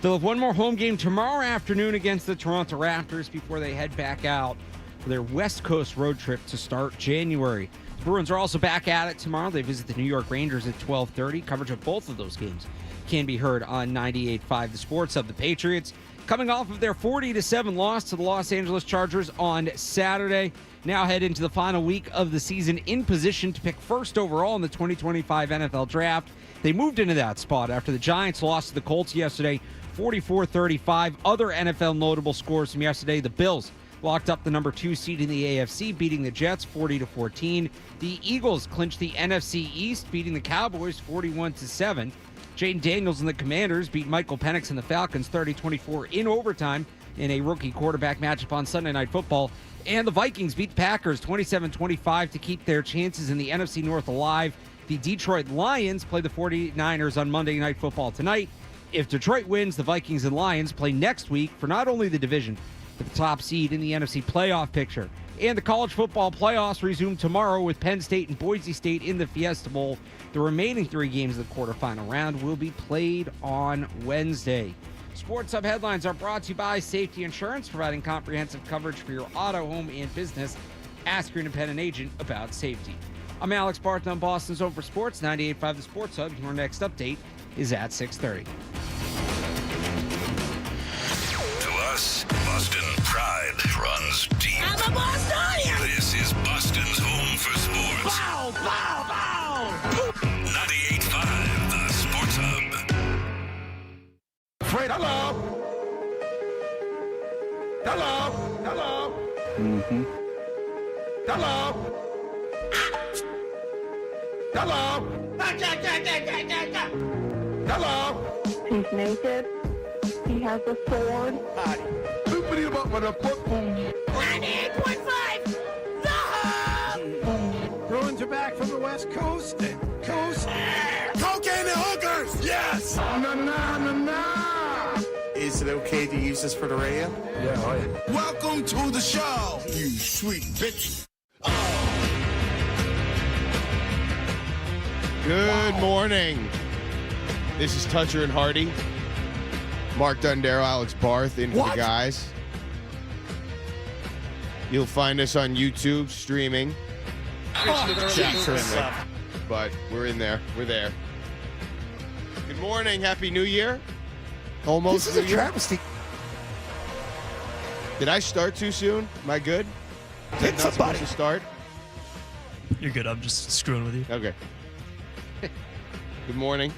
They'll have one more home game tomorrow afternoon against the Toronto Raptors before they head back out for their West Coast road trip to start January. The Bruins are also back at it tomorrow. They visit the New York Rangers at 12:30. Coverage of both of those games can be heard on 98.5 The Sports Hub. The Patriots coming off of their 40-7 loss to the Los Angeles Chargers on Saturday. Now head into the final week of the season in position to pick first overall in the 2025 NFL Draft. They moved into that spot after the Giants lost to the Colts yesterday, 44-35. Other NFL notable scores from yesterday: the Bills locked up the number 2 seed in the AFC, beating the Jets 40-14. The Eagles clinched the NFC East, beating the Cowboys 41-7. Jaden Daniels and the Commanders beat Michael Penix and the Falcons 30-24 in overtime in a rookie quarterback matchup on Sunday Night Football. And the Vikings beat the Packers 27-25 to keep their chances in the NFC North alive. The Detroit Lions play the 49ers on Monday Night Football tonight. If Detroit wins, the Vikings and Lions play next week for not only the division, but the top seed in the NFC Playoff Picture. And the college football playoffs resume tomorrow with Penn State and Boise State in the Fiesta Bowl. The remaining 3 games of the quarterfinal round will be played on Wednesday. Sports Hub headlines are brought to you by Safety Insurance, providing comprehensive coverage for your auto, home, and business. Ask your independent agent about safety. I'm Alex Barth on Boston's Home for Sports, 98.5 The Sports Hub. Your next update is at 6:30. To us, Boston pride runs deep. I'm a Bostonian! This is Boston's Home for Sports. Bow, bow, bow! 98.5 The Sports Hub. Fred, hello. Hello. Hello. Mm-hmm. Hello. Hello. Hello. He's naked. He has a sword. Open him up with a football. 98.5 The Hub! Bruins are back from the West Coast. Cocaine and hookers. Yes. Na. Is it okay to use this for the radio? Yeah. Welcome to the show, you sweet bitch. Good morning. This is Toucher and Hardy. Mark Dondero, Alex Barth in for the guys. You'll find us on YouTube streaming. But we're in there. We're there. Good morning. Happy New Year. Almost This is New a Year. travesty. Did I start too soon? Am I good? Hit Not supposed to start? You're good. I'm just screwing with you. Okay. Good morning.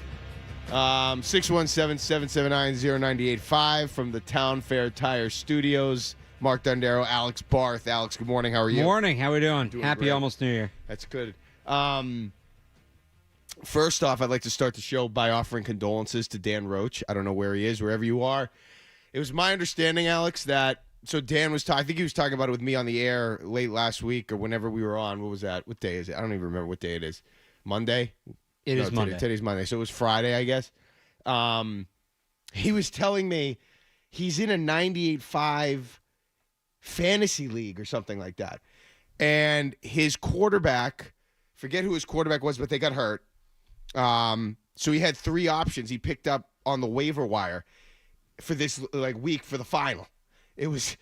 617-779-0985 from the Town Fair Tire Studios. Mark Dondero, Alex Barth. Alex, good morning. How are you? Morning. How we doing? Happy great. almost New Year. That's good. First off, I'd like to start the show by offering condolences to Dan Roach. I don't know where he is, wherever you are. It was my understanding, Alex, that so Dan was I think he was talking about it with me on the air late last week or whenever we were on. What was that? What day is it? I don't even remember what day it is. Monday? It is Monday. Today's Monday. So it was Friday, I guess. He was telling me he's in a 98.5 fantasy league or something like that. And his quarterback, forget who his quarterback was, but they got hurt. So he had 3 options he picked up on the waiver wire for this week for the final. It was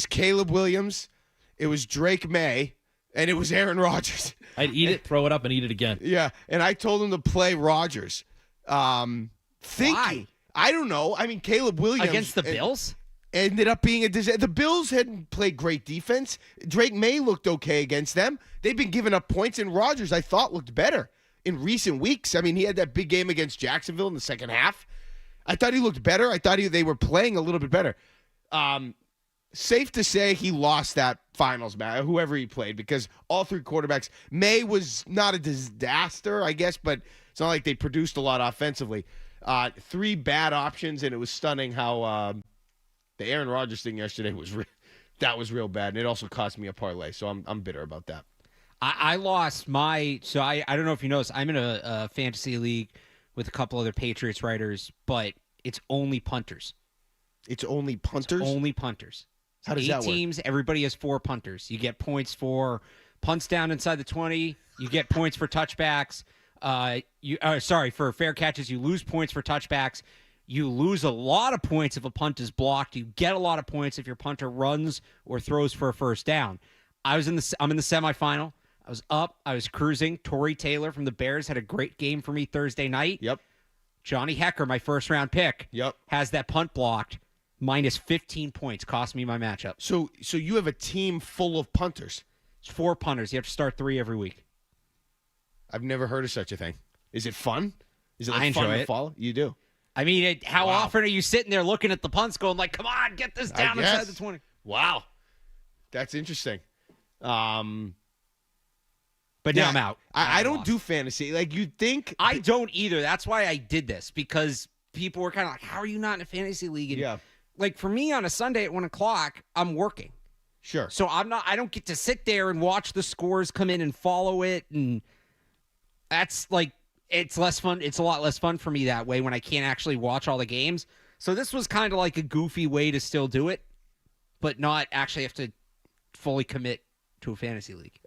Caleb Williams, it was Drake May, and it was Aaron Rodgers. I'd eat it, throw it up, and eat it again. Yeah, and I told him to play Rodgers. Why? I don't know. I mean, Caleb Williams Against the Bills? ended up being a disaster. The Bills hadn't played great defense. Drake May looked okay against them. They've been giving up points, and Rodgers, I thought, looked better in recent weeks. I mean, he had that big game against Jacksonville in the second half. I thought he looked better. I thought they were playing a little bit better. Safe to say he lost that finals match, whoever he played, because all 3 quarterbacks, May was not a disaster, I guess, but it's not like they produced a lot offensively. 3 bad options, and it was stunning how the Aaron Rodgers thing yesterday was that was real bad, and it also cost me a parlay, so I'm bitter about that. I lost my – so I don't know if you noticed, I'm in a fantasy league with a couple other Patriots writers, but it's only punters. It's only punters? It's only punters. How does that work? 8 teams, everybody has 4 punters. You get points for punts down inside the 20. You get points for touchbacks. For fair catches. You lose points for touchbacks. You lose a lot of points if a punt is blocked. You get a lot of points if your punter runs or throws for a first down. I'm in the semifinal. I was up. I was cruising. Torrey Taylor from the Bears had a great game for me Thursday night. Yep. Johnny Hecker, my first-round pick, Yep. has that punt blocked. Minus 15 points. Cost me my matchup. So you have a team full of punters. It's 4 punters. You have to start 3 every week. I've never heard of such a thing. Is it fun? Is it like I enjoy fun to it. follow? You do. I mean, how Wow. often are you sitting there looking at the punts going like, come on, get this down inside the 20? Wow. That's interesting. But now I'm out. I don't lost. do fantasy. Like, you'd think. I don't either. That's why I did this, because people were kind of like, how are you not in a fantasy league? And Yeah. like for me on a Sunday at 1 o'clock, I'm working. Sure. So I don't get to sit there and watch the scores come in and follow it. And that's like, it's less fun. It's a lot less fun for me that way when I can't actually watch all the games. So this was kind of like a goofy way to still do it, but not actually have to fully commit to a fantasy league.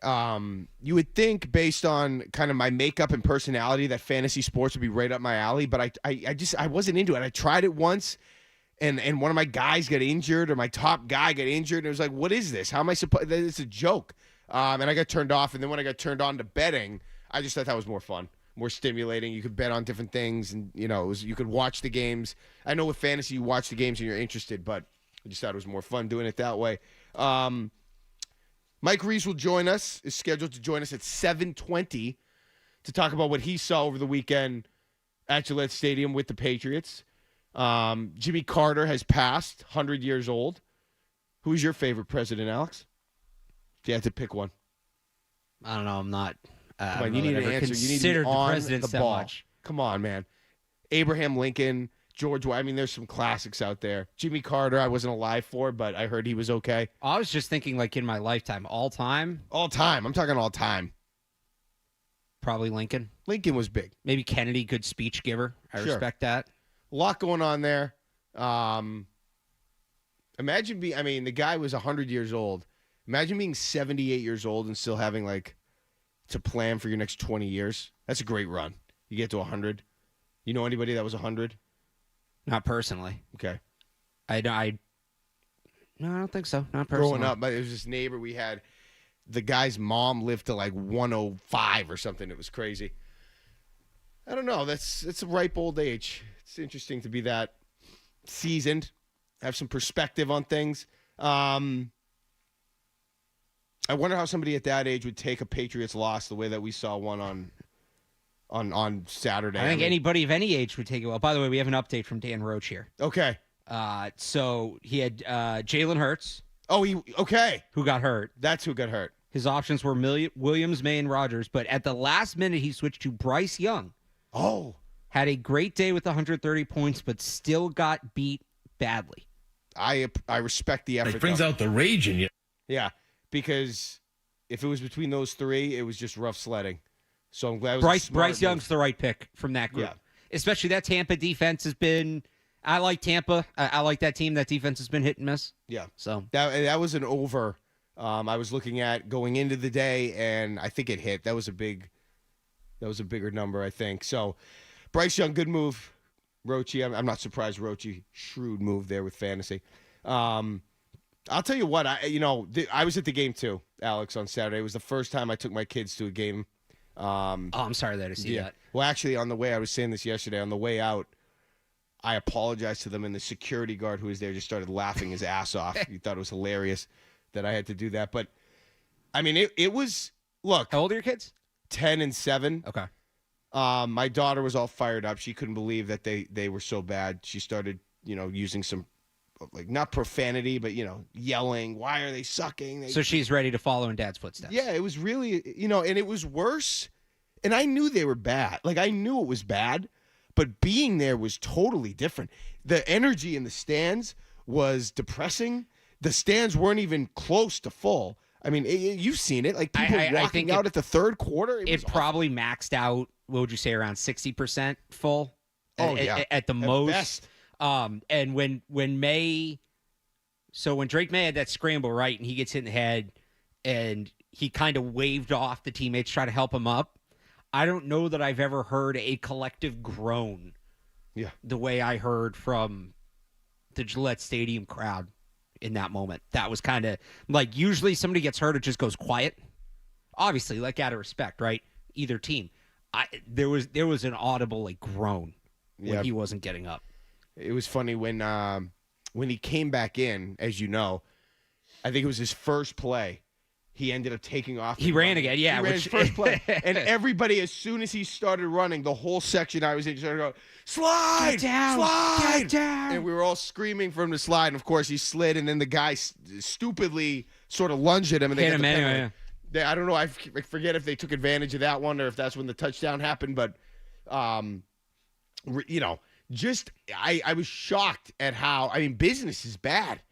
You would think, based on kind of my makeup and personality, that fantasy sports would be right up my alley, but I wasn't into it. I tried it once, and one of my guys got injured, or my top guy got injured, and it was like, what is this? How am I supposed? It's a joke. And I got turned off, and then when I got turned on to betting, I just thought that was more fun, more stimulating. You could bet on different things, and you could watch the games. I know with fantasy, you watch the games and you're interested, but I just thought it was more fun doing it that way. Mike Reiss will join us, is scheduled to join us at 7:20 to talk about what he saw over the weekend at Gillette Stadium with the Patriots. Jimmy Carter has passed, 100 years old. Who's your favorite president, Alex? If you had to pick one. I don't know. I'm not. Come on, you need an answer. You need to be Considered the on presidents the that ball. much. Come on, man. Abraham Lincoln, George. I mean, there's some classics out there. Jimmy Carter, I wasn't alive for, but I heard he was okay. I was just thinking, like in my lifetime, all time, All time. I'm talking all time. probably Lincoln. Lincoln was big. Maybe Kennedy, good speech giver. I Sure. respect that. A lot going on there. Imagine the guy was 100 years old. Imagine being 78 years old and still having, like, to plan for your next 20 years. That's a great run. You get to 100. You know anybody that was 100? Not personally. Okay. No, I don't think so. Not personally. Growing up, but it was this neighbor we had. The guy's mom lived to like 105 or something. It was crazy. I don't know. It's a ripe old age. It's interesting to be that seasoned, have some perspective on things. I wonder how somebody at that age would take a Patriots loss the way that we saw one on Saturday. I think anybody of any age would take it well. By the way, we have an update from Dan Roach here. Okay. So he had Jalen Hurts. Oh, okay. Who got hurt. That's who got hurt. His options were Williams, May, and Rodgers, but at the last minute, he switched to Bryce Young. Oh. Had a great day with 130 points, but still got beat badly. I respect the effort. It brings out the rage in you. Yeah, because if it was between those three, it was just rough sledding. So I'm glad it was Bryce Young's the right pick from that group. Yeah. Especially that Tampa defense has been – I like Tampa. I like that team. That defense has been hit and miss. Yeah. So that was an over I was looking at going into the day, and I think it hit. That was a bigger number, I think. So Bryce Young, good move. Roachy, I'm not surprised Roachy, shrewd move there with fantasy. I'll tell you what, I was at the game too, Alex, on Saturday. It was the first time I took my kids to a game. I'm sorry that I see that. Well, actually, on the way, I was saying this yesterday, on the way out, I apologized to them, and the security guard who was there just started laughing his ass off. He thought it was hilarious that I had to do that. But, I mean, it was, look. How old are your kids? 10 and 7. Okay. My daughter was all fired up. She couldn't believe that they were so bad. She started, using some, like, not profanity, but, yelling. Why are they sucking? So she's ready to follow in Dad's footsteps. Yeah, it was really, and it was worse. And I knew they were bad. Like, I knew it was bad, but being there was totally different. The energy in the stands was depressing. The stands weren't even close to full. I mean, you've seen it. Like, people walking out at the third quarter. It probably maxed out, what would you say, around 60% full? Oh, yeah. At the most. Best. And when Drake May had that scramble, right, and he gets hit in the head, and he kind of waved off the teammates, try to help him up, I don't know that I've ever heard a collective groan Yeah. The way I heard from the Gillette Stadium crowd in that moment. That was kind of like, usually somebody gets hurt, it just goes quiet. Obviously, like, out of respect, right? Either team. There was an audible like groan when he wasn't getting up. It was funny when he came back in, as you know, I think it was his first play. He ended up taking off. He ran again, yeah. He ran his first play. And everybody, as soon as he started running, the whole section I was in started going, slide! Get down! Slide! Get down! And we were all screaming for him to slide. And, of course, he slid, and then the guy stupidly sort of lunged at him. And they Hit got him the penalty. anyway, I don't know. I forget if they took advantage of that one or if that's when the touchdown happened. But, you know, just I was shocked at how, I mean, business is bad.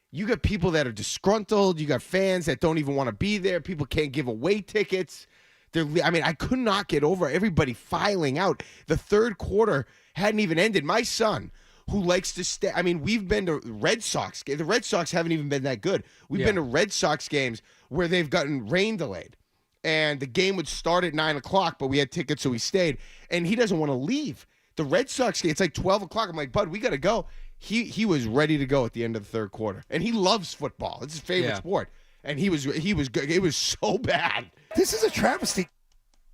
You got people that are disgruntled. You got fans that don't even want to be there. People can't give away tickets. I could not get over everybody filing out. The third quarter hadn't even ended. My son, who likes to stay, I mean, we've been to Red Sox games. The Red Sox haven't even been that good. We've been to Red Sox games where they've gotten rain delayed. And the game would start at 9 o'clock, but we had tickets, so we stayed. And he doesn't want to leave. The Red Sox game, it's like 12 o'clock. I'm like, bud, we got to go. He was ready to go at the end of the third quarter. And he loves football. It's his favorite sport. And he was good. It was so bad. This is a travesty.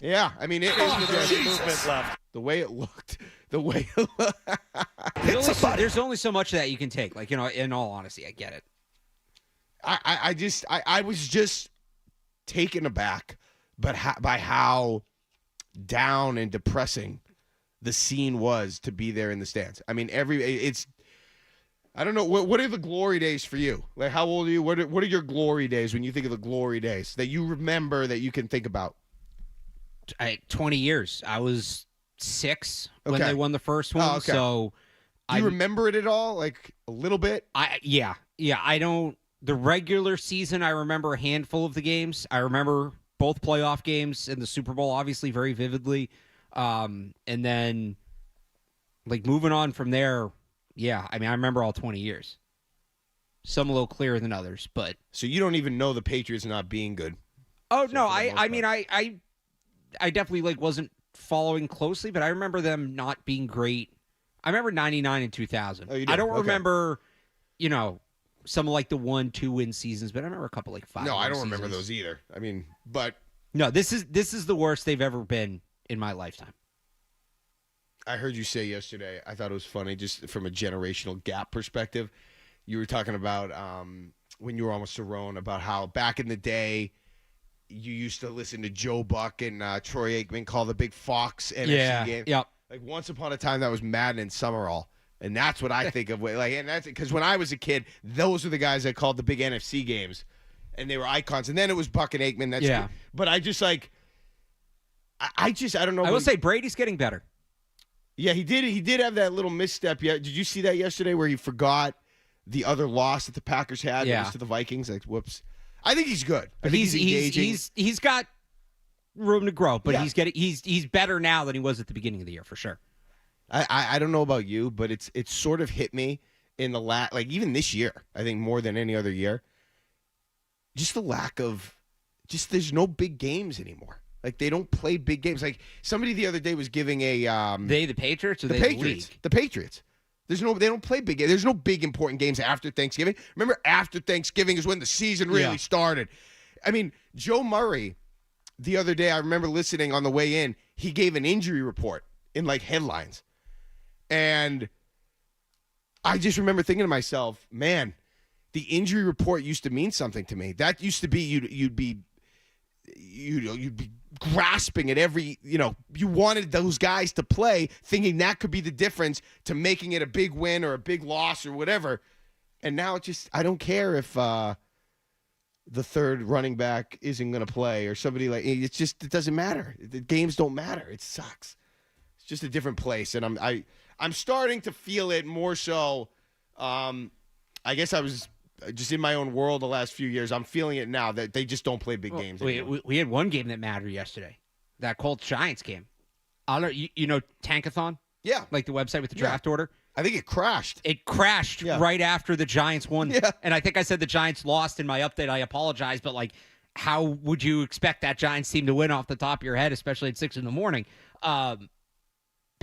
Yeah, I mean, it was movement left. The way it looked. There's only so much of that you can take. Like, you know, in all honesty, I get it. I was just taken aback by how down and depressing the scene was to be there in the stands. I mean, I don't know. What are the glory days for you? Like, how old are you? What are your glory days when you think of the glory days that you remember that you can think about? 20 years. I was 6 when they won the first one. Oh, okay. So, do you remember it at all? Like a little bit? Yeah. I don't. The regular season, I remember a handful of the games. I remember both playoff games and the Super Bowl, obviously, very vividly. And then, like, moving on from there. Yeah, I mean, I remember all 20 years. Some a little clearer than others, but... So you don't even know the Patriots not being good? Oh, no, I mean, I definitely, like, wasn't following closely, but I remember them not being great. I remember 99 and 2000. Oh, you I don't remember, you know, some of, like, the 1-2 win seasons, but I remember a couple, like, 5 No, I don't seasons. remember those either. I mean, but... No, this is the worst they've ever been in my lifetime. I heard you say yesterday, I thought it was funny, just from a generational gap perspective. You were talking about when you were almost Cerrone, about how back in the day you used to listen to Joe Buck and Troy Aikman call the Big Fox NFC game. Yep. Like, once upon a time, that was Madden and Summerall. And that's what I think of. Like, and that's because when I was a kid, those were the guys that called the big NFC games, and they were icons. And then it was Buck and Aikman. That's good. But I just like, I don't know. I will say Brady's getting better. Yeah, he did. He did have that little misstep. Yeah, did you see that yesterday where he forgot the other loss that the Packers had? Yeah. It was to the Vikings. Like, whoops. I think he's good. I think He's engaging. he's got room to grow, but Yeah. he's better now than he was at the beginning of the year for sure. I don't know about you, but it's sort of hit me in the like even this year. I think more than any other year. Just the lack of, there's no big games anymore. Like, they don't play big games. Like, somebody the other day was giving a The Patriots or the the Patriots. league? The Patriots. They don't play big games. There's no big important games after Thanksgiving. Remember, after Thanksgiving is when the season really started. I mean, Joe Murray, the other day, I remember listening on the way in, he gave an injury report in, like, headlines. And I just remember thinking to myself, man, the injury report used to mean something to me. That used to be you'd be grasping at every, you wanted those guys to play, thinking that could be the difference to making it a big win or a big loss or whatever. And now I don't care if the third running back isn't going to play or somebody it doesn't matter. The games don't matter. It sucks. It's just a different place. And I'm starting to feel it more so. I guess I was just in my own world the last few years. I'm feeling it now that they just don't play big games anymore. We had one game that mattered yesterday, that Colts Giants game. I don't you know Tankathon? Yeah, like the website with the draft order. I think it crashed. It crashed right after the Giants won. Yeah. And I think I said the Giants lost in my update. I apologize, but like, how would you expect that Giants team to win off the top of your head, especially at 6 a.m?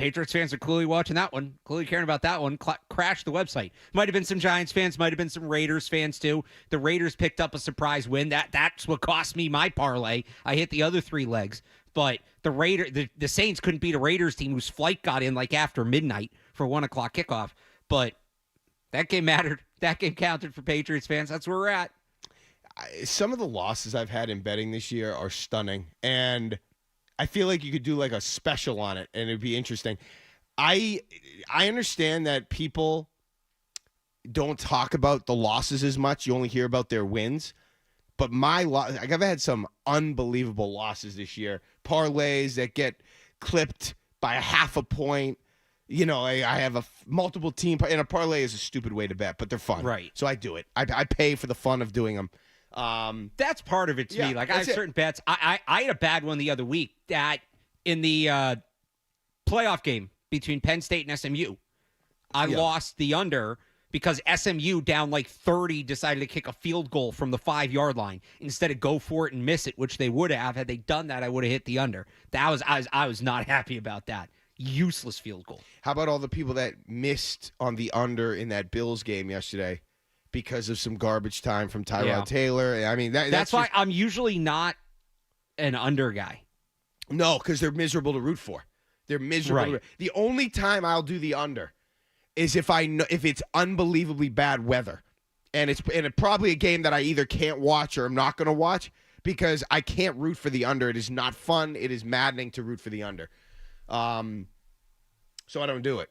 Patriots fans are clearly watching that one, clearly caring about that one. Crashed the website. Might have been some Giants fans, might have been some Raiders fans too. The Raiders picked up a surprise win. That's what cost me my parlay. I hit the other 3 legs. But the Saints couldn't beat a Raiders team whose flight got in like after midnight for 1 o'clock kickoff. But that game mattered. That game counted for Patriots fans. That's where we're at. Some of the losses I've had in betting this year are stunning, and I feel like you could do like a special on it, and it'd be interesting. I understand that people don't talk about the losses as much. You only hear about their wins. But I've had some unbelievable losses this year. Parlays that get clipped by a half a point. You know, I have a multiple team, and a parlay is a stupid way to bet, but they're fun. Right. So I do it. I pay for the fun of doing them. That's part of it to me. Like I have certain bets. I had a bad one the other week that in the playoff game between Penn State and SMU, I lost the under because SMU down like 30 decided to kick a field goal from the 5-yard line instead of go for it and miss it, which they would have. Had they done that, I would have hit the under. I was not happy about that. Useless field goal. How about all the people that missed on the under in that Bills game yesterday because of some garbage time from Tyrod Taylor? I mean, that's why I'm usually not an under guy. No, because they're miserable to root for. They're miserable. Right. The only time I'll do the under is if it's unbelievably bad weather, and it's probably a game that I either can't watch or I'm not going to watch because I can't root for the under. It is not fun. It is maddening to root for the under. So I don't do it.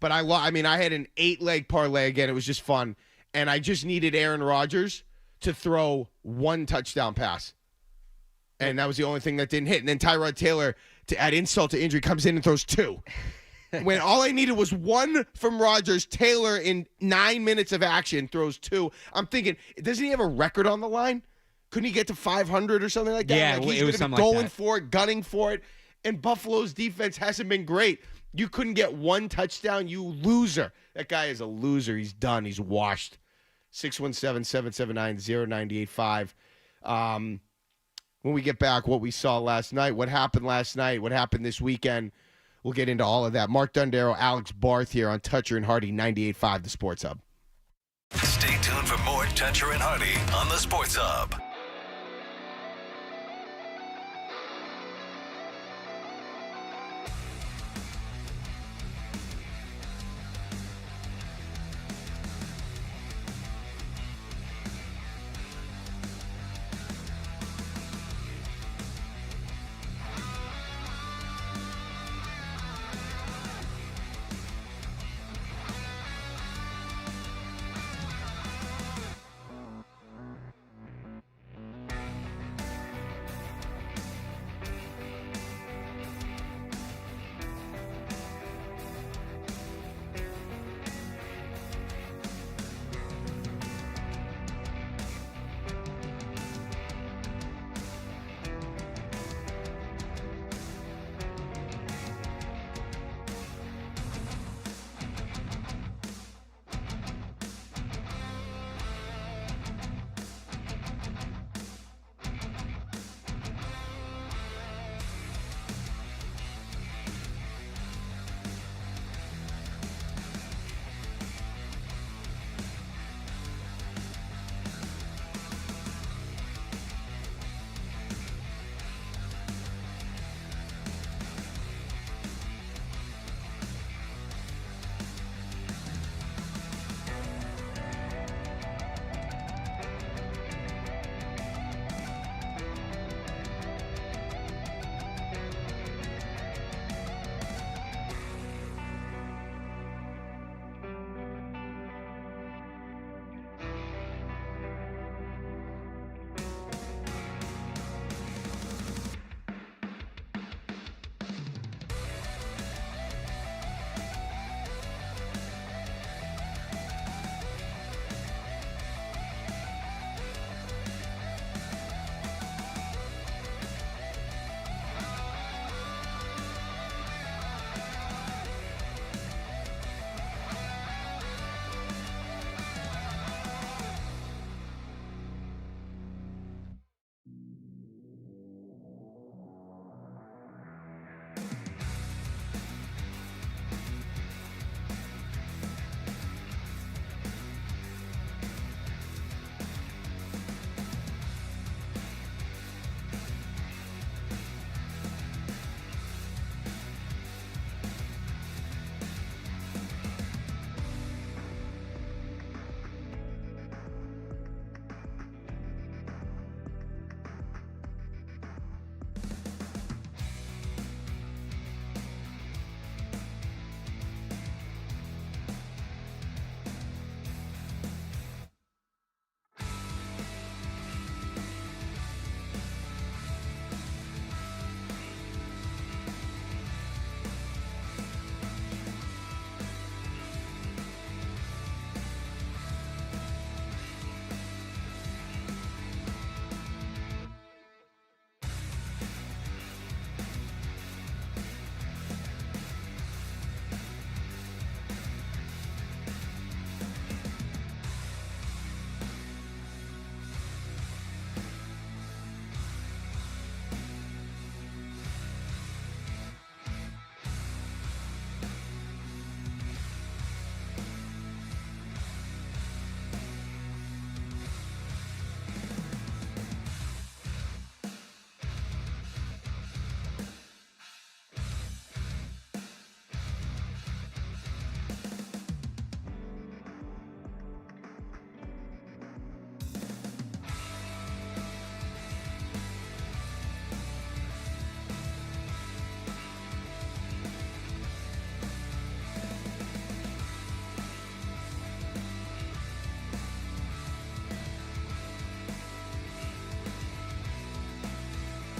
But I had an 8-leg parlay again. It was just fun, and I just needed Aaron Rodgers to throw 1 touchdown pass, and that was the only thing that didn't hit. And then Tyrod Taylor, to add insult to injury, comes in and throws 2. When all I needed was 1 from Rodgers, Taylor in 9 minutes of action throws 2. I'm thinking, doesn't he have a record on the line? Couldn't he get to 500 or something like that? Yeah, like he's it was gonna be something like going that. for it, gunning for it. And Buffalo's defense hasn't been great. You couldn't get 1 touchdown, you loser. That guy is a loser. He's done. He's washed. 617-779-0985. When we get back, what we saw last night, what happened last night, what happened this weekend, we'll get into all of that. Mark Dondero, Alex Barth here on Toucher and Hardy, 98.5, the Sports Hub. Stay tuned for more Toucher and Hardy on the Sports Hub.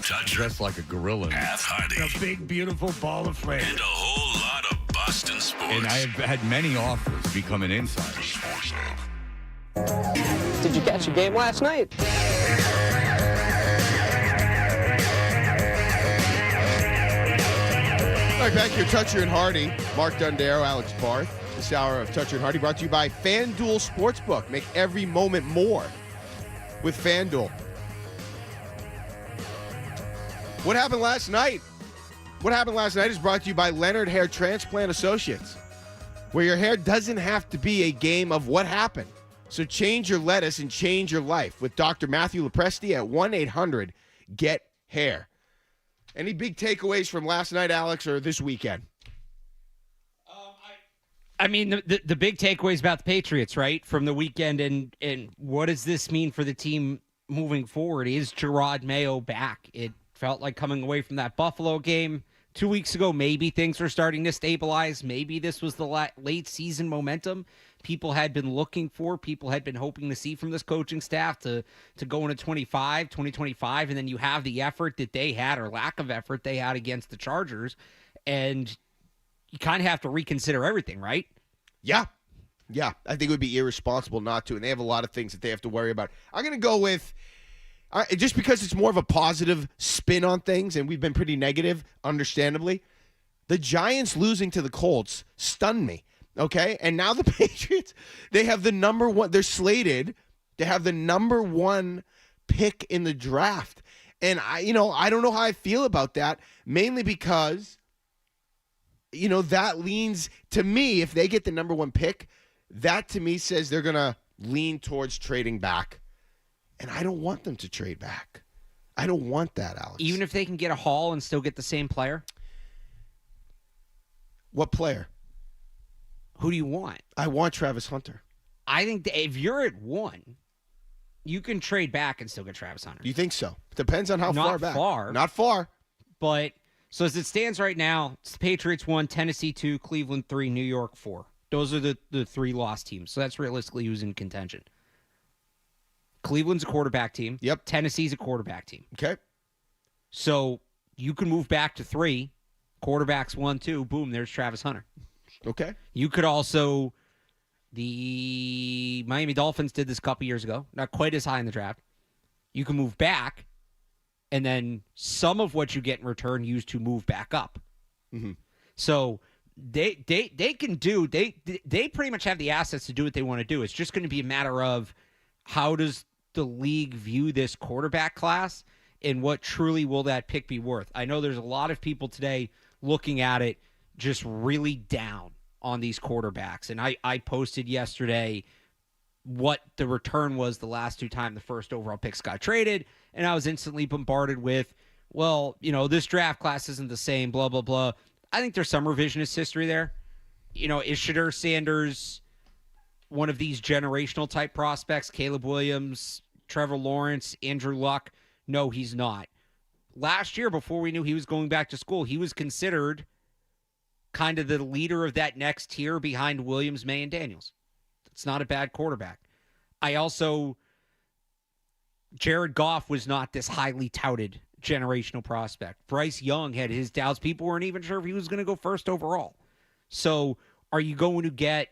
Toucher. Dressed like a gorilla. Half Hardy. A big, beautiful ball of flame. And a whole lot of Boston sports. And I have had many offers to become an insider. Sports Hub. Did you catch a game last night? All right, back here, Toucher and Hardy. Mark Dondero, Alex Barth. This hour of Toucher and Hardy brought to you by FanDuel Sportsbook. Make every moment more with FanDuel. What happened last night? What happened last night is brought to you by Leonard Hair Transplant Associates, where your hair doesn't have to be a game of what happened. So change your lettuce and change your life with Dr. Matthew Lopresti at 1-800-GET-HAIR. Any big takeaways from last night, Alex, or this weekend? I mean, the big takeaways about the Patriots, right, from the weekend, and what does this mean for the team moving forward? Is Gerard Mayo back? It felt like coming away from that Buffalo game 2 weeks ago, maybe things were starting to stabilize. Maybe this was the late season momentum people had been looking for, people had been hoping to see from this coaching staff to go into 2025, and then you have the effort that they had, or lack of effort they had against the Chargers, and you kind of have to reconsider everything, right? Yeah. Yeah, I think it would be irresponsible not to, and they have a lot of things that they have to worry about. I'm going to go with, just because it's more of a positive spin on things, and we've been pretty negative, understandably, the Giants losing to the Colts stunned me, okay? And now the Patriots, they have the number one, they're slated to have the number one pick in the draft. And I don't know how I feel about that, mainly because that leans to me, if they get the number one pick, that to me says they're going to lean towards trading back. And I don't want them to trade back. I don't want that, Alex. Even if they can get a haul and still get the same player? What player? Who do you want? I want Travis Hunter. I think that if you're at 1, you can trade back and still get Travis Hunter. You think so? Depends on how far back. Not far. But so as it stands right now, it's the Patriots 1, Tennessee 2, Cleveland 3, New York 4. Those are the 3 lost teams. So that's realistically who's in contention. Cleveland's a quarterback team. Yep. Tennessee's a quarterback team. Okay. So you can move back to 3. Quarterbacks 1, 2. Boom, there's Travis Hunter. Okay. You could also, the Miami Dolphins did this a couple years ago. Not quite as high in the draft. You can move back, and then some of what you get in return used to move back up. Mm-hmm. So they can do, they pretty much have the assets to do what they want to do. It's just going to be a matter of how does the league view this quarterback class, and what truly will that pick be worth? I know there's a lot of people today looking at it just really down on these quarterbacks. And I posted yesterday what the return was the last 2 times the first overall picks got traded, and I was instantly bombarded with, well, this draft class isn't the same, blah, blah, blah. I think there's some revisionist history there. Is Shedeur Sanders one of these generational type prospects? Caleb Williams, Trevor Lawrence, Andrew Luck? No, he's not. Last year, before we knew he was going back to school, he was considered kind of the leader of that next tier behind Williams, May, and Daniels. It's not a bad quarterback. Jared Goff was not this highly touted generational prospect. Bryce Young had his doubts. People weren't even sure if he was going to go first overall. So are you going to get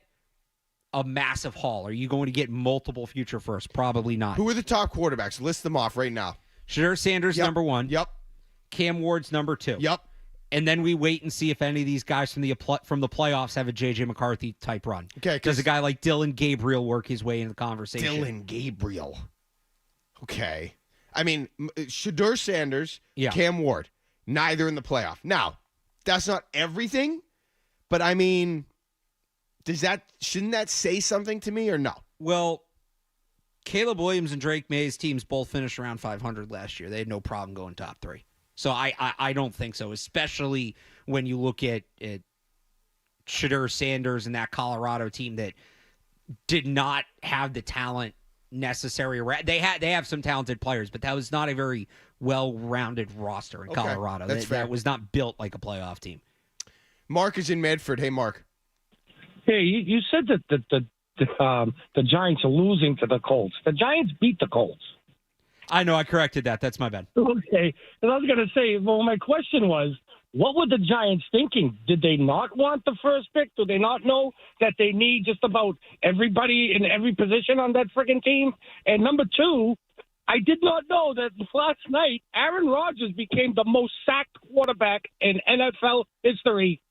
a massive haul? Are you going to get multiple future firsts? Probably not. Who are the top quarterbacks? List them off right now. Shedeur Sanders, number 1. Yep. Cam Ward's number 2. Yep. And then we wait and see if any of these guys from the playoffs have a J.J. McCarthy type run. Okay. Does a guy like Dylan Gabriel work his way into the conversation? Dylan Gabriel. Okay. I mean, Shedeur Sanders, Cam Ward, neither in the playoff. Now, that's not everything, but I mean, shouldn't that say something to me or no? Well, Caleb Williams and Drake May's teams both finished around 500 last year. They had no problem going top 3. So I don't think so, especially when you look at Shedeur Sanders and that Colorado team that did not have the talent necessary. They have some talented players, but that was not a very well-rounded roster in Colorado. That's fair. That was not built like a playoff team. Mark is in Medford. Hey, Mark. Hey, you said that the Giants are losing to the Colts. The Giants beat the Colts. I know I corrected that. That's my bad. Okay. And I was going to say, well, my question was, what were the Giants thinking? Did they not want the first pick? Do they not know that they need just about everybody in every position on that freaking team? And number two, I did not know that last night Aaron Rodgers became the most sacked quarterback in NFL history.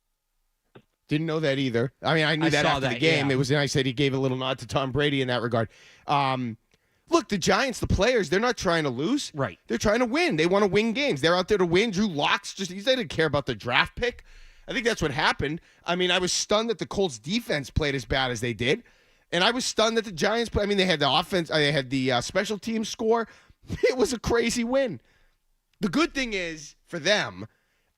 Didn't know that either. I mean, I knew that after the game. Yeah. It was nice that he gave a little nod to Tom Brady in that regard. Look, the Giants, the players, they're not trying to lose. Right. They're trying to win. They want to win games. They're out there to win. Drew Lock's they didn't care about the draft pick. I think that's what happened. I mean, I was stunned that the Colts defense played as bad as they did. And I was stunned that the Giants they had the offense, they had the special teams score. It was a crazy win. The good thing is, for them,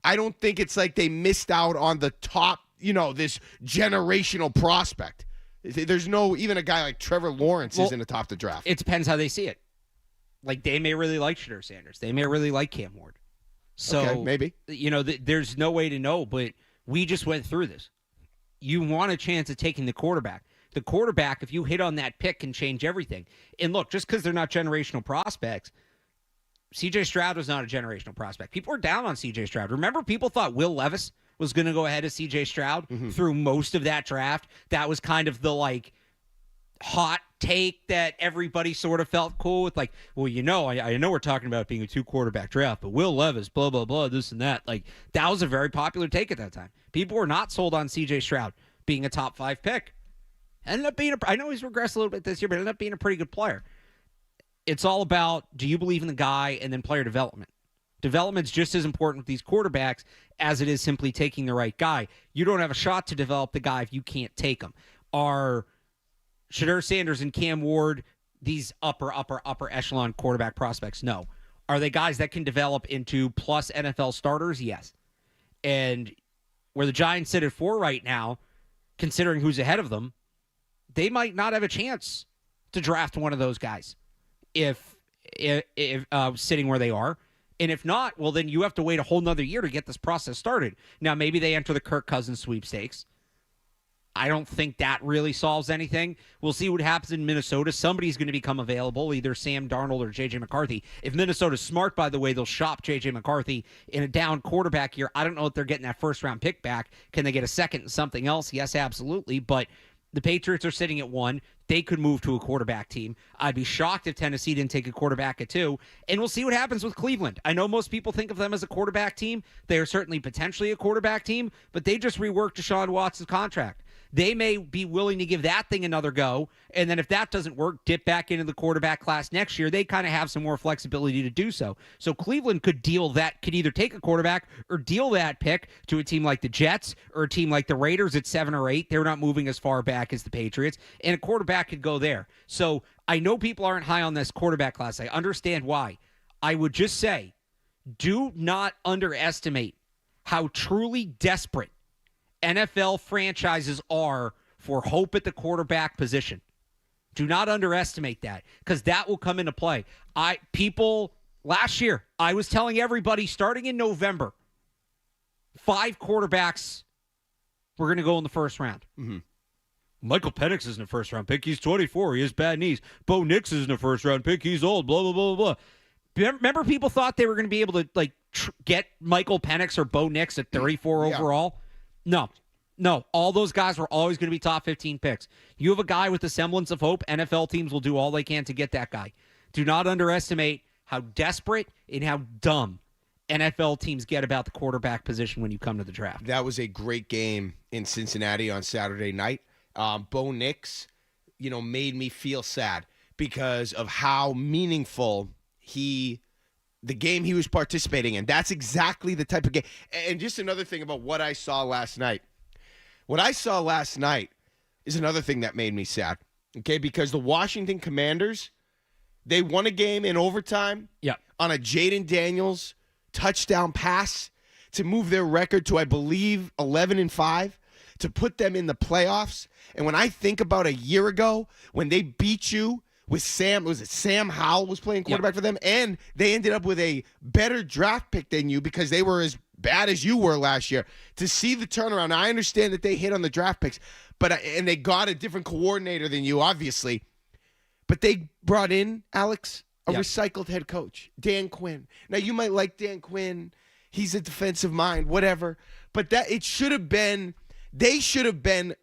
I don't think it's like they missed out on the top, this generational prospect. There's even a guy like Trevor Lawrence isn't atop the draft. It depends how they see it. Like, they may really like Shedeur Sanders. They may really like Cam Ward. So, okay, maybe. There's no way to know, but we just went through this. You want a chance at taking the quarterback. The quarterback, if you hit on that pick, can change everything. And look, just because they're not generational prospects, C.J. Stroud was not a generational prospect. People were down on C.J. Stroud. Remember, people thought Will Levis was going to go ahead of C.J. Stroud through most of that draft. That was kind of the, hot take that everybody sort of felt cool with. I know we're talking about being a 2-quarterback draft, but Will Levis, blah, blah, blah, this and that. That was a very popular take at that time. People were not sold on C.J. Stroud being a top 5 pick. Ended up being I know he's regressed a little bit this year, but ended up being a pretty good player. It's all about, do you believe in the guy, and then player development. Development's just as important with these quarterbacks as it is simply taking the right guy. You don't have a shot to develop the guy if you can't take him. Are Shedeur Sanders and Cam Ward these upper echelon quarterback prospects? No. Are they guys that can develop into plus NFL starters? Yes. And where the Giants sit at 4 right now, considering who's ahead of them, they might not have a chance to draft one of those guys if sitting where they are. And if not, well, then you have to wait a whole nother year to get this process started. Now, maybe they enter the Kirk Cousins sweepstakes. I don't think that really solves anything. We'll see what happens in Minnesota. Somebody's going to become available, either Sam Darnold or J.J. McCarthy. If Minnesota's smart, by the way, they'll shop J.J. McCarthy in a down quarterback year. I don't know if they're getting that first-round pick back. Can they get a second and something else? Yes, absolutely. But the Patriots are sitting at 1. They could move to a quarterback team. I'd be shocked if Tennessee didn't take a quarterback at 2. And we'll see what happens with Cleveland. I know most people think of them as a quarterback team. They are certainly potentially a quarterback team, but they just reworked Deshaun Watson's contract. They may be willing to give that thing another go, and then if that doesn't work, dip back into the quarterback class next year. They kind of have some more flexibility to do so. So Cleveland could either take a quarterback or deal that pick to a team like the Jets or a team like the Raiders at 7 or 8. They're not moving as far back as the Patriots, and a quarterback could go there. So I know people aren't high on this quarterback class. I understand why. I would just say, do not underestimate how truly desperate NFL franchises are for hope at the quarterback position. Do not underestimate that, because that will come into play. Last year, I was telling everybody starting in November, 5 quarterbacks were going to go in the first round. Mm-hmm. Michael Penix isn't a first-round pick. He's 24. He has bad knees. Bo Nix isn't a first-round pick. He's old, blah, blah, blah, blah. Remember people thought they were going to be able to get Michael Penix or Bo Nix at 34 overall? No. All those guys were always going to be top 15 picks. You have a guy with a semblance of hope. NFL teams will do all they can to get that guy. Do not underestimate how desperate and how dumb NFL teams get about the quarterback position when you come to the draft. That was a great game in Cincinnati on Saturday night. Bo Nix, made me feel sad because of how meaningful the game he was participating in. That's exactly the type of game. And just another thing about what I saw last night. What I saw last night is another thing that made me sad. Okay, because the Washington Commanders, they won a game in overtime on a Jaden Daniels touchdown pass to move their record to, I believe, 11-5, to put them in the playoffs. And when I think about a year ago when they beat you with Sam Howell was playing quarterback for them, and they ended up with a better draft pick than you because they were as bad as you were last year. To see the turnaround, I understand that they hit on the draft picks, and they got a different coordinator than you, obviously. But they brought in, Alex, A Yep. recycled head coach, Dan Quinn. Now, you might like Dan Quinn. He's a defensive mind, whatever. But they should have been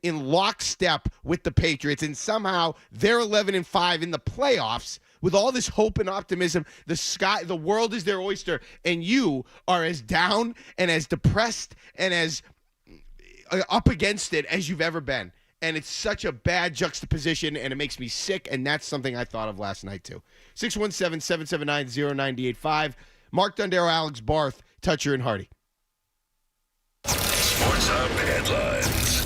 in lockstep with the Patriots, and somehow they're 11-5 in the playoffs with all this hope and optimism. The world is their oyster, and you are as down and as depressed and as up against it as you've ever been. And it's such a bad juxtaposition, and it makes me sick, and that's something I thought of last night, too. 617-779-0985. Mark Dondero, Alex Barth, Toucher and Hardy. Sports Hub Headlines.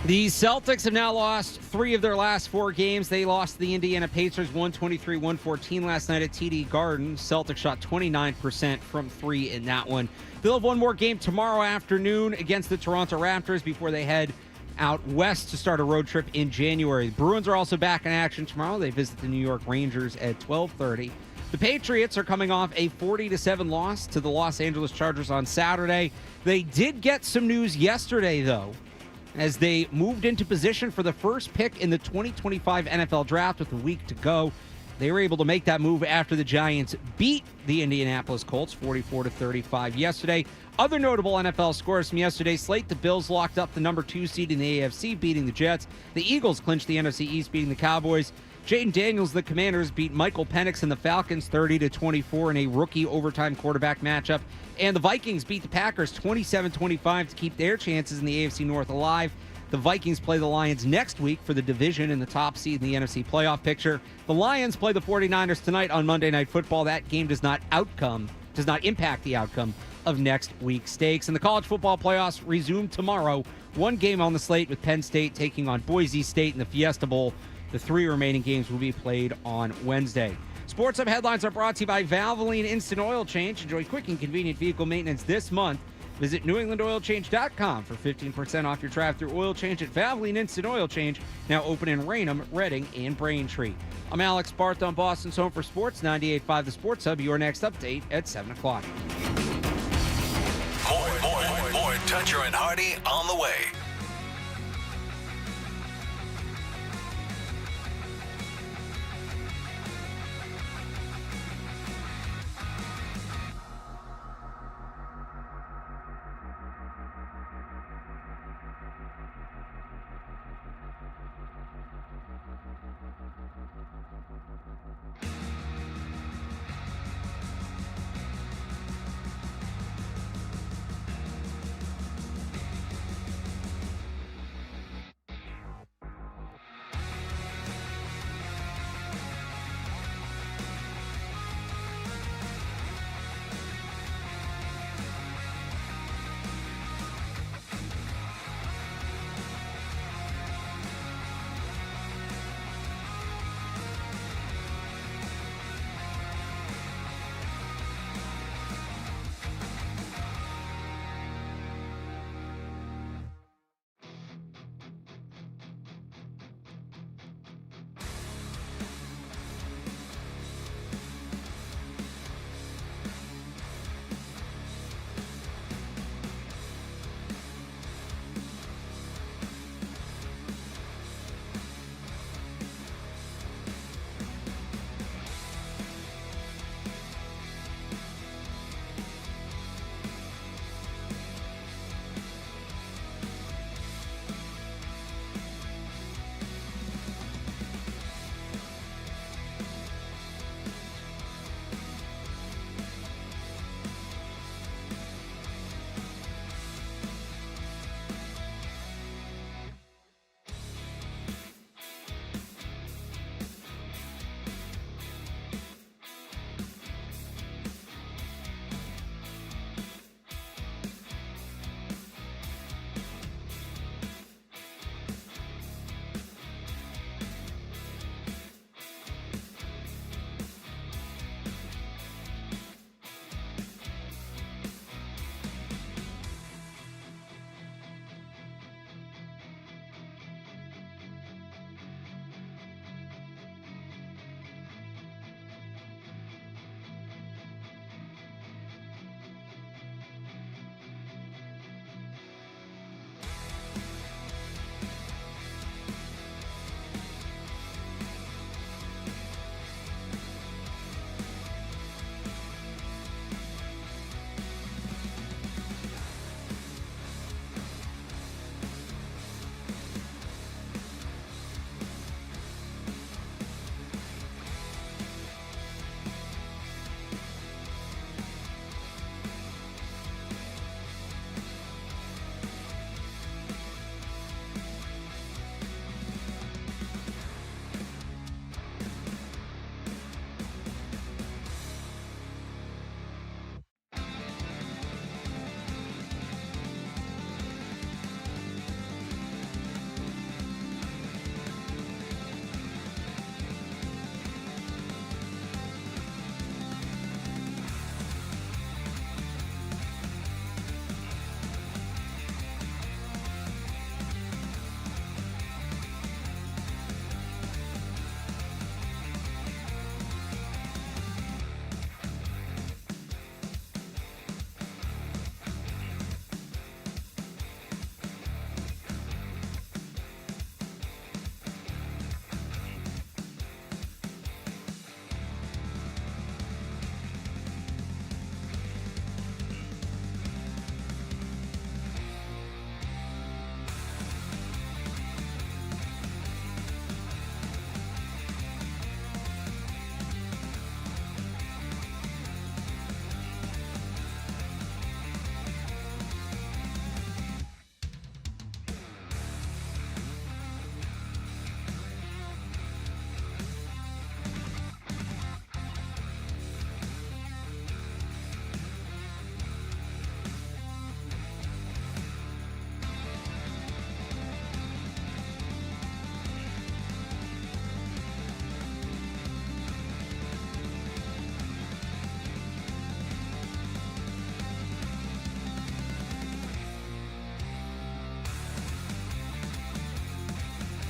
The Celtics have now lost 3 of their last 4 games. They lost to the Indiana Pacers 123-114 last night at TD Garden. Celtics shot 29% from 3 in that one. They'll have one more game tomorrow afternoon against the Toronto Raptors before they head out west to start a road trip in January. The Bruins are also back in action tomorrow. They visit the New York Rangers at 12:30. The Patriots are coming off a 40-7 loss to the Los Angeles Chargers on Saturday. They did get some news yesterday, though, as they moved into position for the first pick in the 2025 NFL Draft with a week to go. They were able to make that move after the Giants beat the Indianapolis Colts 44-35 yesterday. Other notable NFL scores from yesterday's slate: the Bills locked up the number 2 seed in the AFC, beating the Jets. The Eagles clinched the NFC East, beating the Cowboys. Jaden Daniels, the Commanders, beat Michael Penix and the Falcons 30-24 in a rookie overtime quarterback matchup. And the Vikings beat the Packers 27-25 to keep their chances in the AFC North alive. The Vikings play the Lions next week for the division and the top seed in the NFC Playoff Picture. The Lions play the 49ers tonight on Monday Night Football. That game does not impact the outcome of next week's stakes. And the college football playoffs resume tomorrow. One game on the slate with Penn State taking on Boise State in the Fiesta Bowl. The 3 remaining games will be played on Wednesday. Sports Hub Headlines are brought to you by Valvoline Instant Oil Change. Enjoy quick and convenient vehicle maintenance this month. Visit NewEnglandOilChange.com for 15% off your drive-through oil change at Valvoline Instant Oil Change, now open in Raynham, Reading, and Braintree. I'm Alex Barth on Boston's Home for Sports, 98.5 The Sports Hub. Your next update at 7 o'clock. More Toucher and Hardy on the way.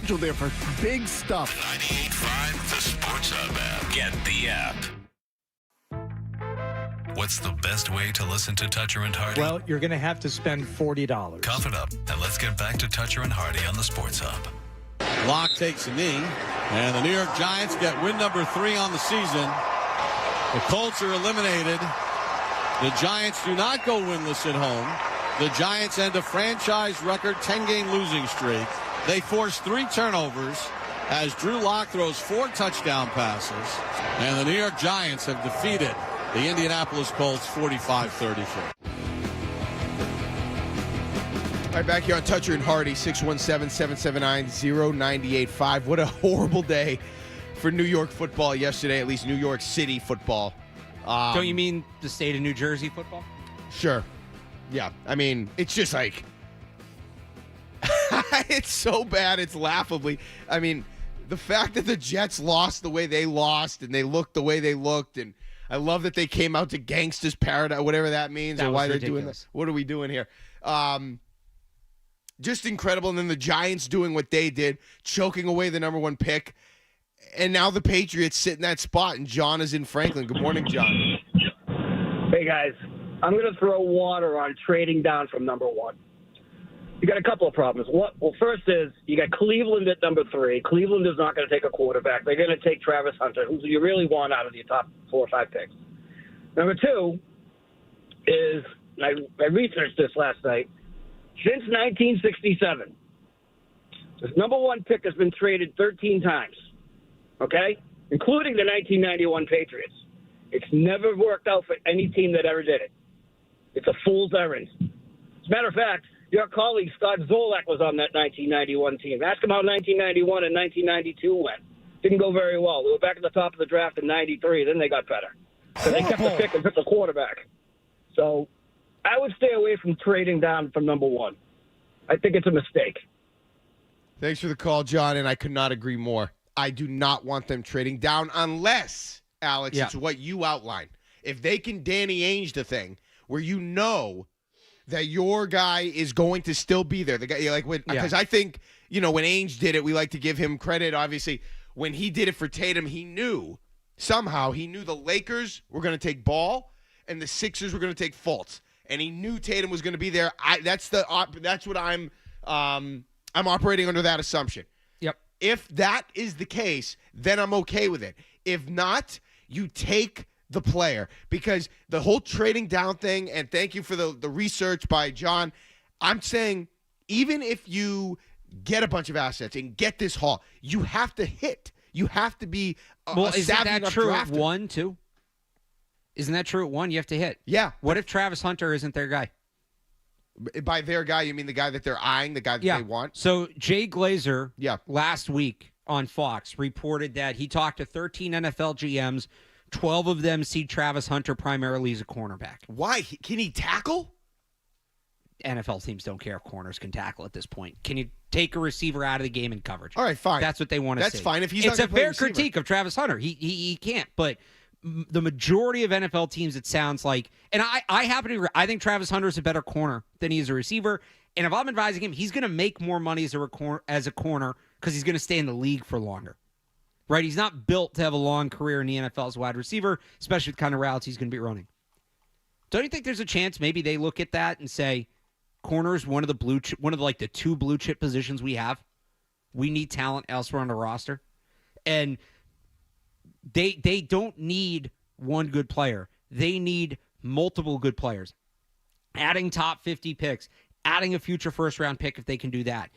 You're there for big stuff. 98.5 The Sports Hub app. Get the app. What's the best way to listen to Toucher and Hardy? Well, you're going to have to spend $40. Cough it up, and let's get back to Toucher and Hardy on the Sports Hub. Locke takes a knee, and the New York Giants get win number 3 on the season. The Colts are eliminated. The Giants do not go winless at home. The Giants end a franchise record 10-game losing streak. They force 3 turnovers as Drew Lock throws 4 touchdown passes. And the New York Giants have defeated the Indianapolis Colts 45-34. All right, back here on Toucher and Hardy, 617-779-0985. What a horrible day for New York football yesterday, at least New York City football. Don't you mean the state of New Jersey football? Sure. Yeah. I mean, it's just like, it's so bad, it's laughably. I mean, the fact that the Jets lost the way they lost and they looked the way they looked, and I love that they came out to Gangsta's Paradise, whatever that means, or why they're doing this. What are we doing here? Just incredible. And then the Giants doing what they did, choking away the number 1 pick. And now the Patriots sit in that spot, and John is in Franklin. Good morning, John. Hey, guys. I'm going to throw water on trading down from number 1. You got a couple of problems. Well, first is you got Cleveland at number 3. Cleveland is not going to take a quarterback. They're going to take Travis Hunter, who you really want out of your top 4 or 5 picks. Number 2 is, I researched this last night, since 1967, this number 1 pick has been traded 13 times, okay, including the 1991 Patriots. It's never worked out for any team that ever did it. It's a fool's errand. As a matter of fact, your colleague Scott Zolak was on that 1991 team. Ask him how 1991 and 1992 went. Didn't go very well. They were back at the top of the draft in 93. Then they got better. So they kept the pick and took the quarterback. So I would stay away from trading down from number 1. I think it's a mistake. Thanks for the call, John, and I could not agree more. I do not want them trading down unless, Alex, it's what you outlined. If they can Danny Ainge the thing where you know that your guy is going to still be there. The guy, because I think, when Ainge did it, we like to give him credit. Obviously, when he did it for Tatum, he knew the Lakers were going to take Ball and the Sixers were going to take Fultz, and he knew Tatum was going to be there. That's what I'm operating under that assumption. Yep. If that is the case, then I'm okay with it. If not, you take the player, because the whole trading down thing, and thank you for the research by John, I'm saying even if you get a bunch of assets and get this haul, you have to hit. You have to be isn't that true at 1 too? Isn't that true at 1? You have to hit. Yeah. What if Travis Hunter isn't their guy? By their guy, you mean the guy that they're eyeing, the guy that they want? So Jay Glazer last week on Fox reported that he talked to 13 NFL GMs. 12 of them see Travis Hunter primarily as a cornerback. Why? Can he tackle? NFL teams don't care if corners can tackle at this point. Can you take a receiver out of the game in coverage? All right, fine. That's what they want to see. That's fine. If he's it's not a fair critique of Travis Hunter. He can't. But the majority of NFL teams, it sounds like, and I happen to agree. I think Travis Hunter is a better corner than he is a receiver. And if I'm advising him, he's going to make more money as a corner because he's going to stay in the league for longer. Right? He's not built to have a long career in the NFL as a wide receiver, especially with the kind of routes he's going to be running. Don't you think there's a chance maybe they look at that and say, corner is one of the 2 blue chip positions we have. We need talent elsewhere on the roster. And they don't need one good player. They need multiple good players. Adding top 50 picks, adding a future first round pick if they can do that.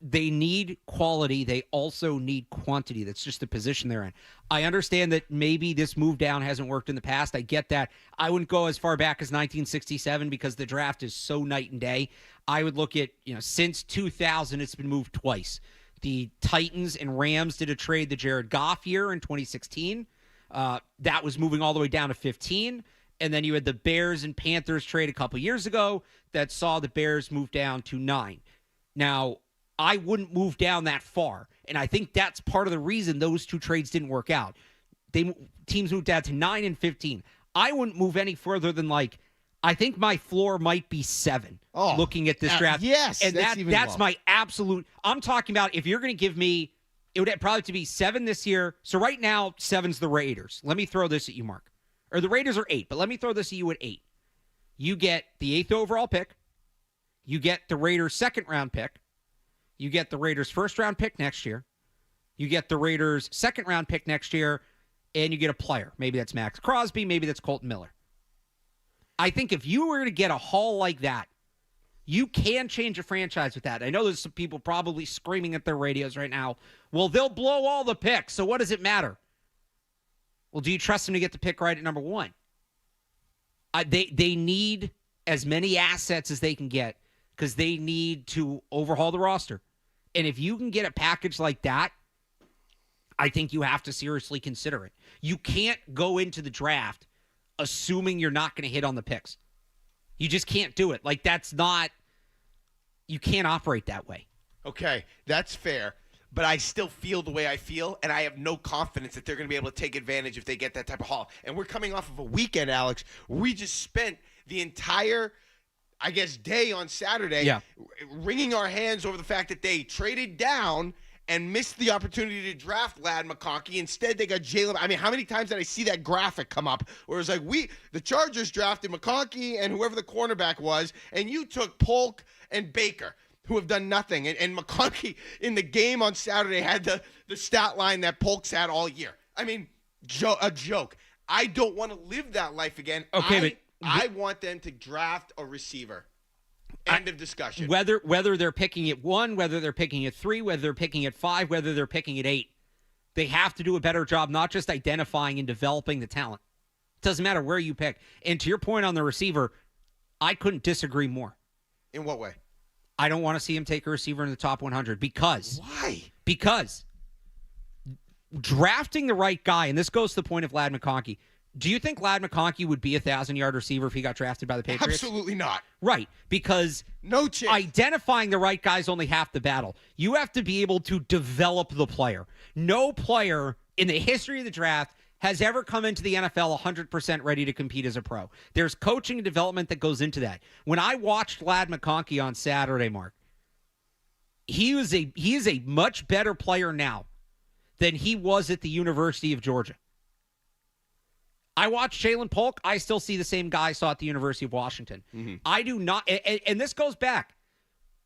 They need quality. They also need quantity. That's just the position they're in. I understand that maybe this move down hasn't worked in the past. I get that. I wouldn't go as far back as 1967 because the draft is so night and day. I would look at, since 2000, it's been moved twice. The Titans and Rams did a trade the Jared Goff year in 2016. That was moving all the way down to 15. And then you had the Bears and Panthers trade a couple years ago that saw the Bears move down to 9. Now, I wouldn't move down that far, and I think that's part of the reason those 2 trades didn't work out. Teams moved down to 9 and 15. I wouldn't move any further than I think my floor might be 7 looking at this draft. Yes, and that's low. my absolute – I'm talking about if you're going to give me – it would probably have to be 7 this year. So right now, 7's the Raiders. Let me throw this at you, Mark. Or the Raiders are 8, but let me throw this at you at 8. You get the 8th overall pick. You get the Raiders' second-round pick. You get the Raiders' first-round pick next year. You get the Raiders' second-round pick next year, and you get a player. Maybe that's Max Crosby. Maybe that's Colton Miller. I think if you were to get a haul like that, you can change a franchise with that. I know there's some people probably screaming at their radios right now. Well, they'll blow all the picks, so what does it matter? Well, do you trust them to get the pick right at number 1? They need as many assets as they can get because they need to overhaul the roster. And if you can get a package like that, I think you have to seriously consider it. You can't go into the draft assuming you're not going to hit on the picks. You just can't do it. Like, that's not – you can't operate that way. Okay, that's fair. But I still feel the way I feel, and I have no confidence that they're going to be able to take advantage if they get that type of haul. And we're coming off of a weekend, Alex, where we just spent the entire – I guess, day on Saturday, wringing our hands over the fact that they traded down and missed the opportunity to draft Ladd McConkey. Instead, they got Jalen. I mean, how many times did I see that graphic come up where it's like, the Chargers drafted McConkey and whoever the cornerback was, and you took Polk and Baker, who have done nothing. And McConkey in the game on Saturday had the stat line that Polk's had all year. I mean, a joke. I don't want to live that life again. Okay, I want them to draft a receiver. End of discussion. Whether they're picking at 1, whether they're picking at 3, whether they're picking at 5, whether they're picking at 8, they have to do a better job not just identifying and developing the talent. It doesn't matter where you pick. And to your point on the receiver, I couldn't disagree more. In what way? I don't want to see him take a receiver in the top 100 because. Why? Because drafting the right guy, and this goes to the point of Ladd McConkey. Do you think Ladd McConkey would be a 1,000-yard receiver if he got drafted by the Patriots? Absolutely not. Right, because no chance. Identifying the right guy is only half the battle. You have to be able to develop the player. No player in the history of the draft has ever come into the NFL 100% ready to compete as a pro. There's coaching and development that goes into that. When I watched Ladd McConkey on Saturday, Mark, he is a much better player now than he was at the University of Georgia. I watched Jalen Polk. I still see the same guy I saw at the University of Washington. Mm-hmm. I do not, and this goes back.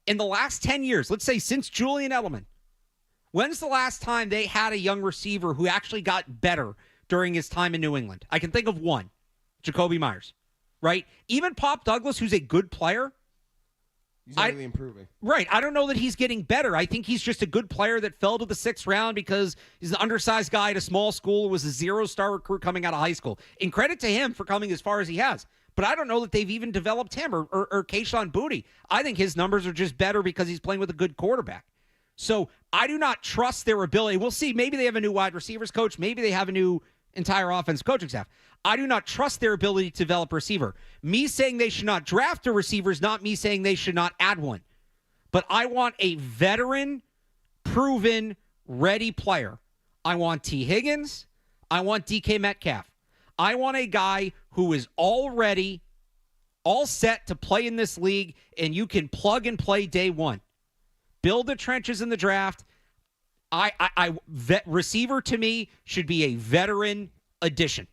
In the last 10 years, let's say since Julian Edelman, when's the last time they had a young receiver who actually got better during his time in New England? I can think of one, Jacoby Myers, right? Even Pop Douglas, who's a good player. He's not really improving. Right. I don't know that he's getting better. I think he's just a good player that fell to the 6th round because he's an undersized guy at a small school who was a 0-star recruit coming out of high school. And credit to him for coming as far as he has. But I don't know that they've even developed him or Kayshon Boutte. I think his numbers are just better because he's playing with a good quarterback. So I do not trust their ability. We'll see. Maybe they have a new wide receivers coach. Maybe they have a new entire offense coaching staff. I do not trust their ability to develop a receiver. Me saying they should not draft a receiver is not me saying they should not add one. But I want a veteran, proven, ready player. I want T. Higgins. I want DK Metcalf. I want a guy who is already all set to play in this league, and you can plug and play day one. Build the trenches in the draft. Receiver to me should be a veteran addition.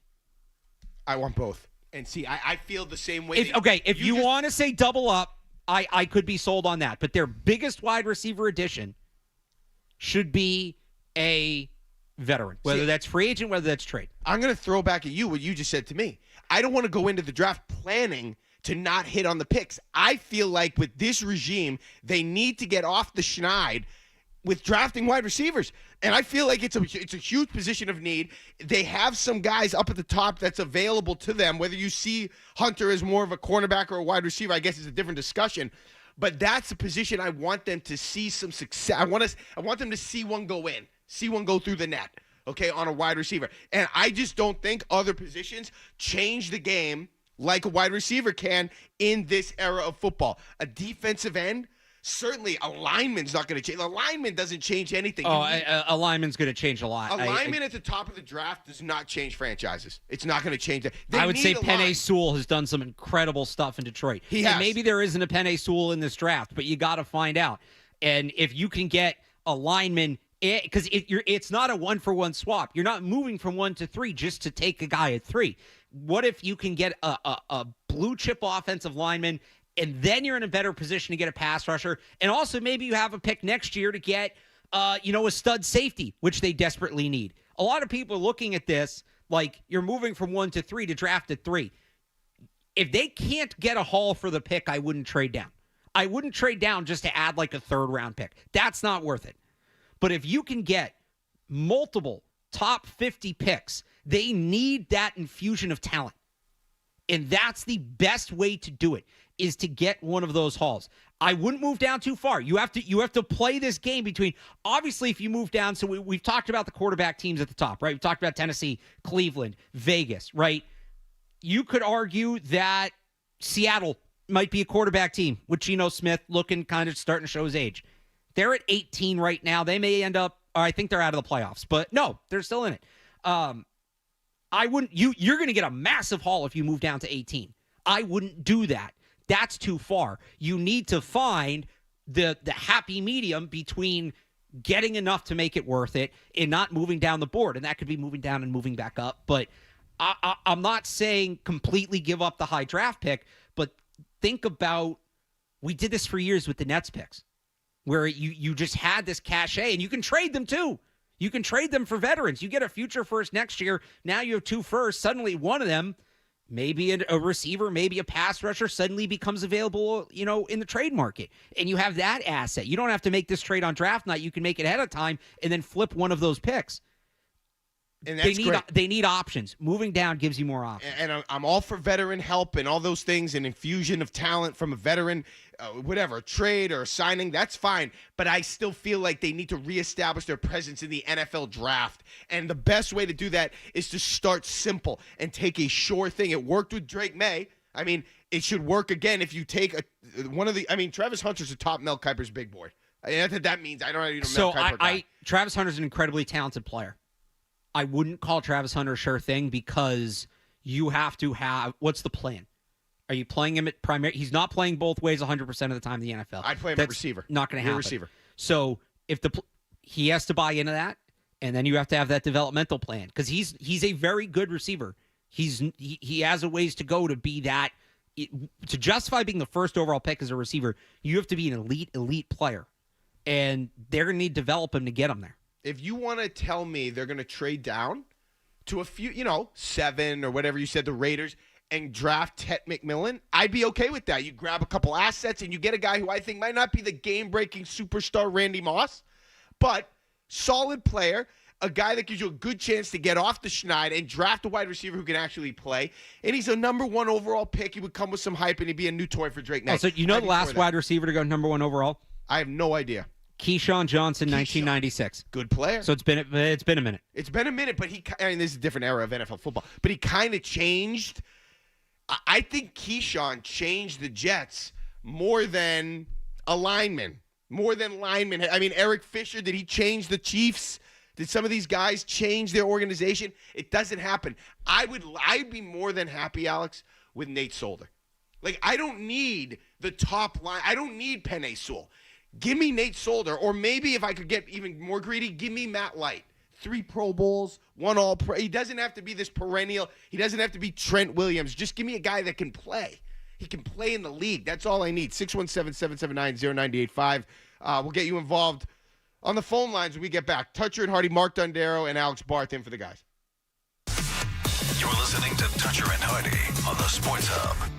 I want both. And see, I feel the same way. If you want to say double up, I could be sold on that. But their biggest wide receiver addition should be a veteran, whether that's free agent, whether that's trade. I'm going to throw back at you what you just said to me. I don't want to go into the draft planning to not hit on the picks. I feel like with this regime, they need to get off the schneid with drafting wide receivers. And I feel like it's a huge position of need. They have some guys up at the top that's available to them. Whether you see Hunter as more of a cornerback or a wide receiver, I guess is a different discussion. But that's a position I want them to see some success. I want them to see one go in, see one go through the net, okay, on a wide receiver. And I just don't think other positions change the game like a wide receiver can in this era of football. A defensive end, Certainly, a lineman's not going to change. A lineman doesn't change anything. A lineman's going to change a lot. A lineman at the top of the draft does not change franchises. It's not going to change that. I would say Penei Sewell has done some incredible stuff in Detroit. He has. And maybe there isn't a Penei Sewell in this draft, but you got to find out. And if you can get a lineman, because it's not a one-for-one swap. You're not moving from 1 to 3 just to take a guy at 3. What if you can get a blue-chip offensive lineman, and then you're in a better position to get a pass rusher, and also maybe you have a pick next year to get a stud safety, which they desperately need. A lot of people are looking at this like you're moving from 1 to 3 to draft at 3. If they can't get a haul for the pick, I wouldn't trade down. I wouldn't trade down just to add like a 3rd-round pick. That's not worth it. But if you can get multiple top 50 picks, they need that infusion of talent. And that's the best way to do it, is to get one of those hauls. I wouldn't move down too far. You have to play this game between, obviously, if you move down, so we've talked about the quarterback teams at the top, right? We've talked about Tennessee, Cleveland, Vegas, right? You could argue that Seattle might be a quarterback team with Geno Smith looking kind of starting to show his age. They're at 18 right now. They may end up, or I think they're out of the playoffs, but no, they're still in it. I wouldn't. You're going to get a massive haul if you move down to 18. I wouldn't do that. That's too far. You need to find the happy medium between getting enough to make it worth it and not moving down the board, and that could be moving down and moving back up. But I'm not saying completely give up the high draft pick, but think about, we did this for years with the Nets picks, where you just had this cachet, and you can trade them too. You can trade them for veterans. You get a future first next year. Now you have 2 firsts. Suddenly one of them, maybe a receiver, maybe a pass rusher, suddenly becomes available, in the trade market. And you have that asset. You don't have to make this trade on draft night. You can make it ahead of time and then flip one of those picks. And that's they need options. Moving down gives you more options. And I'm all for veteran help and all those things, and infusion of talent from a veteran, whatever, a trade or a signing, that's fine. But I still feel like they need to reestablish their presence in the NFL draft. And the best way to do that is to start simple and take a sure thing. It worked with Drake May. I mean, it should work again if you take Travis Hunter's a top Mel Kiper's big board. That means I don't know Mel Kiper guy. Travis Hunter's an incredibly talented player. I wouldn't call Travis Hunter a sure thing, because you have to have, what's the plan? Are you playing him at primary? He's not playing both ways 100% of the time in the NFL. I'd play him at receiver. Not going to happen. Receiver. So if he has to buy into that, and then you have to have that developmental plan, because he's a very good receiver. He has a ways to go to be that. To justify being the first overall pick as a receiver, you have to be an elite player, and they're going to need to develop him to get him there. If you want to tell me they're going to trade down to a few, 7 or whatever you said, the Raiders, and draft Ted McMillan, I'd be okay with that. You grab a couple assets and you get a guy who I think might not be the game-breaking superstar Randy Moss, but solid player, a guy that gives you a good chance to get off the schneid and draft a wide receiver who can actually play. And he's a number 1 overall pick. He would come with some hype, and he'd be a new toy for Drake May. Oh, so the last wide receiver to go number 1 overall? I have no idea. Keyshawn Johnson, 1996. Good player. So it's been a minute. It's been a minute, but this is a different era of NFL football. But he kind of changed. I think Keyshawn changed the Jets more than a lineman, more than linemen. I mean, Eric Fisher, did he change the Chiefs? Did some of these guys change their organization? It doesn't happen. I'd be more than happy, Alex, with Nate Solder. Like, I don't need the top line. I don't need Penei Sewell. Give me Nate Solder, or maybe if I could get even more greedy, give me Matt Light. 3 Pro Bowls, 1 All-Pro. He doesn't have to be this perennial. He doesn't have to be Trent Williams. Just give me a guy that can play. He can play in the league. That's all I need. 617-779-0985. We'll get you involved on the phone lines when we get back. Toucher and Hardy, Mark Dondero, and Alex Barth in for the guys. You're listening to Toucher and Hardy on the Sports Hub.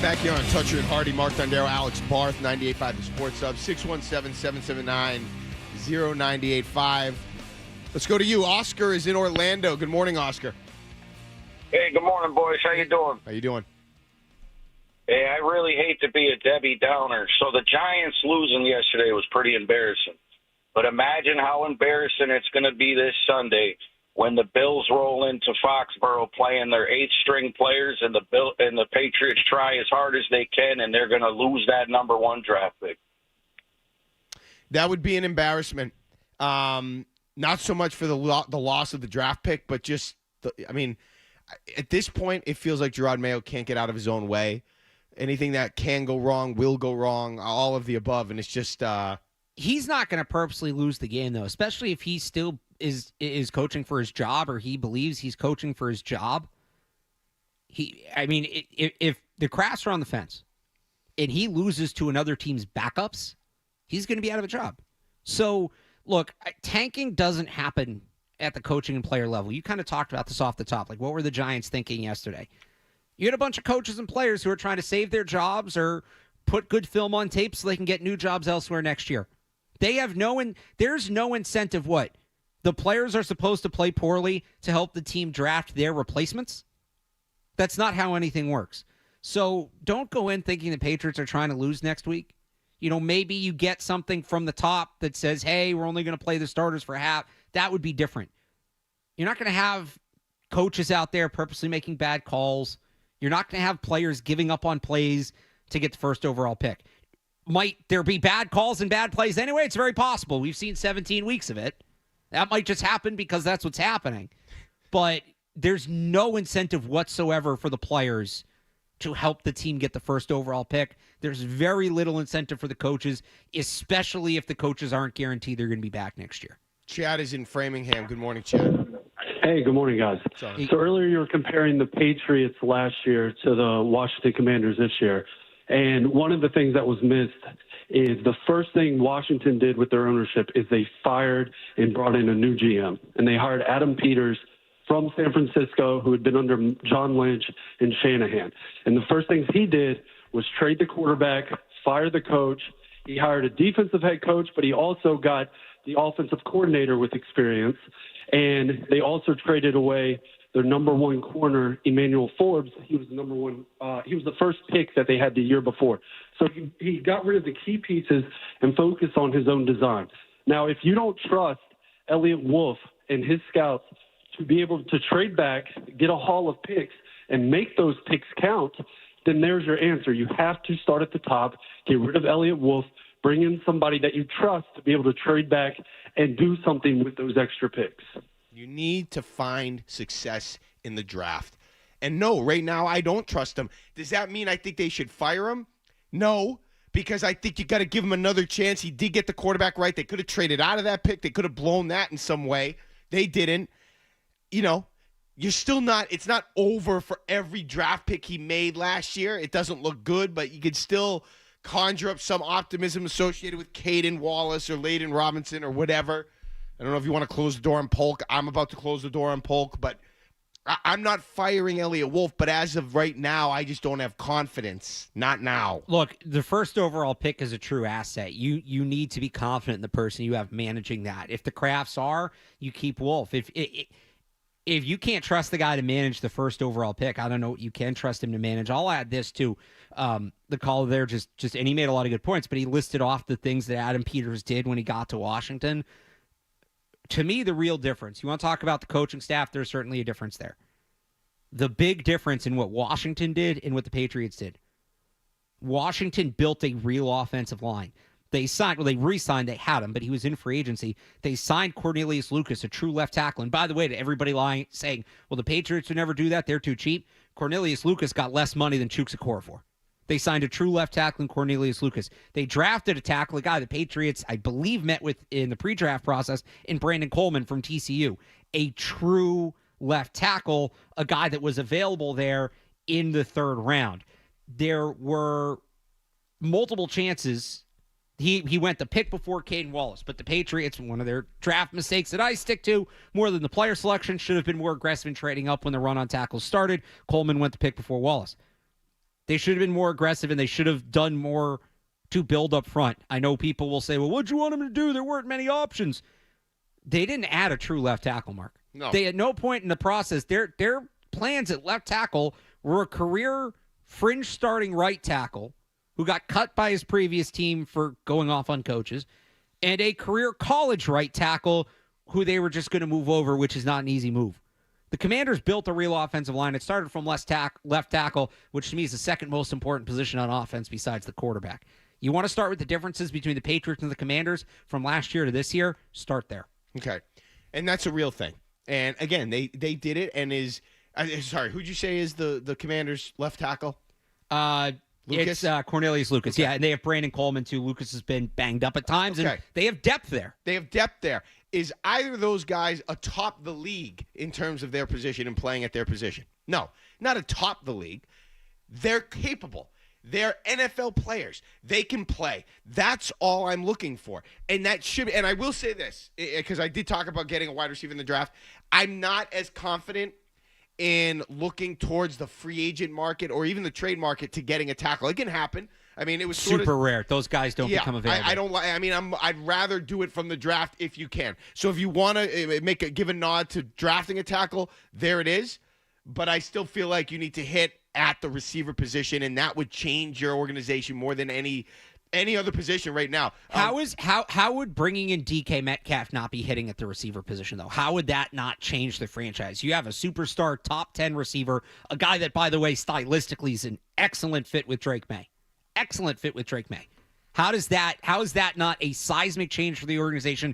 right back here on Toucher and Hardy. Mark Dondero, Alex Barth, 98.5 The Sports Hub, 617-779-0985. Let's go to you. Oscar is in Orlando. Good morning, Oscar. Hey, good morning, boys. How you doing? How you doing? Hey, I really hate to be a Debbie Downer. So the Giants losing yesterday was pretty embarrassing. But imagine how embarrassing it's going to be this Sunday when the Bills roll into Foxborough playing their 8th-string players and the Patriots try as hard as they can, and they're going to lose that number 1 draft pick. That would be an embarrassment. Not so much for the loss of the draft pick, but just, at this point, it feels like Gerard Mayo can't get out of his own way. Anything that can go wrong will go wrong, all of the above, and it's just... He's not going to purposely lose the game, though, especially if he still is coaching for his job or he believes he's coaching for his job. If the Crafts are on the fence and he loses to another team's backups, he's going to be out of a job. So, look, tanking doesn't happen at the coaching and player level. You kind of talked about this off the top. Like, what were the Giants thinking yesterday? You had a bunch of coaches and players who are trying to save their jobs or put good film on tape so they can get new jobs elsewhere next year. They have there's no incentive. What? The players are supposed to play poorly to help the team draft their replacements? That's not how anything works. So don't go in thinking the Patriots are trying to lose next week. Maybe you get something from the top that says, hey, we're only going to play the starters for half. That would be different. You're not going to have coaches out there purposely making bad calls. You're not going to have players giving up on plays to get the first overall pick. Might there be bad calls and bad plays anyway? It's very possible. We've seen 17 weeks of it. That might just happen because that's what's happening. But there's no incentive whatsoever for the players to help the team get the first overall pick. There's very little incentive for the coaches, especially if the coaches aren't guaranteed they're going to be back next year. Chad is in Framingham. Good morning, Chad. Hey, good morning, guys. Sorry. So earlier you were comparing the Patriots last year to the Washington Commanders this year. And one of the things that was missed is the first thing Washington did with their ownership is they fired and brought in a new GM. And they hired Adam Peters from San Francisco, who had been under John Lynch and Shanahan. And the first things he did was trade the quarterback, fire the coach. He hired a defensive head coach, but he also got the offensive coordinator with experience. And they also traded away their number 1 corner, Emmanuel Forbes. He was the number 1. He was the first pick that they had the year before. So he got rid of the key pieces and focused on his own design. Now, if you don't trust Elliott Wolf and his scouts to be able to trade back, get a haul of picks, and make those picks count, then there's your answer. You have to start at the top, get rid of Elliott Wolf, bring in somebody that you trust to be able to trade back and do something with those extra picks. You need to find success in the draft. And no, right now I don't trust him. Does that mean I think they should fire him? No, because I think you got to give him another chance. He did get the quarterback right. They could have traded out of that pick. They could have blown that in some way. They didn't. You're still not – it's not over for every draft pick he made last year. It doesn't look good, but you could still conjure up some optimism associated with Caden Wallace or Layden Robinson or whatever. I don't know if you want to close the door on Polk. I'm about to close the door on Polk, but I'm not firing Elliott Wolf. But as of right now, I just don't have confidence. Not now. Look, the first overall pick is a true asset. You need to be confident in the person you have managing that. If the Crafts are, you keep Wolf. If you can't trust the guy to manage the first overall pick, I don't know what you can trust him to manage. I'll add this to the caller there, and he made a lot of good points, but he listed off the things that Adam Peters did when he got to Washington. To me, the real difference, you want to talk about the coaching staff, there's certainly a difference there. The big difference in what Washington did and what the Patriots did. Washington built a real offensive line. They re-signed, they had him, but he was in free agency. They signed Cornelius Lucas, a true left tackle. And by the way, to everybody saying, well, the Patriots would never do that, they're too cheap. Cornelius Lucas got less money than Chuks Okorafor. They signed a true left tackle in Cornelius Lucas. They drafted a tackle, a guy the Patriots, I believe, met with in the pre-draft process, in Brandon Coleman from TCU. A true left tackle, a guy that was available there in the 3rd round. There were multiple chances. He went the pick before Caden Wallace, but the Patriots, one of their draft mistakes that I stick to more than the player selection, should have been more aggressive in trading up when the run on tackles started. Coleman went the pick before Wallace. They should have been more aggressive, and they should have done more to build up front. I know people will say, well, what'd you want them to do? There weren't many options. They didn't add a true left tackle, Mark. No. They at no point in the process, their plans at left tackle were a career fringe starting right tackle who got cut by his previous team for going off on coaches, and a career college right tackle who they were just going to move over, which is not an easy move. The Commanders built a real offensive line. It started from left tackle, which to me is the second most important position on offense besides the quarterback. You want to start with the differences between the Patriots and the Commanders from last year to this year? Start there. Okay. And that's a real thing. And again, they did it, and sorry, who'd you say is the Commanders' left tackle? Lucas? It's Cornelius Lucas. Okay. Yeah, and they have Brandon Coleman, too. Lucas has been banged up at times, and they have depth there. Is either of those guys atop the league in terms of their position and playing at their position? No, not atop the league. They're capable. They're NFL players. They can play. That's all I'm looking for. And that should be, and I will say this, because I did talk about getting a wide receiver in the draft. I'm not as confident in looking towards the free agent market or even the trade market to getting a tackle. It can happen. I mean, it was super rare. Those guys don't become available. I don't like. I mean, I'd rather do it from the draft if you can. So if you want to give a nod to drafting a tackle, there it is. But I still feel like you need to hit at the receiver position, and that would change your organization more than any other position right now. How would bringing in DK Metcalf not be hitting at the receiver position, though? How would that not change the franchise? You have a superstar top 10 receiver, a guy that, by the way, stylistically is an excellent fit with Drake May. Excellent fit with Drake May. How is that not a seismic change for the organization?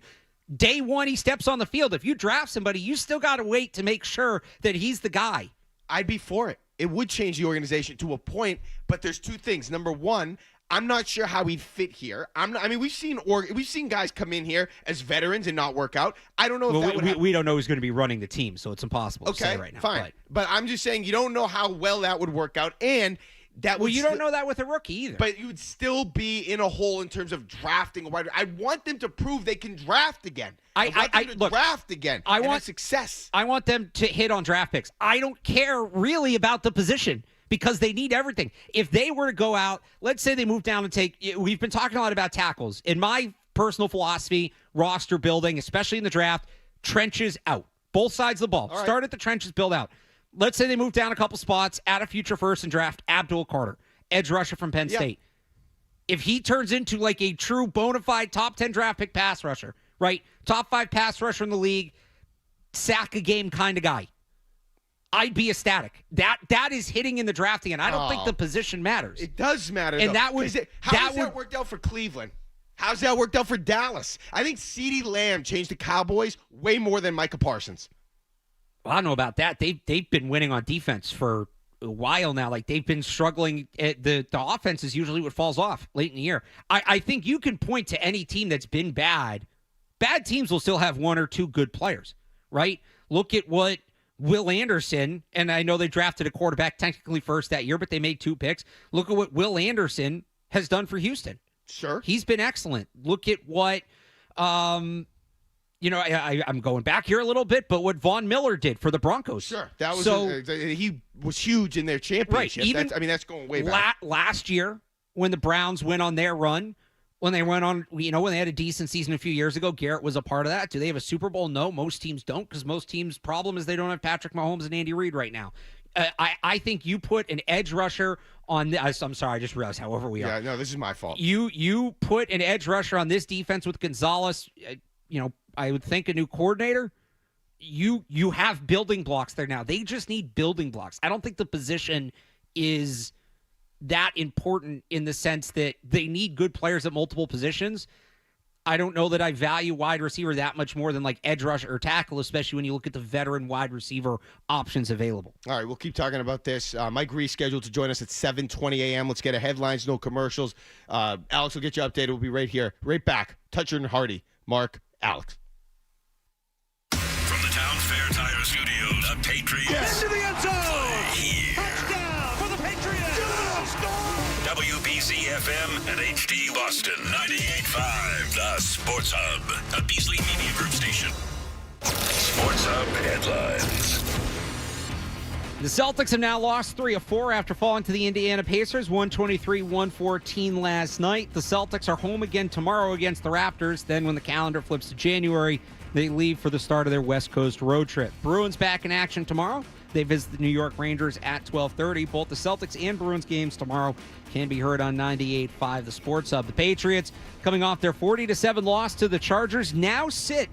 Day one, he steps on the field. If you draft somebody, you still got to wait to make sure that he's the guy. I'd be for it. It would change the organization to a point, but there's two things. Number one, I'm not sure how he'd fit here. We've seen guys come in here as veterans and not work out. I don't know if that would happen. We don't know who's going to be running the team, so it's impossible to say right now. Fine. But I'm just saying you don't know how well that would work out, and that would you don't know that with a rookie either. But you would still be in a hole in terms of drafting a wide. I want them to prove they can draft again. I want them to draft again. I want success. I want them to hit on draft picks. I don't care really about the position because they need everything. If they were to go out, let's say they move down and take. We've been talking a lot about tackles. In my personal philosophy, roster building, especially in the draft, trenches out. Both sides of the ball. Start at the trenches, build out. Let's say they move down a couple spots, add a future first and draft Abdul Carter, edge rusher from Penn State. If he turns into like a true bona fide top 10 draft pick pass rusher, right? Top 5 pass rusher in the league, sack a game kind of guy, I'd be ecstatic. That is hitting in the drafting, and I don't think the position matters. It does matter, and though. How has that worked out for Cleveland? How's that worked out for Dallas? I think CeeDee Lamb changed the Cowboys way more than Micah Parsons. Well, I don't know about that. They've been winning on defense for a while now. Like, they've been struggling. The offense is usually what falls off late in the year. I think you can point to any team that's been bad. Bad teams will still have one or two good players, right? Look at what Will Anderson, and I know they drafted a quarterback technically first that year, but they made 2 picks. Look at what Will Anderson has done for Houston. Sure. He's been excellent. Look at what, I'm going back here a little bit, but what Von Miller did for the Broncos. Sure. That was he was huge in their championship. Right. That's going way back. Last year, when the Browns went on their run, when they went on, when they had a decent season a few years ago, Garrett was a part of that. Do they have a Super Bowl? No, most teams don't, because most teams' problem is they don't have Patrick Mahomes and Andy Reid right now. I think you put an edge rusher on this. I'm sorry, I just realized however we are. Yeah, no, this is my fault. You put an edge rusher on this defense with Gonzalez, I would think a new coordinator. You have building blocks there now. They just need building blocks. I don't think the position is that important in the sense that they need good players at multiple positions. I don't know that I value wide receiver that much more than like edge rusher or tackle, especially when you look at the veteran wide receiver options available. All right, we'll keep talking about this. Mike Reiss scheduled to join us at 7:20 a.m. Let's get a headlines, no commercials. Alex will get you updated. We'll be right here, right back. Toucher and Hardy, Mark, Alex. From the Town Fair Tire Studios, the Patriots. Into the end zone. Here. Touchdown for the Patriots. WBC FM and HD Boston 98.5. The Sports Hub, a Beasley Media Group station. Sports Hub headlines. The Celtics have now lost 3 of 4 after falling to the Indiana Pacers, 123-114 last night. The Celtics are home again tomorrow against the Raptors. Then when the calendar flips to January, they leave for the start of their West Coast road trip. Bruins back in action tomorrow. They visit the New York Rangers at 12:30. Both the Celtics and Bruins games tomorrow can be heard on 98.5 The Sports Hub. The Patriots, coming off their 40-7 loss to the Chargers, now sit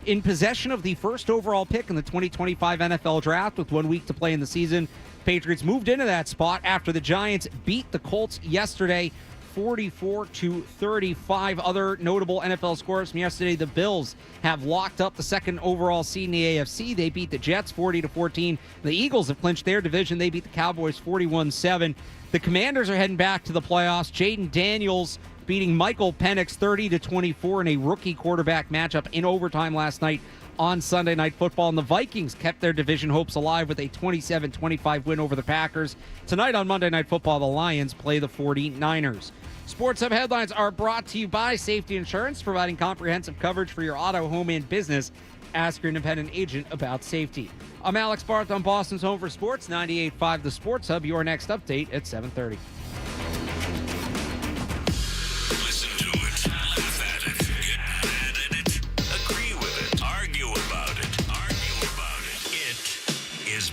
in possession of the first overall pick in the 2025 NFL Draft with 1 week to play in the season. Patriots moved into that spot after the Giants beat the Colts yesterday, 44-35. Other notable NFL scores from yesterday: the Bills have locked up the second overall seed in the AFC. They beat the Jets 40-14. The Eagles have clinched their division. They beat the Cowboys 41-7. The Commanders are heading back to the playoffs. Jaden Daniels beating Michael Penix 30-24 in a rookie quarterback matchup in overtime last night on Sunday Night Football. And the Vikings kept their division hopes alive with a 27-25 win over the Packers. Tonight on Monday Night Football, the Lions play the 49ers. Sports Hub headlines are brought to you by Safety Insurance, providing comprehensive coverage for your auto, home, and business. Ask your independent agent about safety. I'm Alex Barth on Boston's Home for Sports, 98.5 The Sports Hub. Your next update at 7:30.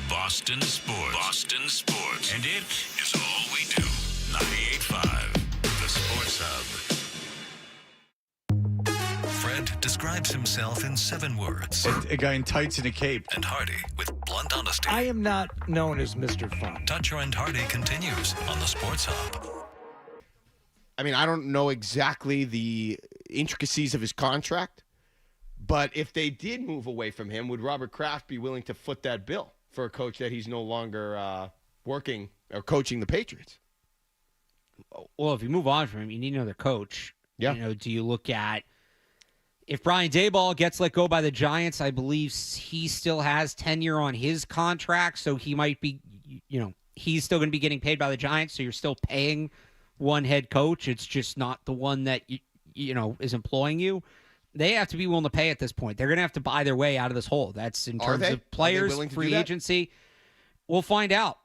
Boston Sports. Boston Sports. And it is all we do. 98.5 The Sports Hub. Fred describes himself in 7 words. A guy in tights and a cape. And Hardy with blunt honesty. I am not known as Mr. Fun. Dutcher and Hardy continues on the Sports Hub. I mean, I don't know exactly the intricacies of his contract, but if they did move away from him, would Robert Kraft be willing to foot that bill for a coach that he's no longer working or coaching the Patriots? Well, if you move on from him, you need another coach. Yeah. Do you look at if Brian Daboll gets let go by the Giants? I believe he still has tenure on his contract, so he might be, he's still going to be getting paid by the Giants. So you're still paying one head coach. It's just not the one that is employing you. They have to be willing to pay at this point. They're going to have to buy their way out of this hole. That's in terms of players, free agency. We'll find out.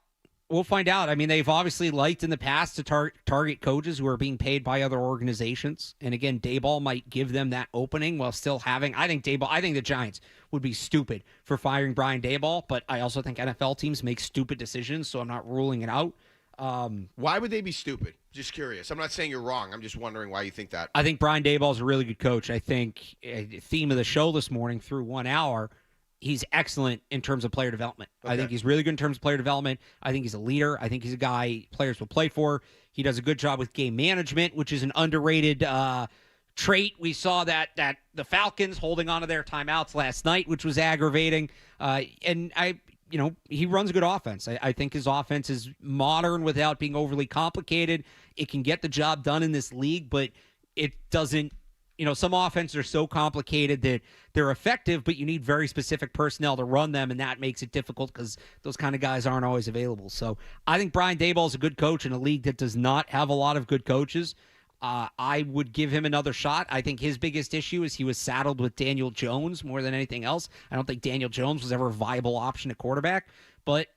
I mean, they've obviously liked in the past to target coaches who are being paid by other organizations. And again, Daboll might give them that opening while still having. I think the Giants would be stupid for firing Brian Daboll, but I also think NFL teams make stupid decisions, so I'm not ruling it out. Why would they be stupid? Just curious. I'm not saying you're wrong. I'm just wondering why you think that. I think Brian Daboll is a really good coach. I think theme of the show this morning through 1 hour, he's excellent in terms of player development. Okay. I think he's really good in terms of player development. I think he's a leader. I think he's a guy players will play for. He does a good job with game management, which is an underrated trait. We saw that the Falcons holding on to their timeouts last night, which was aggravating. He runs a good offense. I think his offense is modern without being overly complicated. It can get the job done in this league, but it doesn't, some offenses are so complicated that they're effective, but you need very specific personnel to run them, and that makes it difficult because those kind of guys aren't always available. So I think Brian Daboll is a good coach in a league that does not have a lot of good coaches. I would give him another shot. I think his biggest issue is he was saddled with Daniel Jones more than anything else. I don't think Daniel Jones was ever a viable option at quarterback. But,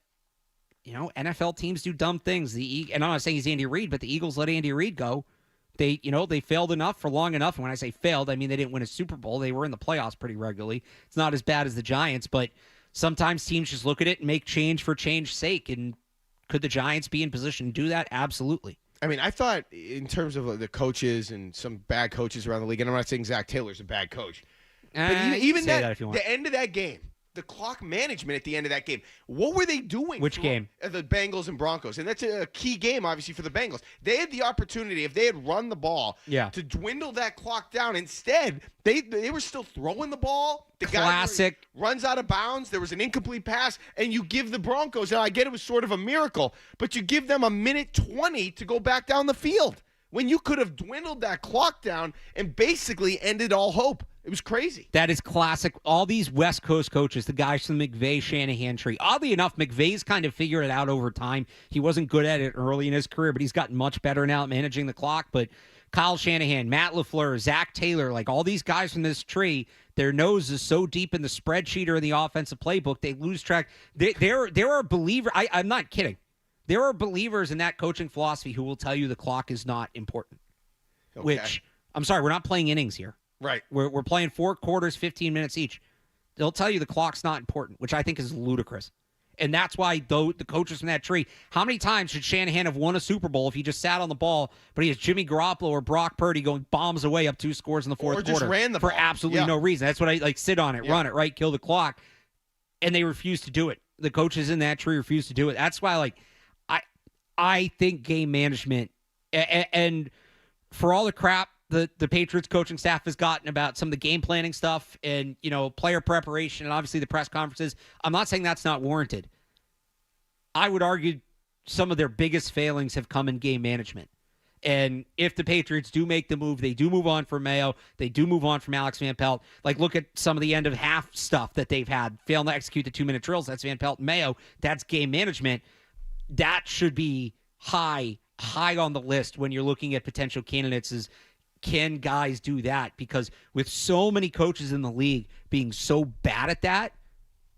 NFL teams do dumb things. And I'm not saying he's Andy Reid, but the Eagles let Andy Reid go. They failed enough for long enough. And when I say failed, I mean they didn't win a Super Bowl. They were in the playoffs pretty regularly. It's not as bad as the Giants, but sometimes teams just look at it and make change for change's sake. And could the Giants be in position to do that? Absolutely. I mean, I thought in terms of the coaches and some bad coaches around the league, and I'm not saying Zach Taylor's a bad coach, but even that the end of that game, the clock management at the end of that game, what were they doing? Which game? The Bengals and Broncos. And that's a key game, obviously, for the Bengals. They had the opportunity, if they had run the ball, to dwindle that clock down. Instead, they were still throwing the ball. The Classic. guy runs out of bounds. There was an incomplete pass, and you give the Broncos, and I get it was sort of a miracle, but you give them a minute 20 to go back down the field when you could have dwindled that clock down and basically ended all hope. It was crazy. That is classic. All these West Coast coaches, the guys from the McVay-Shanahan tree. Oddly enough, McVay's kind of figured it out over time. He wasn't good at it early in his career, but he's gotten much better now at managing the clock. But Kyle Shanahan, Matt LaFleur, Zach Taylor, like all these guys from this tree, their nose is so deep in the spreadsheet or in the offensive playbook, they lose track. There are believers. I'm not kidding. There are believers in that coaching philosophy who will tell you the clock is not important. Okay. Which, I'm sorry, we're not playing innings here. Right. We're playing 4 quarters, 15 minutes each. They'll tell you the clock's not important, which I think is ludicrous. And that's why, though, the coaches from that tree, how many times should Shanahan have won a Super Bowl if he just sat on the ball, but he has Jimmy Garoppolo or Brock Purdy going bombs away up 2 scores in the fourth quarter ran the for ball. absolutely no reason? That's what I like. Sit on it, run it, right, kill the clock. And they refuse to do it. The coaches in that tree refuse to do it. That's why, I think game management and for all the crap the Patriots coaching staff has gotten about some of the game planning stuff and, player preparation and obviously the press conferences, I'm not saying that's not warranted. I would argue some of their biggest failings have come in game management. And if the Patriots do make the move, they do move on from Mayo, they do move on from Alex Van Pelt. Like, look at some of the end of half stuff that they've had. Failing to execute the 2-minute drills, that's Van Pelt and Mayo. That's game management. That should be high on the list when you're looking at potential candidates is, can guys do that? Because with so many coaches in the league being so bad at that,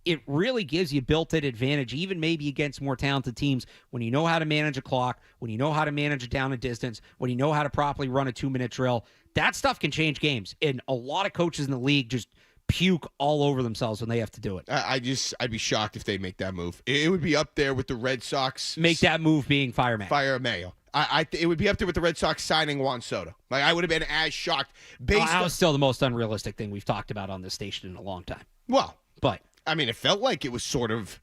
it really gives you built-in advantage, even maybe against more talented teams, when you know how to manage a clock, when you know how to manage a down and distance, when you know how to properly run a 2-minute drill. That stuff can change games. And a lot of coaches in the league just puke all over themselves when they have to do it. I'd be shocked if they make that move. It would be up there with the Red Sox. Make that move being fire Mayo. Fire Mayo. It would be up there with the Red Sox signing Juan Soto. Like, I would have been as shocked. That was still the most unrealistic thing we've talked about on this station in a long time. Well, but I mean, it felt like it was sort of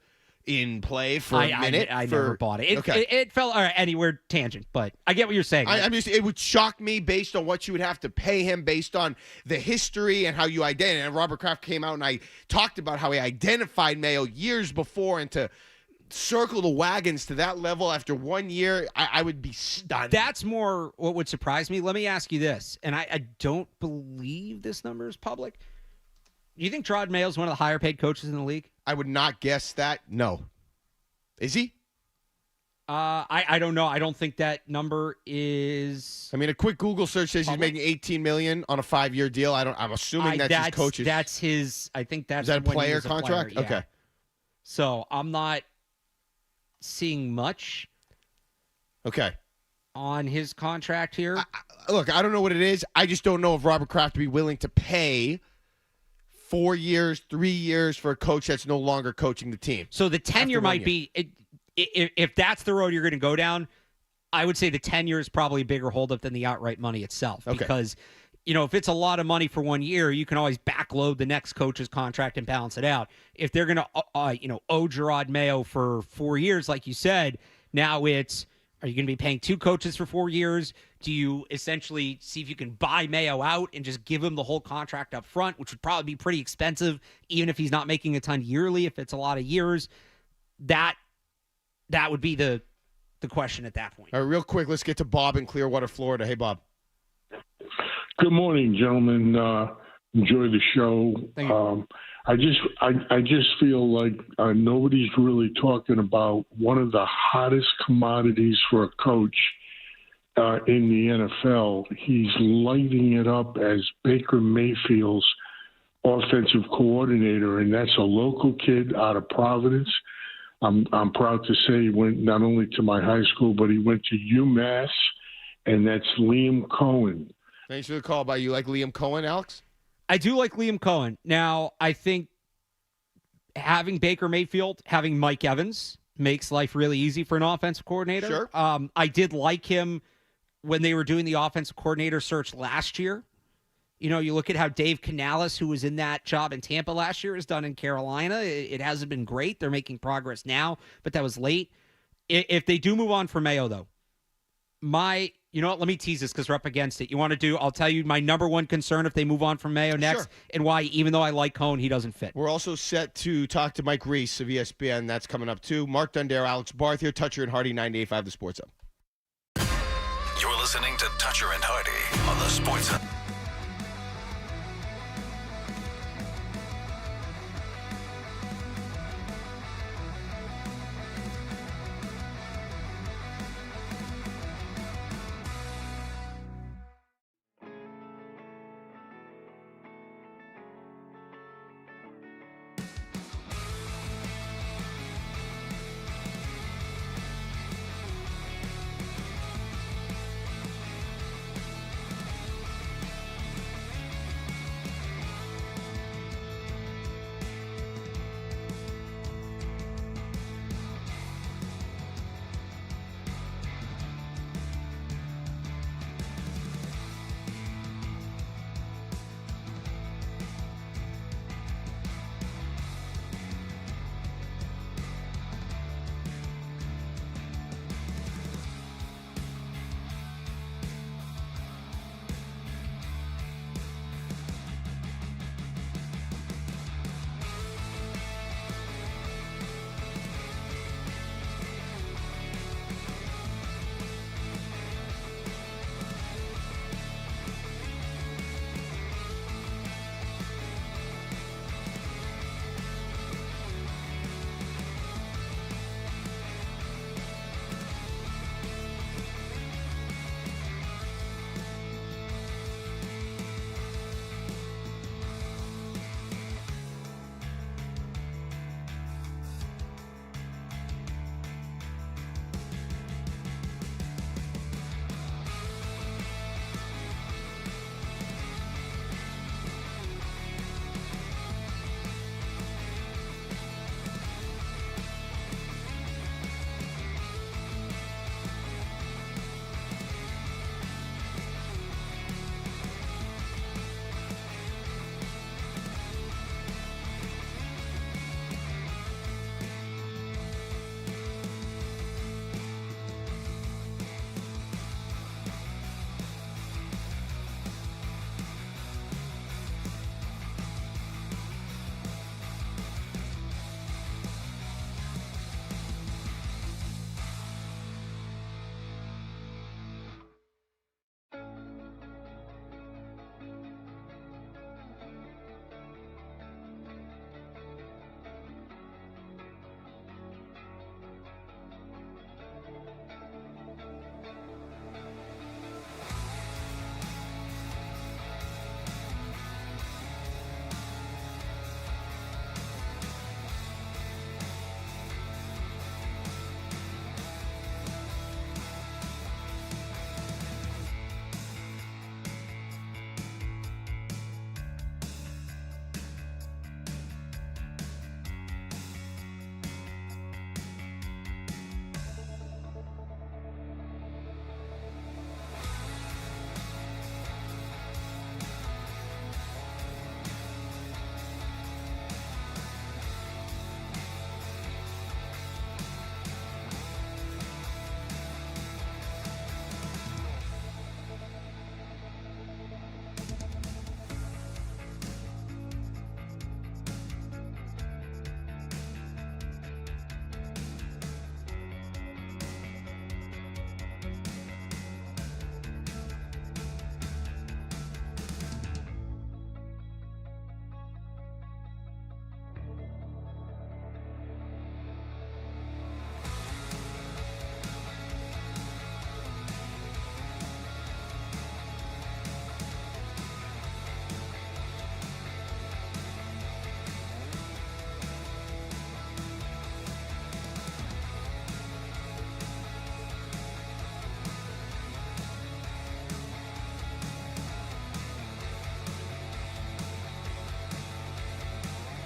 in play for a minute. I never bought it. It felt all right, anywhere tangent, but I get what you're saying. It would shock me based on what you would have to pay him, based on the history and how you identify. And Robert Kraft came out and I talked about how he identified Mayo years before, and to circle the wagons to that level after 1 year, I would be stunned. That's more what would surprise me. Let me ask you this, and I don't believe this number is public. Do you think Gerard Mayo is one of the higher paid coaches in the league? I would not guess that. No. Is he? I don't know. I don't think that number is. I mean, a quick Google search says public. He's making $18 million on a 5-year deal. I'm assuming that's his coach's. That's his. I think that's. Is that a player contract? Player, yeah. Okay. So I'm not seeing much. Okay. On his contract here. Look, I don't know what it is. I just don't know if Robert Kraft would be willing to pay 4 years, 3 years for a coach that's no longer coaching the team. So the tenure might be, if that's the road you're going to go down, I would say the tenure is probably a bigger holdup than the outright money itself. Okay. Because, if it's a lot of money for 1 year, you can always backload the next coach's contract and balance it out. If they're going to, owe Gerard Mayo for 4 years, like you said, now it's, are you going to be paying 2 coaches for 4 years? Do you essentially see if you can buy Mayo out and just give him the whole contract up front, which would probably be pretty expensive, even if he's not making a ton yearly, if it's a lot of years? That would be the question at that point. All right, real quick, let's get to Bob in Clearwater, Florida. Hey, Bob. Good morning, gentlemen. Enjoy the show. Thank you. I just feel like nobody's really talking about one of the hottest commodities for a coach in the NFL. He's lighting it up as Baker Mayfield's offensive coordinator, and that's a local kid out of Providence. I'm proud to say he went not only to my high school, but he went to UMass, and that's Liam Cohen. Thanks for the call. By you like Liam Cohen, Alex? I do like Liam Cohen. Now, I think having Baker Mayfield, having Mike Evans makes life really easy for an offensive coordinator. Sure. I did like him when they were doing the offensive coordinator search last year. You look at how Dave Canales, who was in that job in Tampa last year, has done in Carolina. It hasn't been great. They're making progress now, but that was late. If they do move on from Mayo, though, you know what? Let me tease this because we're up against it. You want to do? I'll tell you my number one concern if they move on from Mayo next, and why, even though I like Cohen, he doesn't fit. We're also set to talk to Mike Reiss of ESPN. That's coming up, too. Mark Dondero, Alex Barth here, Toucher and Hardy, 98.5 The Sports Hub. You're listening to Toucher and Hardy on The Sports Hub.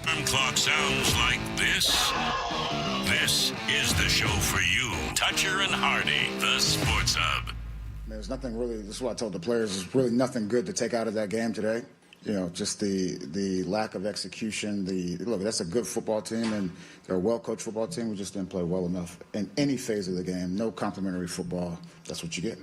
Alarm clock sounds like this. This is the show for you. Toucher and Hardy, the Sports Hub. There's nothing really, this is what I told the players, there's really nothing good to take out of that game today. You know, just the lack of execution. Look, that's a good football team, and they're a well-coached football team. We just didn't play well enough in any phase of the game. No complimentary football. That's what you get.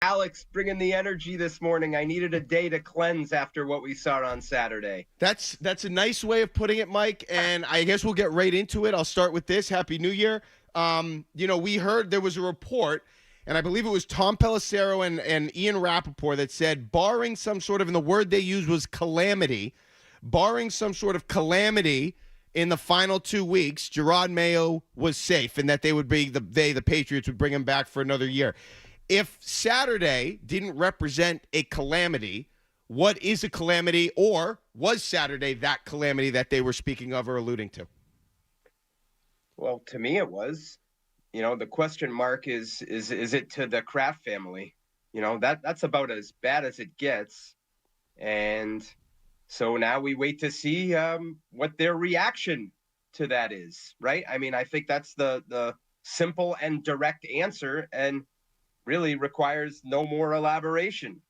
Alex, bringing the energy this morning. I needed a day to cleanse after what we saw on Saturday. That's a nice way of putting it, Mike, and I guess we'll get right into it. I'll start with this. Happy New Year. We heard there was a report, and I believe it was Tom Pelissero and Ian Rappaport that said, barring some sort of, and the word they used was calamity, barring some sort of calamity in the final 2 weeks, Jerod Mayo was safe, and that the Patriots would bring him back for another year. If Saturday didn't represent a calamity, what is a calamity, or was Saturday that calamity that they were speaking of or alluding to? Well, to me it was. The question mark is it to the Kraft family? That's about as bad as it gets. And so now we wait to see what their reaction to that is, right? I mean, I think that's the simple and direct answer, and really requires no more elaboration.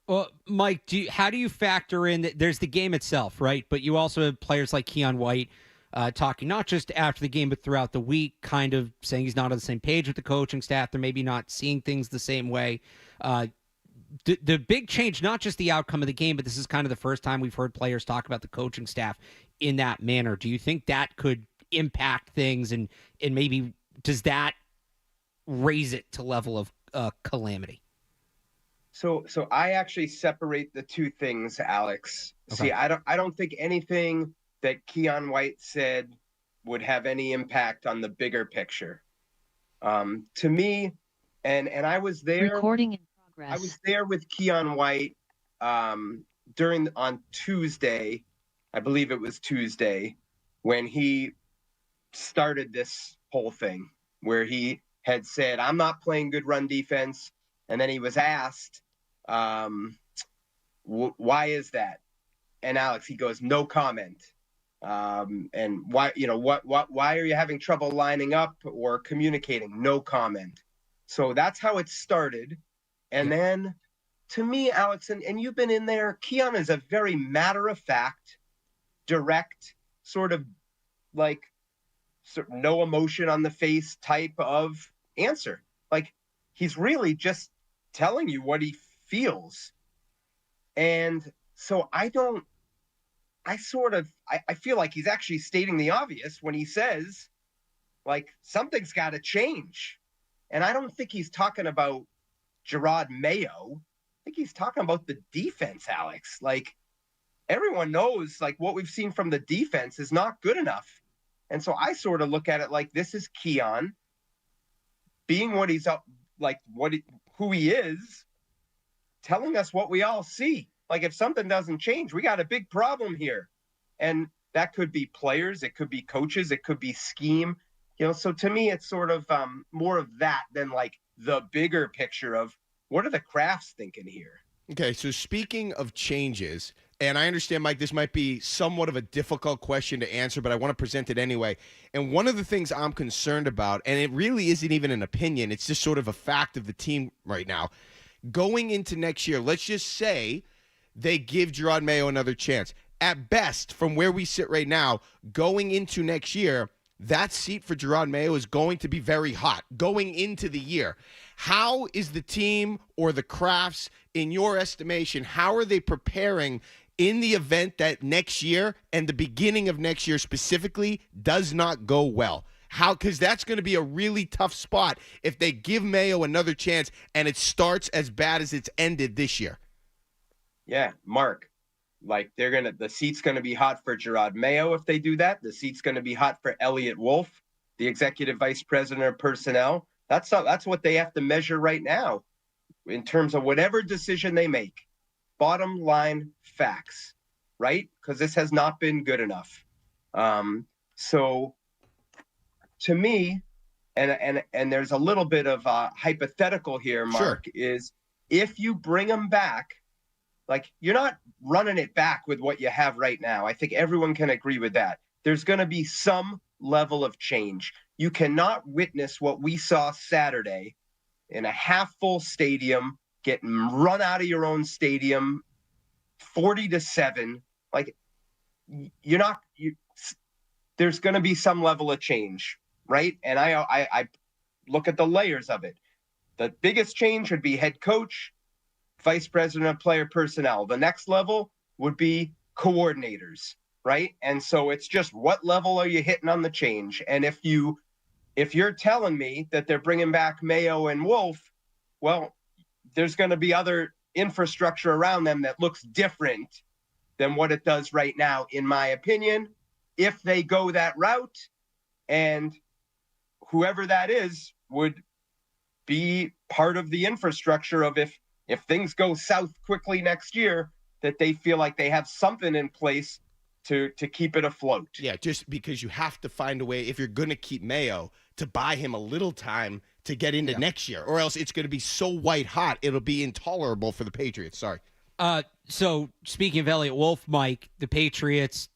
Well, Mike, how do you factor in that there's the game itself, right? But you also have players like Keion White talking not just after the game, but throughout the week, kind of saying he's not on the same page with the coaching staff. They're maybe not seeing things the same way. The big change, not just the outcome of the game, but this is kind of the first time we've heard players talk about the coaching staff in that manner. Do you think that could impact things, and maybe does that raise it to level of calamity? So I actually separate the two things, Alex. Okay. See, I don't think anything that Keion White said would have any impact on the bigger picture. To me, and I was there. Recording in progress. I was there with Keion White on Tuesday. I believe it was Tuesday when he started this whole thing, where he had said, I'm not playing good run defense. And then he was asked, why is that? And Alex, he goes, no comment. And why, why are you having trouble lining up or communicating? No comment. So that's how it started. And then to me, Alex, and you've been in there, Keion is a very matter-of-fact, direct, sort of no emotion on the face type of answer. Like, he's really just telling you what he feels. And so I feel like he's actually stating the obvious when he says, something's got to change. And I don't think he's talking about Jerod Mayo. I think he's talking about the defense, Alex. Everyone knows, what we've seen from the defense is not good enough. And so I sort of look at it like this is Keion being what he's up, who he is, telling us what we all see. If something doesn't change, we got a big problem here. And that could be players, it could be coaches, it could be scheme. So to me, it's sort of more of that than the bigger picture of what are the Crafts thinking here? Okay, so speaking of changes, and I understand, Mike, this might be somewhat of a difficult question to answer, but I want to present it anyway. And one of the things I'm concerned about, and it really isn't even an opinion, it's just sort of a fact of the team right now. Going into next year, let's just say they give Jerod Mayo another chance. At best, from where we sit right now, going into next year, that seat for Jerod Mayo is going to be very hot going into the year. How is the team or the Crafts, in your estimation, how are they preparing in the event that next year and the beginning of next year specifically does not go well? How? Because that's going to be a really tough spot if they give Mayo another chance and it starts as bad as it's ended this year. Yeah, Mark, the seat's going to be hot for Jerod Mayo if they do that. The seat's going to be hot for Elliot Wolf, the executive vice president of personnel. That's what they have to measure right now in terms of whatever decision they make. Bottom line facts, right? Because this has not been good enough. So to me, and there's a little bit of hypothetical here, Mark, is if you bring him back, like, you're not running it back with what you have right now. I think everyone can agree with that. There's going to be some level of change. You cannot witness what we saw Saturday in a half-full stadium, getting run out of your own stadium, 40-7. Like, there's going to be some level of change, right? And I look at the layers of it. The biggest change would be head coach, vice president of player personnel. The next level would be coordinators, right? And so it's just, what level are you hitting on the change? And if you're telling me that they're bringing back Mayo and Wolf, well, there's going to be other infrastructure around them that looks different than what it does right now, in my opinion, if they go that route. And whoever that is would be part of the infrastructure of, if things go south quickly next year, that they feel like they have something in place to keep it afloat. Yeah, just because you have to find a way, if you're going to keep Mayo, to buy him a little time to get into next year, or else it's going to be so white hot, it'll be intolerable for the Patriots. Sorry. So speaking of Elliott Wolf, Mike, the Patriots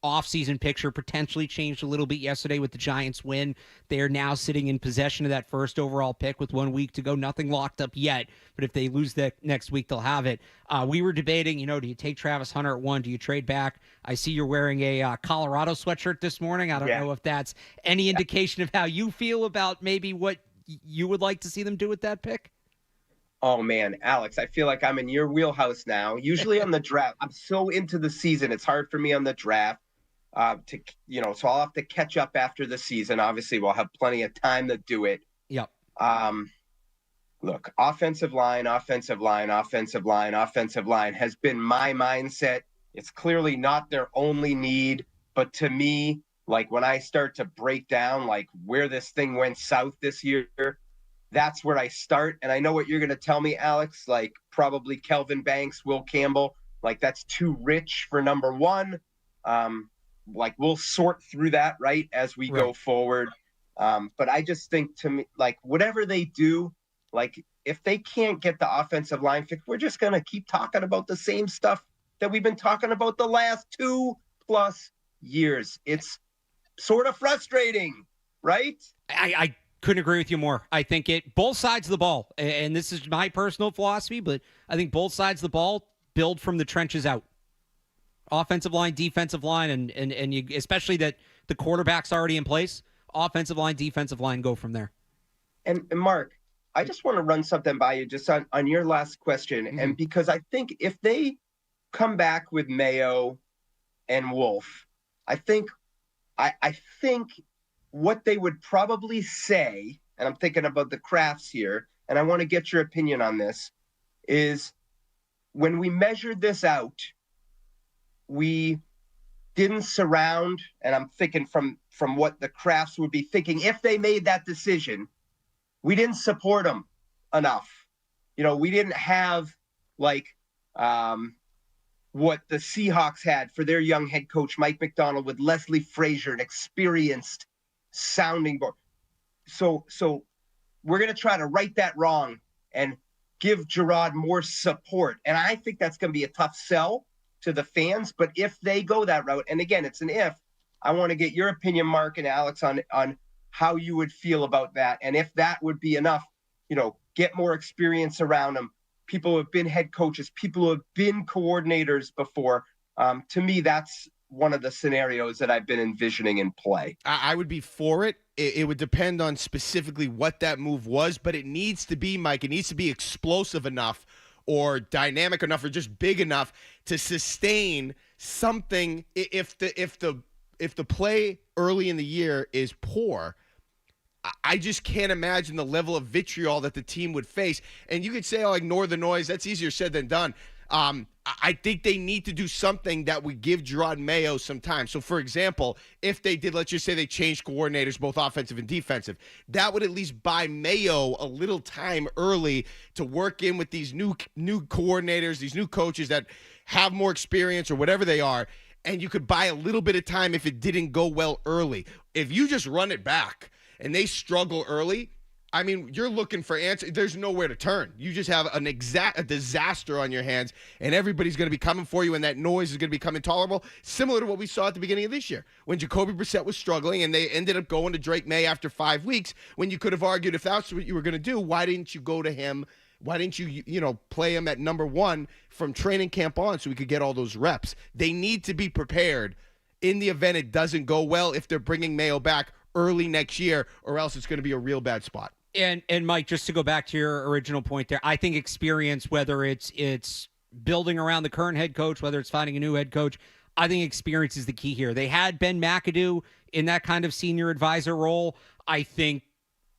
offseason picture potentially changed a little bit yesterday with the Giants win. They are now sitting in possession of that first overall pick with 1 week to go. Nothing locked up yet, but if they lose that next week, they'll have it. We were debating, do you take Travis Hunter at 1? Do you trade back? I see you're wearing a Colorado sweatshirt this morning. I don't know if that's any indication of how you feel about maybe what you would like to see them do with that pick. Oh, man, Alex, I feel like I'm in your wheelhouse now. Usually on the draft, I'm so into the season, it's hard for me on the draft. So I'll have to catch up after the season. Obviously, we'll have plenty of time to do it. Yep. Look, offensive line has been my mindset. It's clearly not their only need, but to me, like, when I start to break down, like, where this thing went south this year, that's where I start. And I know what you're going to tell me, Alex, like, probably Kelvin Banks, Will Campbell, like, that's too rich for number one. Like, we'll sort through that, right, as we go forward. But I just think, to me, like, whatever they do, like, if they can't get the offensive line fixed, we're just going to keep talking about the same stuff that we've been talking about the last 2+ years. It's sort of frustrating, right? I couldn't agree with you more. I think both sides of the ball, and this is my personal philosophy, but I think both sides of the ball build from the trenches out. Offensive line, defensive line, and you, especially that the quarterback's already in place. Offensive line, defensive line, go from there. And Mark, I just want to run something by you just on your last question. Mm-hmm. And because I think if they come back with Mayo and Wolf, I think what they would probably say, and I'm thinking about the Crafts here, and I want to get your opinion on this, is when we measured this out, we didn't surround, and I'm thinking from what the Crafts would be thinking if they made that decision, we didn't support them enough. We didn't have like what the Seahawks had for their young head coach, Mike McDonald, with Leslie Frazier, an experienced sounding board. So we're going to try to right that wrong and give Gerard more support. And I think that's going to be a tough sell to the fans. But if they go that route, and again, it's an if, I want to get your opinion, Mark and Alex, on how you would feel about that. And if that would be enough, get more experience around them. People who have been head coaches, people who have been coordinators before. To me, that's one of the scenarios that I've been envisioning in play. I would be for it. It would depend on specifically what that move was, but it needs to be, Mike, it needs to be explosive enough or dynamic enough or just big enough to sustain something. If the play early in the year is poor, I just can't imagine the level of vitriol that the team would face. And you could say, ignore the noise. That's easier said than done. I think they need to do something that would give Gerard Mayo some time. So, for example, if they did, let's just say they changed coordinators, both offensive and defensive, that would at least buy Mayo a little time early to work in with these new coordinators, these new coaches that have more experience or whatever they are, and you could buy a little bit of time if it didn't go well early. If you just run it back and they struggle early, I mean, you're looking for answers. There's nowhere to turn. You just have a disaster on your hands, and everybody's going to be coming for you, and that noise is going to become intolerable, similar to what we saw at the beginning of this year when Jacoby Brissett was struggling, and they ended up going to Drake May after 5 weeks when you could have argued if that's what you were going to do, why didn't you go to him? Why didn't you, play him at number one from training camp on so we could get all those reps? They need to be prepared in the event it doesn't go well if they're bringing Mayo back early next year, or else it's going to be a real bad spot. And Mike, just to go back to your original point there, I think experience, whether it's building around the current head coach, whether it's finding a new head coach, I think experience is the key here. They had Ben McAdoo in that kind of senior advisor role. I think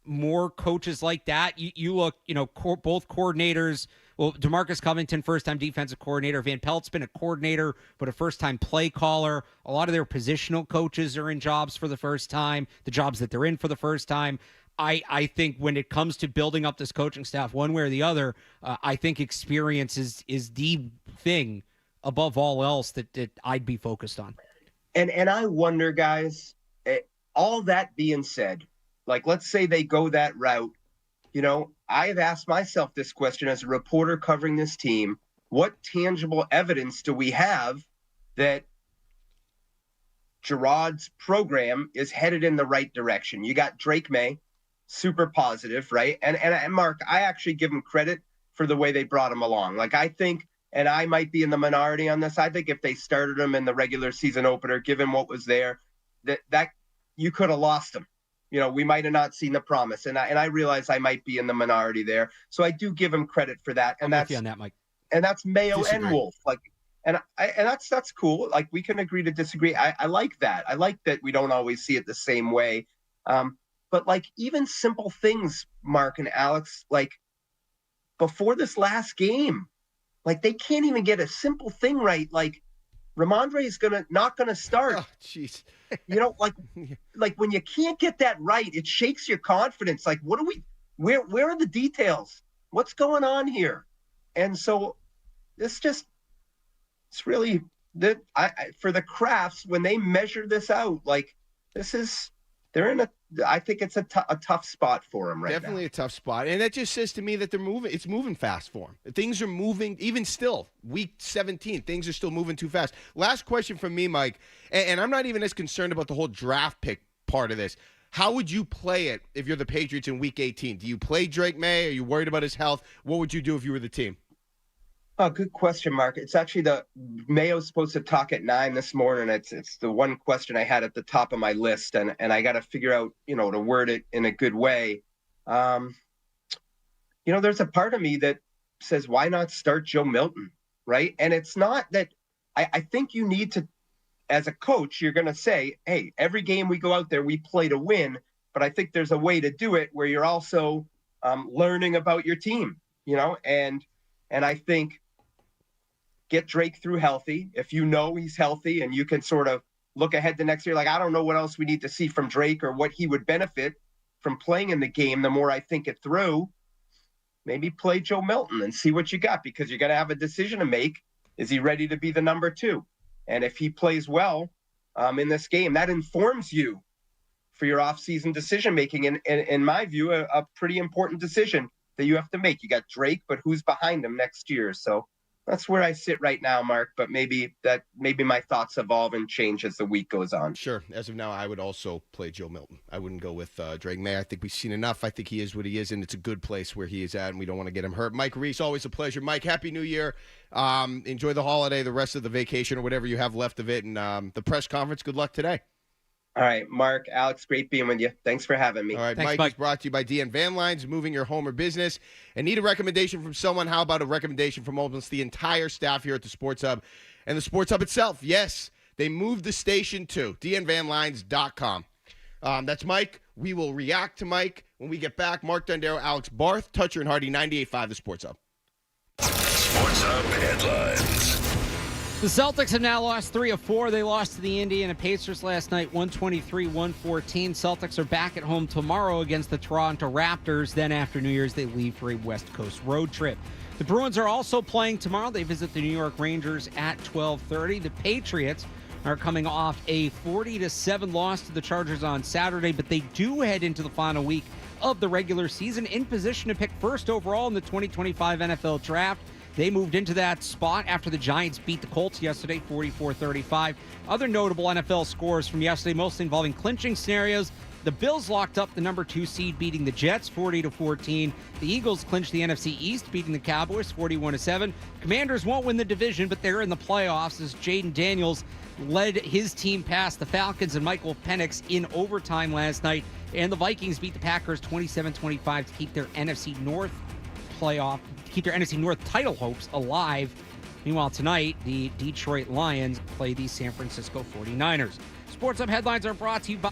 more coaches like that. You look, both coordinators. Well, DeMarcus Covington, first-time defensive coordinator. Van Pelt's been a coordinator, but a first-time play caller. A lot of their positional coaches are in jobs for the first time, the jobs that they're in for the first time. I think when it comes to building up this coaching staff one way or the other, I think experience is the thing above all else that I'd be focused on. And I wonder, guys, all that being said, like let's say they go that route, I have asked myself this question as a reporter covering this team. What tangible evidence do we have that Gerard's program is headed in the right direction? You got Drake May, super positive, right? And Mark, I actually give him credit for the way they brought him along. Like I think, and I might be in the minority on this, I think if they started him in the regular season opener, given what was there, that you could have lost him. We might have not seen the promise, and I realize I might be in the minority there. So I do give him credit for that. And that's with you on that, Mike. And that's Mayo Disagree. and Wolf. And that's cool. Like we can agree to disagree. I like that. I like that we don't always see it the same way. But like even simple things, Mark and Alex, like before this last game, like they can't even get a simple thing right. Like Ramondre is not gonna start. Oh, jeez. Like when you can't get that right, it shakes your confidence. Like where are the details? What's going on here? And so it's really that for the Crafts, when they measure this out, like I think it's a tough spot for them right now. Definitely a tough spot. And that just says to me that they're moving. It's moving fast for them. Things are moving, even still, week 17, things are still moving too fast. Last question from me, Mike, and I'm not even as concerned about the whole draft pick part of this. How would you play it if you're the Patriots in week 18? Do you play Drake May? Are you worried about his health? What would you do if you were the team? Oh, good question, Mark. It's actually the Mayo's supposed to talk at 9 this morning. It's the one question I had at the top of my list, and I got to figure out, to word it in a good way. There's a part of me that says, why not start Joe Milton, right? And it's not that I think you need to, as a coach, you're going to say, hey, every game we go out there, we play to win. But I think there's a way to do it where you're also learning about your team, and I think get Drake through healthy. If he's healthy and you can sort of look ahead to next year, like, I don't know what else we need to see from Drake or what he would benefit from playing in the game. The more I think it through, maybe play Joe Milton and see what you got, because you're going to have a decision to make. Is he ready to be the number 2? And if he plays well in this game, that informs you for your offseason decision-making. And in my view, a pretty important decision that you have to make. You got Drake, but who's behind him next year? So that's where I sit right now, Mark. But maybe my thoughts evolve and change as the week goes on. Sure. As of now, I would also play Joe Milton. I wouldn't go with Drake May. I think we've seen enough. I think he is what he is, and it's a good place where he is at, and we don't want to get him hurt. Mike Reiss, always a pleasure. Mike, Happy New Year. Enjoy the holiday, the rest of the vacation, or whatever you have left of it, and the press conference. Good luck today. All right, Mark, Alex, great being with you. Thanks for having me. All right, Thanks, Mike is brought to you by DN Van Lines, moving your home or business. And need a recommendation from someone? How about a recommendation from almost the entire staff here at the Sports Hub and the Sports Hub itself? Yes, they moved the station too, dnvanlines.com. That's Mike. We will react to Mike when we get back. Mark Dondero, Alex Barth, Toucher and Hardy, 98.5 The Sports Hub. Sports Hub Headlines. The Celtics have now lost 3 of 4. They lost to the Indiana Pacers last night, 123-114. Celtics are back at home tomorrow against the Toronto Raptors. Then after New Year's, they leave for a West Coast road trip. The Bruins are also playing tomorrow. They visit the New York Rangers at 12:30. The Patriots are coming off a 40-7 loss to the Chargers on Saturday, but they do head into the final week of the regular season, in position to pick first overall in the 2025 NFL Draft. They moved into that spot after the Giants beat the Colts yesterday, 44-35. Other notable NFL scores from yesterday, mostly involving clinching scenarios. The Bills locked up the number 2 seed, beating the Jets 40-14. The Eagles clinched the NFC East, beating the Cowboys 41-7. Commanders won't win the division, but they're in the playoffs as Jaden Daniels led his team past the Falcons and Michael Penix in overtime last night. And the Vikings beat the Packers 27-25 to keep their NFC North title hopes alive. Meanwhile, tonight, the Detroit Lions play the San Francisco 49ers. Sports Hub headlines are brought to you by...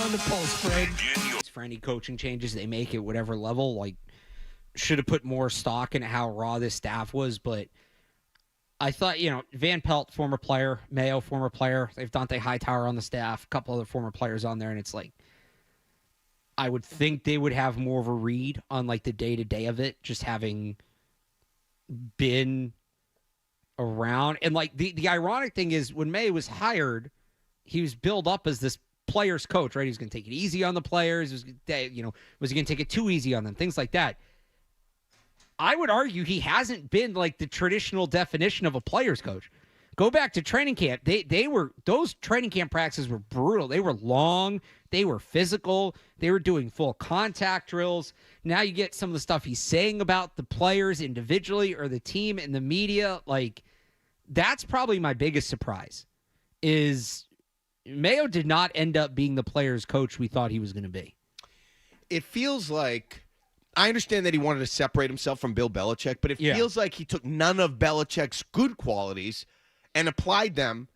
on the pulse, Fred. For any coaching changes they make at whatever level, like, should have put more stock in how raw this staff was, but I thought, Van Pelt, former player, Mayo, former player. They have Dante Hightower on the staff, a couple other former players on there, and it's like, I would think they would have more of a read on, like, the day-to-day of it, just having been around. And, like, the ironic thing is, when May was hired, he was billed up as this player's coach, right? He was going to take it easy on the players. Was he going to take it too easy on them? Things like that. I would argue he hasn't been like the traditional definition of a player's coach. Go back to training camp. Those training camp practices were brutal. They were long. They were physical. They were doing full contact drills. Now you get some of the stuff he's saying about the players individually or the team and the media. Like, that's probably my biggest surprise is Mayo did not end up being the player's coach we thought he was going to be. It feels like, I understand that he wanted to separate himself from Bill Belichick, but it feels like he took none of Belichick's good qualities and applied them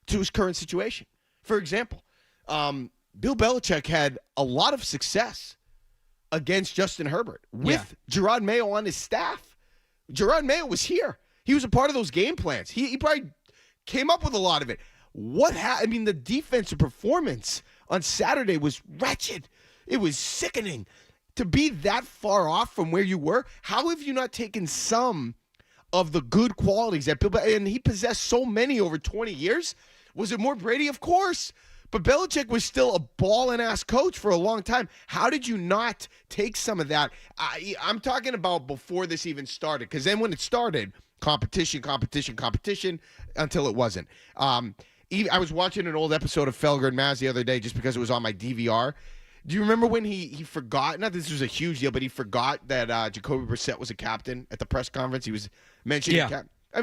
to his current situation. For example, Bill Belichick had a lot of success against Justin Herbert with Gerard Mayo on his staff. Gerard Mayo was here. He was a part of those game plans. He probably came up with a lot of it. The defensive performance on Saturday was wretched. It was sickening. To be that far off from where you were, how have you not taken some of the good qualities that Bill, and he possessed so many over 20 years? Was it more Brady? Of course. But Belichick was still a ball-and-ass coach for a long time. How did you not take some of that? I'm talking about before this even started, because then when it started, competition, until it wasn't. I was watching an old episode of Felger and Maz the other day just because it was on my DVR. Do you remember when he forgot, not that this was a huge deal, but he forgot that Jacoby Brissett was a captain at the press conference? He was mentioning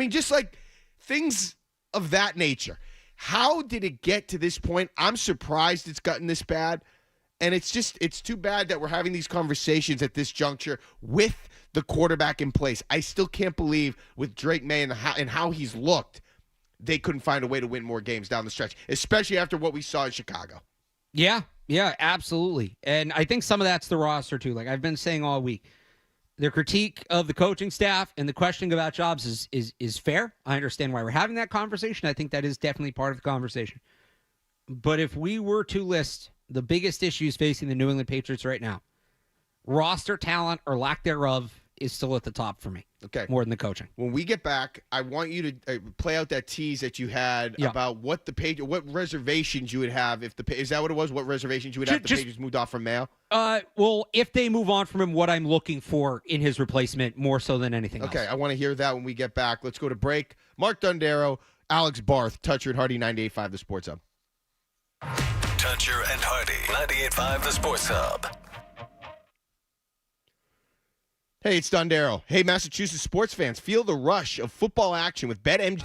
just like things of that nature. How did it get to this point? I'm surprised it's gotten this bad. And it's too bad that we're having these conversations at this juncture with the quarterback in place. I still can't believe with Drake May and how he's looked, they couldn't find a way to win more games down the stretch, especially after what we saw in Chicago. Yeah, absolutely. And I think some of that's the roster, too. Like I've been saying all week, their critique of the coaching staff and the questioning about jobs is fair. I understand why we're having that conversation. I think that is definitely part of the conversation. But if we were to list the biggest issues facing the New England Patriots right now, roster talent or lack thereof is still at the top for me. Okay. More than the coaching. When we get back, I want you to play out that tease that you had about what reservations you would have is that what it was? What reservations you would have if the Patriots moved off from Mayo? Well, if they move on from him, what I'm looking for in his replacement more so than anything else. Okay, I want to hear that when we get back. Let's go to break. Mark Dondero, Alex Barth, Toucher and Hardy, 98.5 The Sports Hub. Toucher and Hardy, 98.5 The Sports Hub. Hey, it's Dondero. Hey, Massachusetts sports fans, feel the rush of football action with BetMGM.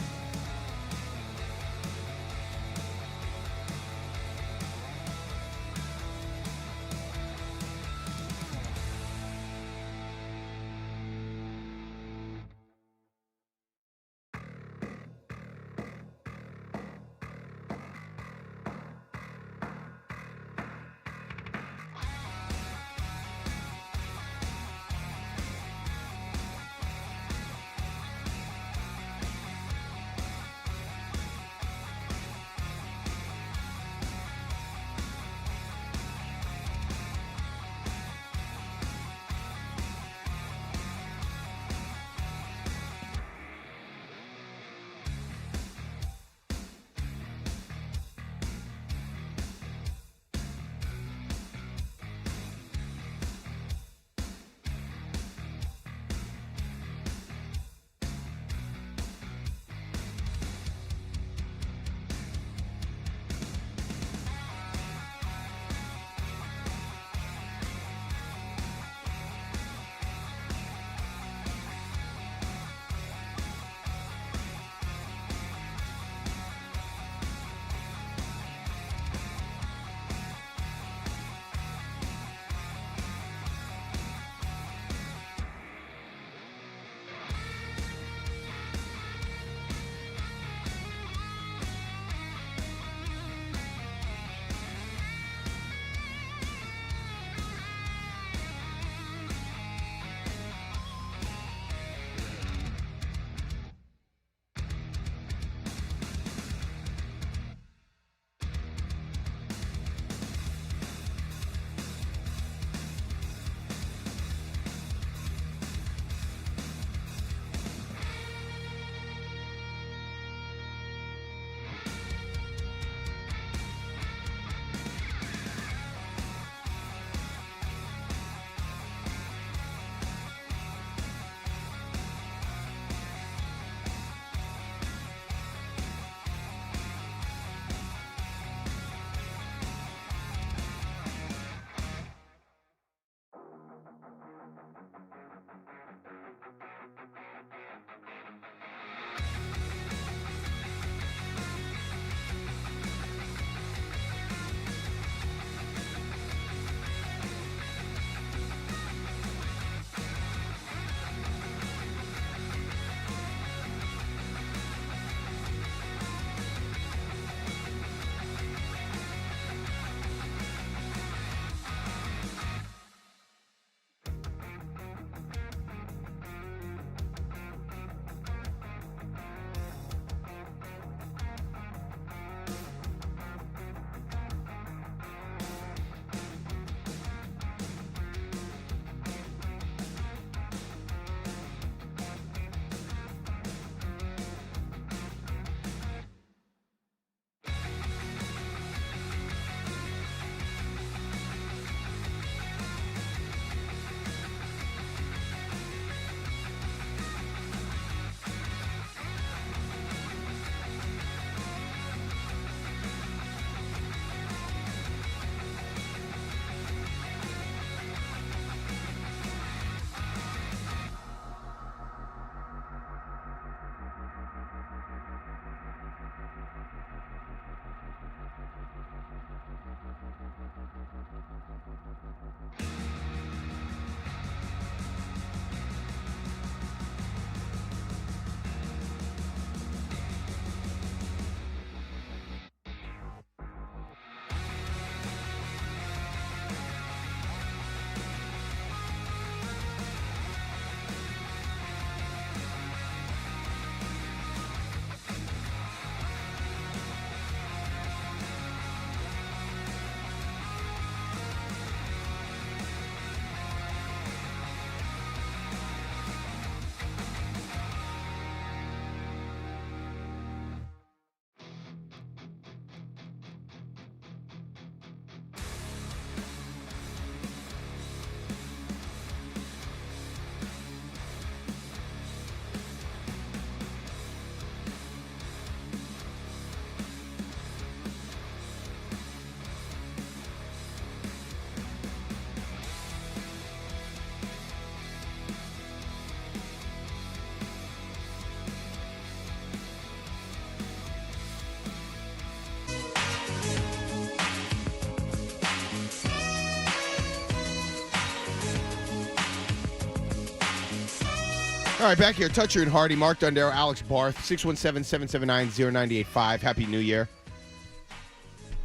All right, back here. Toucher and Hardy, Mark Dondero, Alex Barth, 617-779-0985. Happy New Year.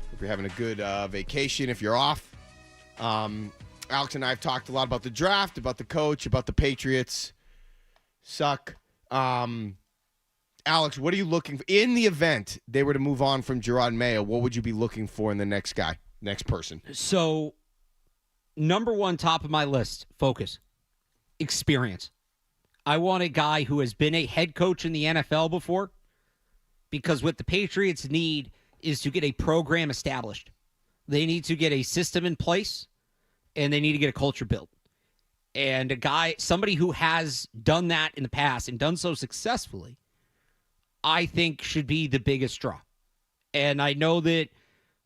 Hope you're having a good vacation if you're off. Alex and I have talked a lot about the draft, about the coach, about the Patriots. Suck. Alex, what are you looking for? In the event they were to move on from Jerod Mayo, what would you be looking for in the next person? So, number one, top of my list, focus, experience. I want a guy who has been a head coach in the NFL before, because what the Patriots need is to get a program established. They need to get a system in place, and they need to get a culture built. And somebody who has done that in the past and done so successfully, I think should be the biggest draw. And I know that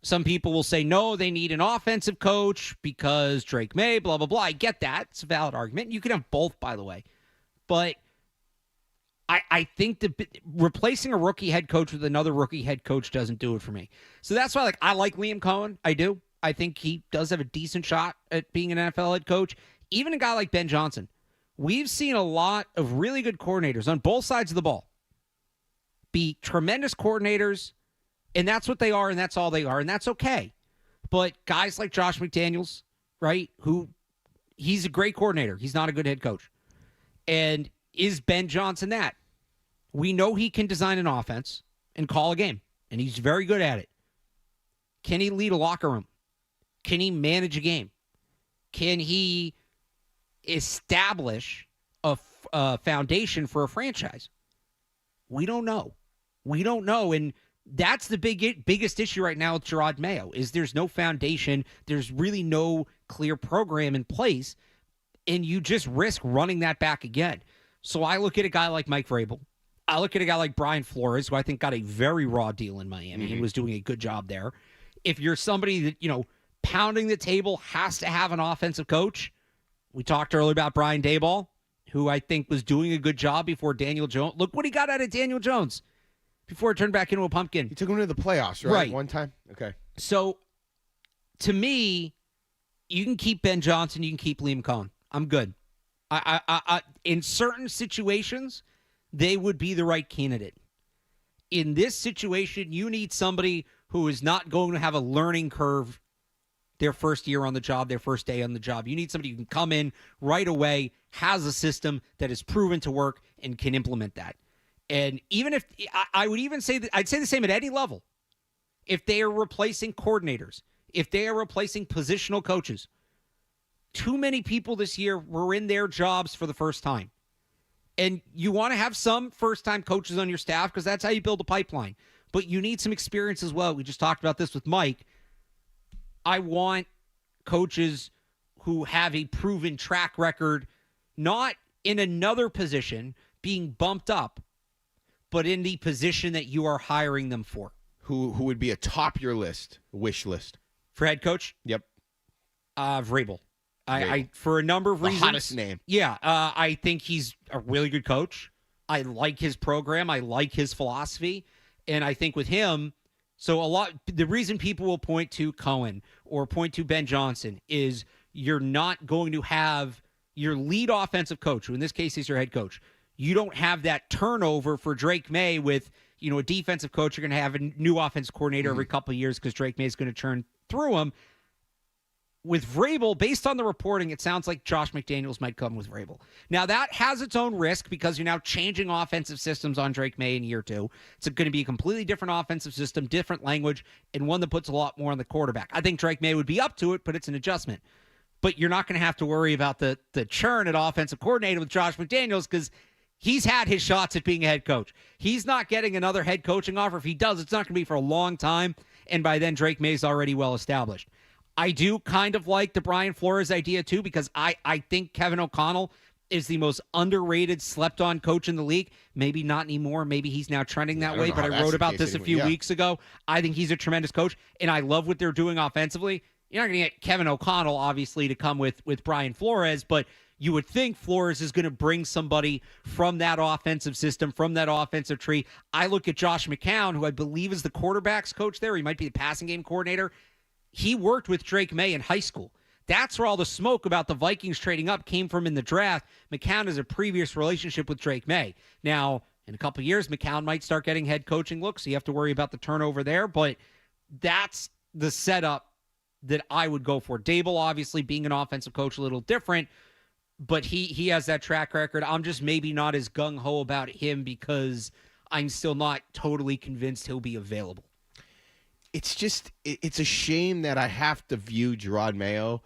some people will say, no, they need an offensive coach because Drake May, blah, blah, blah. I get that. It's a valid argument. You can have both, by the way. But I think replacing a rookie head coach with another rookie head coach doesn't do it for me. So that's why I like Liam Cohen. I do. I think he does have a decent shot at being an NFL head coach. Even a guy like Ben Johnson. We've seen a lot of really good coordinators on both sides of the ball be tremendous coordinators, and that's what they are, and that's all they are, and that's okay. But guys like Josh McDaniels, right, who he's a great coordinator. He's not a good head coach. And is Ben Johnson that? We know he can design an offense and call a game, and he's very good at it. Can he lead a locker room? Can he manage a game? Can he establish a foundation for a franchise? We don't know. We don't know, and that's the biggest issue right now with Jerod Mayo, is there's no foundation. There's really no clear program in place, and you just risk running that back again. So I look at a guy like Mike Vrabel. I look at a guy like Brian Flores, who I think got a very raw deal in Miami and was doing a good job there. If you're somebody that, pounding the table has to have an offensive coach, we talked earlier about Brian Daboll, who I think was doing a good job before Daniel Jones. Look what he got out of Daniel Jones before it turned back into a pumpkin. He took him to the playoffs, right? One time? Okay. So, to me, you can keep Ben Johnson, you can keep Liam Cohen. I'm good. I in certain situations, they would be the right candidate. In this situation, you need somebody who is not going to have a learning curve their first year on the job, their first day on the job. You need somebody who can come in right away, has a system that is proven to work, and can implement that. And even if I would even say that, I'd say the same at any level. If they are replacing coordinators, if they are replacing positional coaches, too many people this year were in their jobs for the first time. And you want to have some first-time coaches on your staff because that's how you build a pipeline. But you need some experience as well. We just talked about this with Mike. I want coaches who have a proven track record, not in another position being bumped up, but in the position that you are hiring them for. Who would be atop your list, wish list? For head coach? Yep. Vrabel. I for a number of reasons. The hottest name. Yeah, I think he's a really good coach. I like his program. I like his philosophy. And I think with him, the reason people will point to Cohen or point to Ben Johnson is you're not going to have your lead offensive coach, who in this case is your head coach. You don't have that turnover for Drake May with, a defensive coach. You're going to have a new offensive coordinator every couple of years because Drake May is going to turn through him. With Vrabel, based on the reporting, it sounds like Josh McDaniels might come with Vrabel. Now, that has its own risk because you're now changing offensive systems on Drake May in year 2. It's going to be a completely different offensive system, different language, and one that puts a lot more on the quarterback. I think Drake May would be up to it, but it's an adjustment. But you're not going to have to worry about the churn at offensive coordinator with Josh McDaniels because he's had his shots at being a head coach. He's not getting another head coaching offer. If he does, it's not going to be for a long time, and by then Drake May's already well established. I do kind of like the Brian Flores idea, too, because I think Kevin O'Connell is the most underrated, slept-on coach in the league. Maybe not anymore. Maybe he's now trending that way, but I wrote about this a few weeks ago. I think he's a tremendous coach, and I love what they're doing offensively. You're not going to get Kevin O'Connell, obviously, to come with Brian Flores, but you would think Flores is going to bring somebody from that offensive system, from that offensive tree. I look at Josh McCown, who I believe is the quarterback's coach there. He might be the passing game coordinator. He worked with Drake May in high school. That's where all the smoke about the Vikings trading up came from in the draft. McCown has a previous relationship with Drake May. Now, in a couple of years, McCown might start getting head coaching looks, so you have to worry about the turnover there, but that's the setup that I would go for. Dable, obviously, being an offensive coach, a little different, but he has that track record. I'm just maybe not as gung-ho about him because I'm still not totally convinced he'll be available. It's a shame that I have to view Gerard Mayo,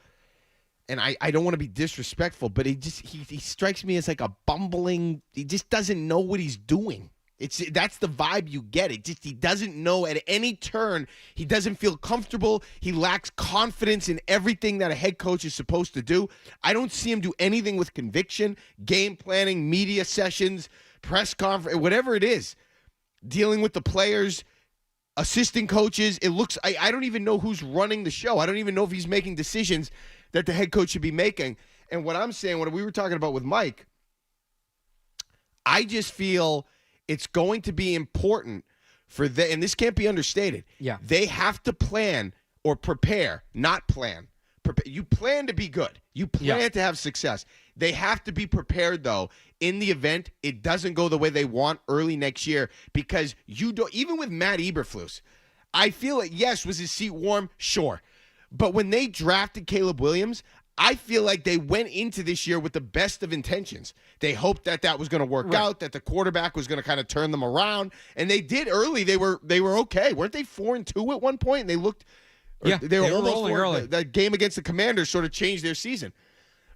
and I don't want to be disrespectful, but he strikes me as like a bumbling, he just doesn't know what he's doing. That's the vibe you get. He doesn't know at any turn. He doesn't feel comfortable. He lacks confidence in everything that a head coach is supposed to do. I don't see him do anything with conviction, game planning, media sessions, press conference, whatever it is, dealing with the players, assistant coaches. It looks, I don't even know who's running the show. I don't even know if he's making decisions that the head coach should be making. And what I'm saying, what we were talking about with Mike, I just feel it's going to be important for them, and this can't be understated. Yeah. They have to plan or prepare, not plan. You plan to be good. You plan to have success. They have to be prepared, though, in the event it doesn't go the way they want early next year, because you don't, even with Matt Eberflus, I feel like, yes, was his seat warm? Sure. But when they drafted Caleb Williams, I feel like they went into this year with the best of intentions. They hoped that was going to work out, that the quarterback was going to kind of turn them around, and they did early. They were okay. Weren't they 4-2 at one point? And they looked, they were almost rolling early. That game against the Commanders sort of changed their season.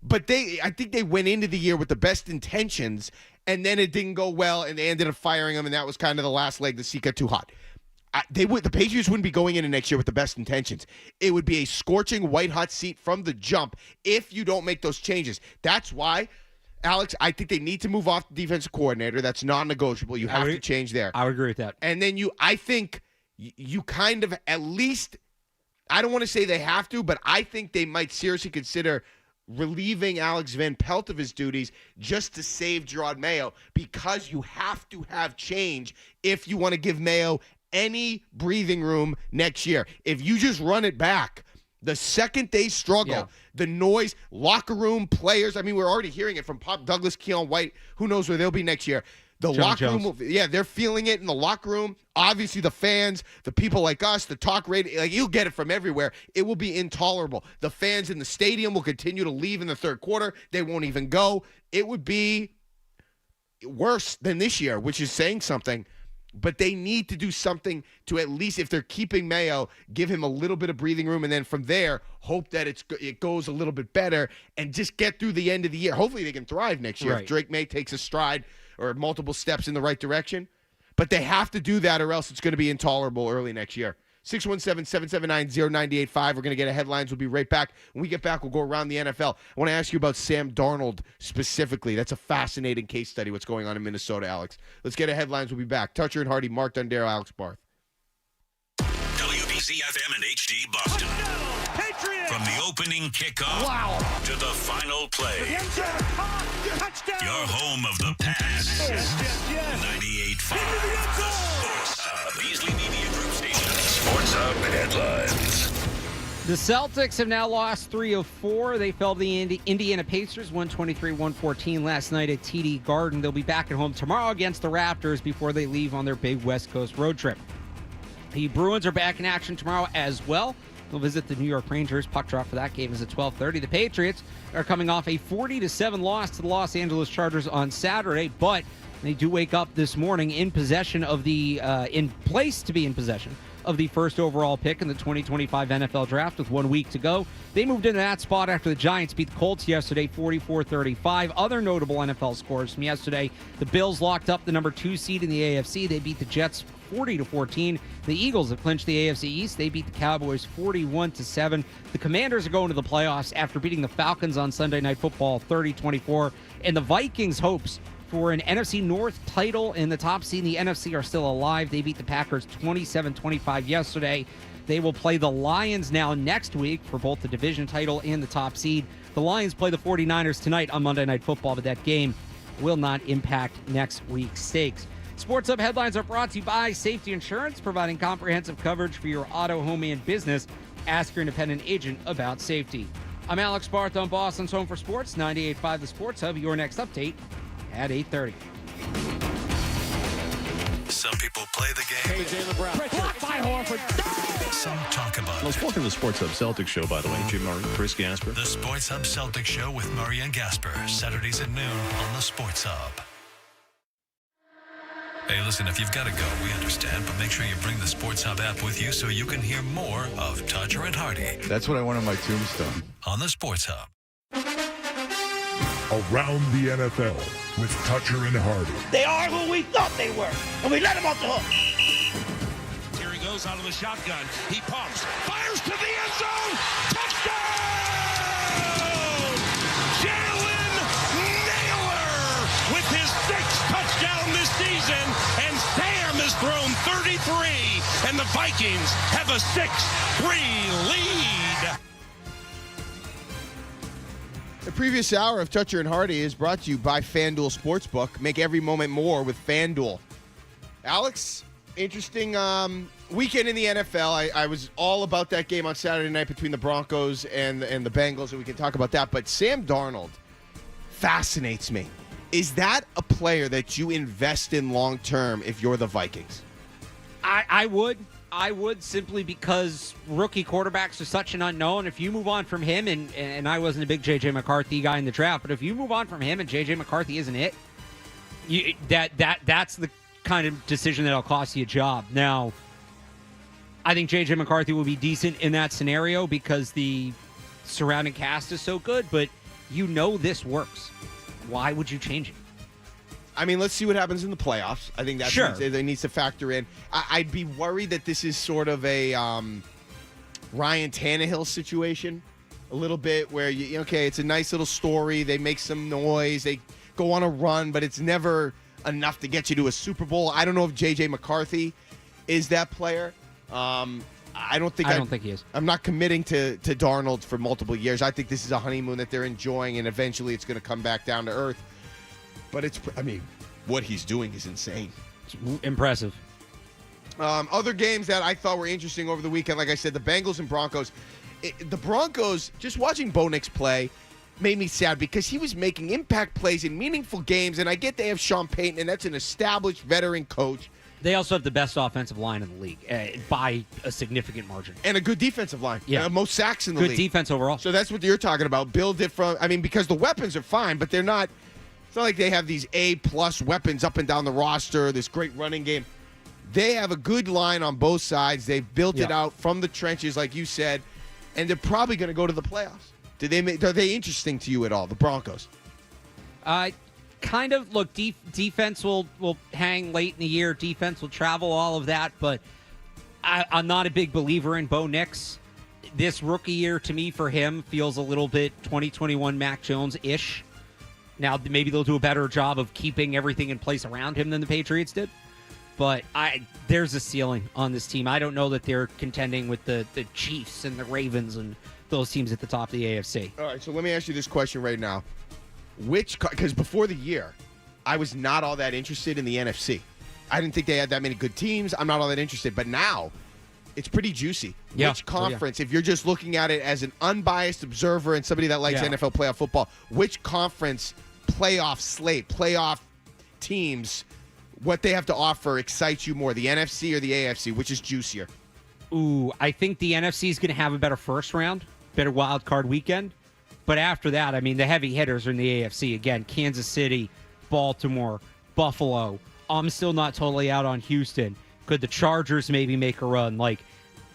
But I think they went into the year with the best intentions, and then it didn't go well, and they ended up firing him, and that was kind of the last leg. The seat got too hot. The Patriots wouldn't be going into next year with the best intentions. It would be a scorching white-hot seat from the jump if you don't make those changes. That's why, Alex, I think they need to move off the defensive coordinator. That's non-negotiable. You have to change there. I would agree with that. And then I think you kind of at least, I don't want to say they have to, but I think they might seriously consider relieving Alex Van Pelt of his duties just to save Gerard Mayo, because you have to have change if you want to give Mayo any breathing room next year. If you just run it back, the second they struggle, the noise, locker room, players, I mean, we're already hearing it from Pop Douglas, Keon White, who knows where they'll be next year. The locker room, they're feeling it in the locker room. Obviously, the fans, the people like us, the talk radio, like, you'll get it from everywhere. It will be intolerable. The fans in the stadium will continue to leave in the third quarter. They won't even go. It would be worse than this year, which is saying something. But they need to do something to, at least if they're keeping Mayo, give him a little bit of breathing room, and then from there, hope that it goes a little bit better and just get through the end of the year. Hopefully they can thrive next year if Drake May takes a stride or multiple steps in the right direction. But they have to do that, or else it's going to be intolerable early next year. 617-779-0985. We're going to get a headlines. We'll be right back. When we get back, we'll go around the NFL. I want to ask you about Sam Darnold specifically. That's a fascinating case study, what's going on in Minnesota, Alex. Let's get a headlines. We'll be back. Toucher and Hardy, Mark Dondero, Alex Barth. WBZ-FM and HD Boston. Patriots! From the opening kickoff to the final play. Touchdown! Your home of the pass. Yes. 98.5. The Sports Hub. Beasley Media Group Station. Sports Hub Headlines. The Celtics have now lost 3 of 4. They fell to the Indiana Pacers 123-114 last night at TD Garden. They'll be back at home tomorrow against the Raptors before they leave on their big West Coast road trip. The Bruins are back in action tomorrow as well. They'll visit the New York Rangers. Puck drop for that game is at 12:30. The Patriots are coming off a 40-7 loss to the Los Angeles Chargers on Saturday, but they do wake up this morning in possession of in place to be in possession of the first overall pick in the 2025 NFL Draft with 1 week to go. They moved into that spot after the Giants beat the Colts yesterday 44-35. Other notable NFL scores from yesterday: the Bills locked up the number 2 seed in the AFC. They beat the Jets 40-14. The Eagles have clinched the AFC East. They beat the Cowboys 41-7. The Commanders are going to the playoffs after beating the Falcons on Sunday Night Football 30-24. And the Vikings' hopes for an NFC North title in the top seed in the NFC are still alive. They beat the Packers 27-25 yesterday. They will play the Lions now next week for both the division title and the top seed. The Lions play the 49ers tonight on Monday Night Football, but that game will not impact next week's stakes. Sports Hub Headlines are brought to you by Safety Insurance, providing comprehensive coverage for your auto, home, and business. Ask your independent agent about safety. I'm Alex Barth on Boston's Home for Sports, 98.5 The Sports Hub. Your next update at 8:30. Some people play the game. Blocked by Horford. Some talk about Let's it. welcome to the Sports Hub Celtics show, by the way. Jim Murray, Chris Gasper. The Sports Hub Celtics Show with Murray and Gasper, Saturdays at noon on the Sports Hub. Hey, listen, if you've got to go, we understand, but make sure you bring the Sports Hub app with you so you can hear more of Toucher and Hardy That's what I want on my tombstone. on the Sports Hub. Around the NFL with Toucher and Hardy. They are who we thought they were, and we let them off the hook. Here he goes out of the shotgun. He pumps, fires to the end zone. Touchdown! Jalen Naylor with his 6th touchdown this season, and Sam has thrown 33, and the Vikings have a 6-3 lead. The previous hour of Toucher and Hardy is brought to you by FanDuel Sportsbook. Make every moment more with FanDuel. Alex, interesting weekend in the NFL. I was all about that game on Saturday night between the Broncos and the Bengals, and we can talk about that. But Sam Darnold fascinates me. Is that a player that you invest in long term if you're the Vikings? I would simply because rookie quarterbacks are such an unknown. If you move on from him, and I wasn't a big J.J. McCarthy guy in the draft, but if you move on from him and J.J. McCarthy isn't it, that's the kind of decision that'll cost you a job. Now, I think J.J. McCarthy will be decent in that scenario because the surrounding cast is so good, but you know this works. Why would you change it? I mean, let's see what happens in the playoffs. I think that's Sure. what they needs to factor in. I'd be worried that this is sort of a Ryan Tannehill situation, a little bit where, it's a nice little story. They make some noise. They go on a run, but it's never enough to get you to a Super Bowl. I don't know if J.J. McCarthy is that player. I don't think he is. I'm not committing to Darnold for multiple years. I think this is a honeymoon that they're enjoying, and eventually it's going to come back down to earth. But what he's doing is insane. It's impressive. Other games that I thought were interesting over the weekend, like I said, the Bengals and Broncos. The Broncos, just watching Bo Nix play, made me sad because he was making impact plays in meaningful games, and I get they have Sean Payton, and that's an established veteran coach. They also have the best offensive line in the league by a significant margin. And a good defensive line. Yeah. Most sacks in the league. league. Good defense overall. So that's what you're talking about. Build it from, because the weapons are fine, but they're not. It's not like they have these A-plus weapons up and down the roster, this great running game. They have a good line on both sides. They've built it out from the trenches, like you said, and they're probably going to go to the playoffs. Are they interesting to you at all, the Broncos? Kind of. Look, defense will hang late in the year. Defense will travel, all of that, but I'm not a big believer in Bo Nix. This rookie year, to me, for him, feels a little bit 2021 Mac Jones-ish. Now, maybe they'll do a better job of keeping everything in place around him than the Patriots did. But there's a ceiling on this team. I don't know that they're contending with the Chiefs and the Ravens and those teams at the top of the AFC. All right, so let me ask you this question right now. Because before the year, I was not all that interested in the NFC. I didn't think they had that many good teams. I'm not all that interested. But now, it's pretty juicy. Yeah. Which conference, if you're just looking at it as an unbiased observer and somebody that likes NFL playoff football, which conference playoff slate, playoff teams, what they have to offer excites you more, the NFC or the AFC? Which is juicier? Ooh, I think the NFC is going to have a better first round, better wild card weekend. But after that, the heavy hitters are in the AFC. Again, Kansas City, Baltimore, Buffalo. I'm still not totally out on Houston. Could the Chargers maybe make a run?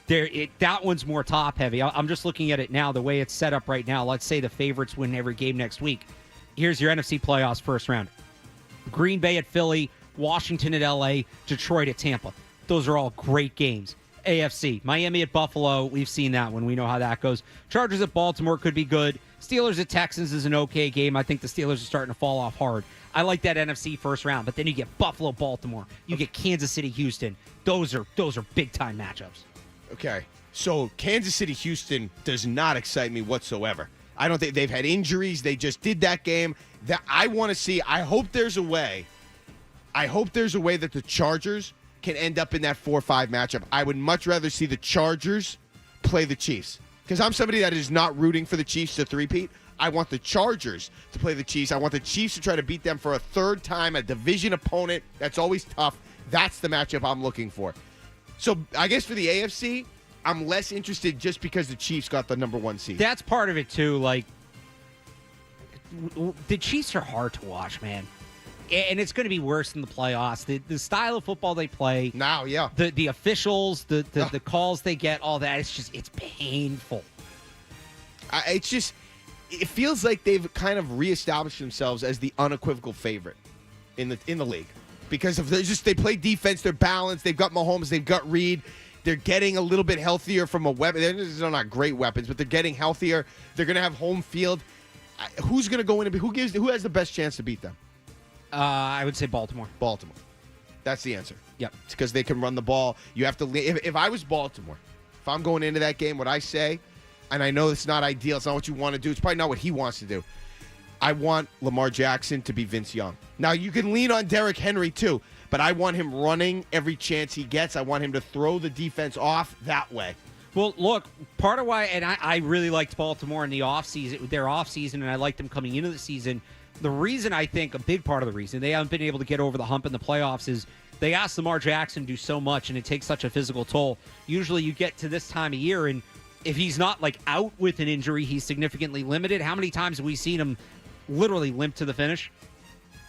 That one's more top heavy. I'm just looking at it now, the way it's set up right now. Let's say the favorites win every game next week. Here's your NFC playoffs first round. Green Bay at Philly, Washington at LA, Detroit at Tampa. Those are all great games. AFC, Miami at Buffalo. We've seen that one. We know how that goes. Chargers at Baltimore could be good. Steelers at Texans is an okay game. I think the Steelers are starting to fall off hard. I like that NFC first round, but then you get Buffalo, Baltimore. You get Kansas City, Houston. Those are big-time matchups. Okay, so Kansas City, Houston does not excite me whatsoever. I don't think they've had injuries. They just did that game. That I want to see. I hope there's a way that the Chargers can end up in that 4-5 matchup. I would much rather see the Chargers play the Chiefs. Because I'm somebody that is not rooting for the Chiefs to three-peat. I want the Chargers to play the Chiefs. I want the Chiefs to try to beat them for a third time, a division opponent. That's always tough. That's the matchup I'm looking for. So I guess for the AFC, I'm less interested just because the Chiefs got the number 1 seed. That's part of it, too. Like, the Chiefs are hard to watch, man. And it's going to be worse than the playoffs. The style of football they play. Now, yeah. The officials, the calls they get, all that. It's painful. It feels like they've kind of reestablished themselves as the unequivocal favorite in the league because of they play defense, they're balanced, they've got Mahomes, they've got Reed, they're getting a little bit healthier from a weapon. They're not great weapons, but they're getting healthier. They're going to have home field. Who's going to go in and who has the best chance to beat them? I would say Baltimore. Baltimore. That's the answer. Yep. It's because they can run the ball. You have to. If I was Baltimore, if I'm going into that game, what I say. And I know it's not ideal. It's not what you want to do. It's probably not what he wants to do. I want Lamar Jackson to be Vince Young. Now, you can lean on Derrick Henry, too, but I want him running every chance he gets. I want him to throw the defense off that way. Well, look, part of why, and I really liked Baltimore in the offseason, their offseason, and I liked them coming into the season. The reason I think, a big part of the reason they haven't been able to get over the hump in the playoffs is they asked Lamar Jackson to do so much, and it takes such a physical toll. Usually you get to this time of year, and if he's not like out with an injury, he's significantly limited. How many times have we seen him literally limp to the finish?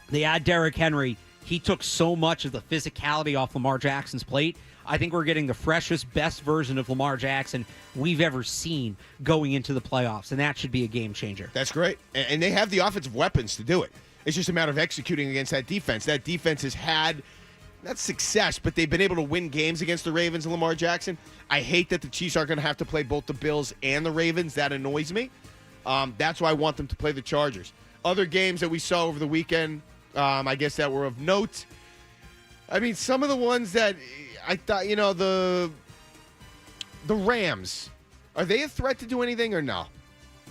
They add Derrick Henry. He took so much of the physicality off Lamar Jackson's plate. I think we're getting the freshest, best version of Lamar Jackson we've ever seen going into the playoffs, and that should be a game changer. That's great. And they have the offensive weapons to do it. It's just a matter of executing against that defense. That defense has had not success, but they've been able to win games against the Ravens and Lamar Jackson. I hate that the Chiefs are going to have to play both the Bills and the Ravens. That annoys me. That's why I want them to play the Chargers. Other games that we saw over the weekend, I guess that were of note. I mean, some of the ones that I thought, the Rams, are they a threat to do anything or no?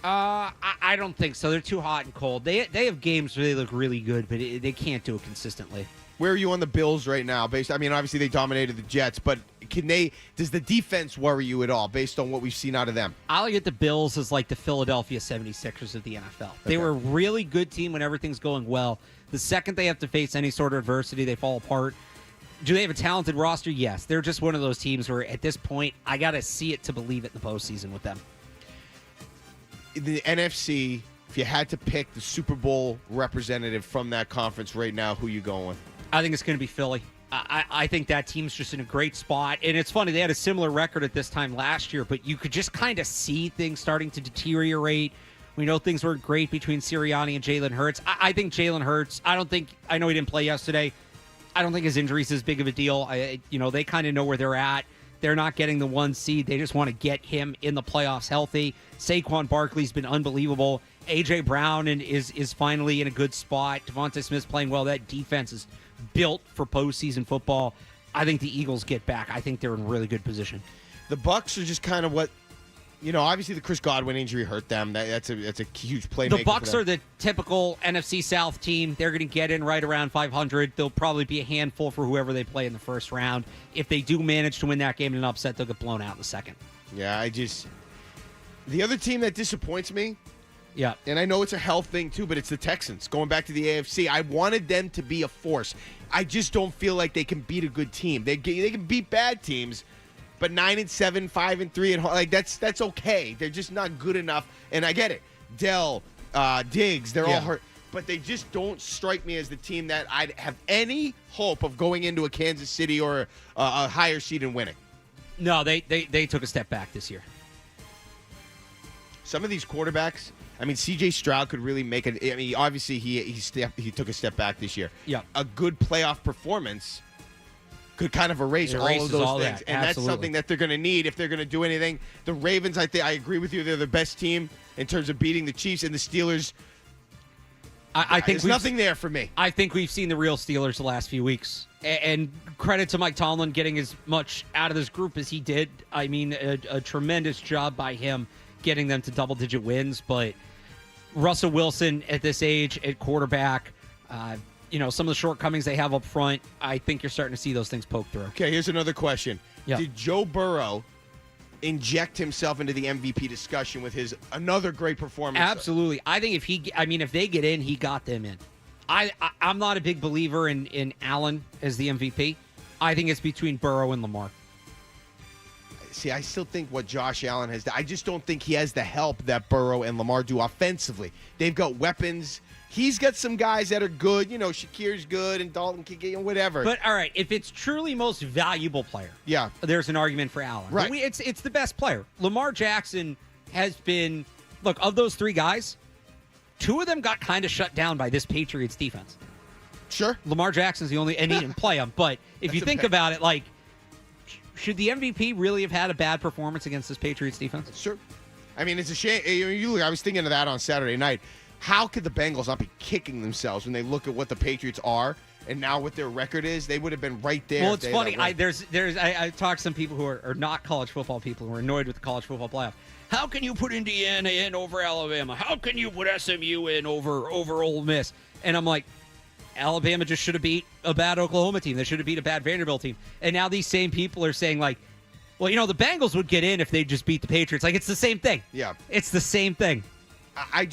I don't think so. They're too hot and cold. They have games where they look really good, but they can't do it consistently. Where are you on the Bills right now? Obviously they dominated the Jets, but does the defense worry you at all based on what we've seen out of them? I look at the Bills as like the Philadelphia 76ers of the NFL. Okay. They were a really good team when everything's going well. The second they have to face any sort of adversity, they fall apart. Do they have a talented roster? Yes. They're just one of those teams where at this point, I got to see it to believe it in the postseason with them. In the NFC, if you had to pick the Super Bowl representative from that conference right now, who you going with? I think it's going to be Philly. I think that team's just in a great spot. And it's funny, they had a similar record at this time last year, but you could just kind of see things starting to deteriorate. We know things weren't great between Sirianni and Jalen Hurts. I think Jalen Hurts, I know he didn't play yesterday. I don't think his injury is as big of a deal. They kind of know where they're at. They're not getting the 1 seed. They just want to get him in the playoffs healthy. Saquon Barkley's been unbelievable. A.J. Brown is finally in a good spot. Devontae Smith's playing well. That defense is built for postseason football. I think the Eagles get back. I think they're in a really good position. The Bucs are just kind of what, obviously the Chris Godwin injury hurt them. That's a huge playmaker. The Bucs are the typical NFC South team. They're going to get in right around 500. They'll probably be a handful for whoever they play in the first round. If they do manage to win that game in an upset, they'll get blown out in the second. Yeah, the other team that disappoints me, yeah, and I know it's a health thing too, but it's the Texans. Going back to the AFC, I wanted them to be a force. I just don't feel like they can beat a good team. They can beat bad teams, but 9-7, 5-3 at home, like that's okay. They're just not good enough, and I get it. Dell, Diggs, they're all hurt, but they just don't strike me as the team that I'd have any hope of going into a Kansas City or a higher seed and winning. No, they took a step back this year. Some of these quarterbacks, C.J. Stroud could really make it. Obviously he took a step back this year. Yeah, a good playoff performance could kind of erase all of those things, and that's something that they're going to need if they're going to do anything. The Ravens, I agree with you, they're the best team in terms of beating the Chiefs, and the Steelers. I think there's nothing there for me. I think we've seen the real Steelers the last few weeks, and credit to Mike Tomlin getting as much out of this group as he did. A tremendous job by him getting them to double-digit wins, but Russell Wilson at this age at quarterback, some of the shortcomings they have up front, I think you're starting to see those things poke through. Okay, here's another question. Yep. Did Joe Burrow inject himself into the MVP discussion with his another great performance. Absolutely. I think if they get in, he got them in. I'm not a big believer in Allen as the MVP. I think it's between Burrow and Lamar. See, I still think what Josh Allen has done, I just don't think he has the help that Burrow and Lamar do offensively. They've got weapons. He's got some guys that are good. You know, Shakir's good and Dalton can get whatever. But, all right, if it's truly most valuable player, yeah, there's an argument for Allen. Right. But it's the best player. Lamar Jackson has been, look, of those three guys, two of them got kind of shut down by this Patriots defense. Sure. Lamar Jackson's the only, and he didn't play him. But if you think about it, like, should the MVP really have had a bad performance against this Patriots defense? Sure. I mean, it's a shame. I was thinking of that on Saturday night. How could the Bengals not be kicking themselves when they look at what the Patriots are and now what their record is? They would have been right there. Well, it's funny. I talked to some people who are not college football people who are annoyed with the college football playoff. How can you put Indiana in over Alabama? How can you put SMU in over Ole Miss? And I'm like, Alabama just should have beat a bad Oklahoma team. They should have beat a bad Vanderbilt team. And now these same people are saying, like, well, you know, the Bengals would get in if they just beat the Patriots. Like, it's the same thing. Yeah. It's the same thing. I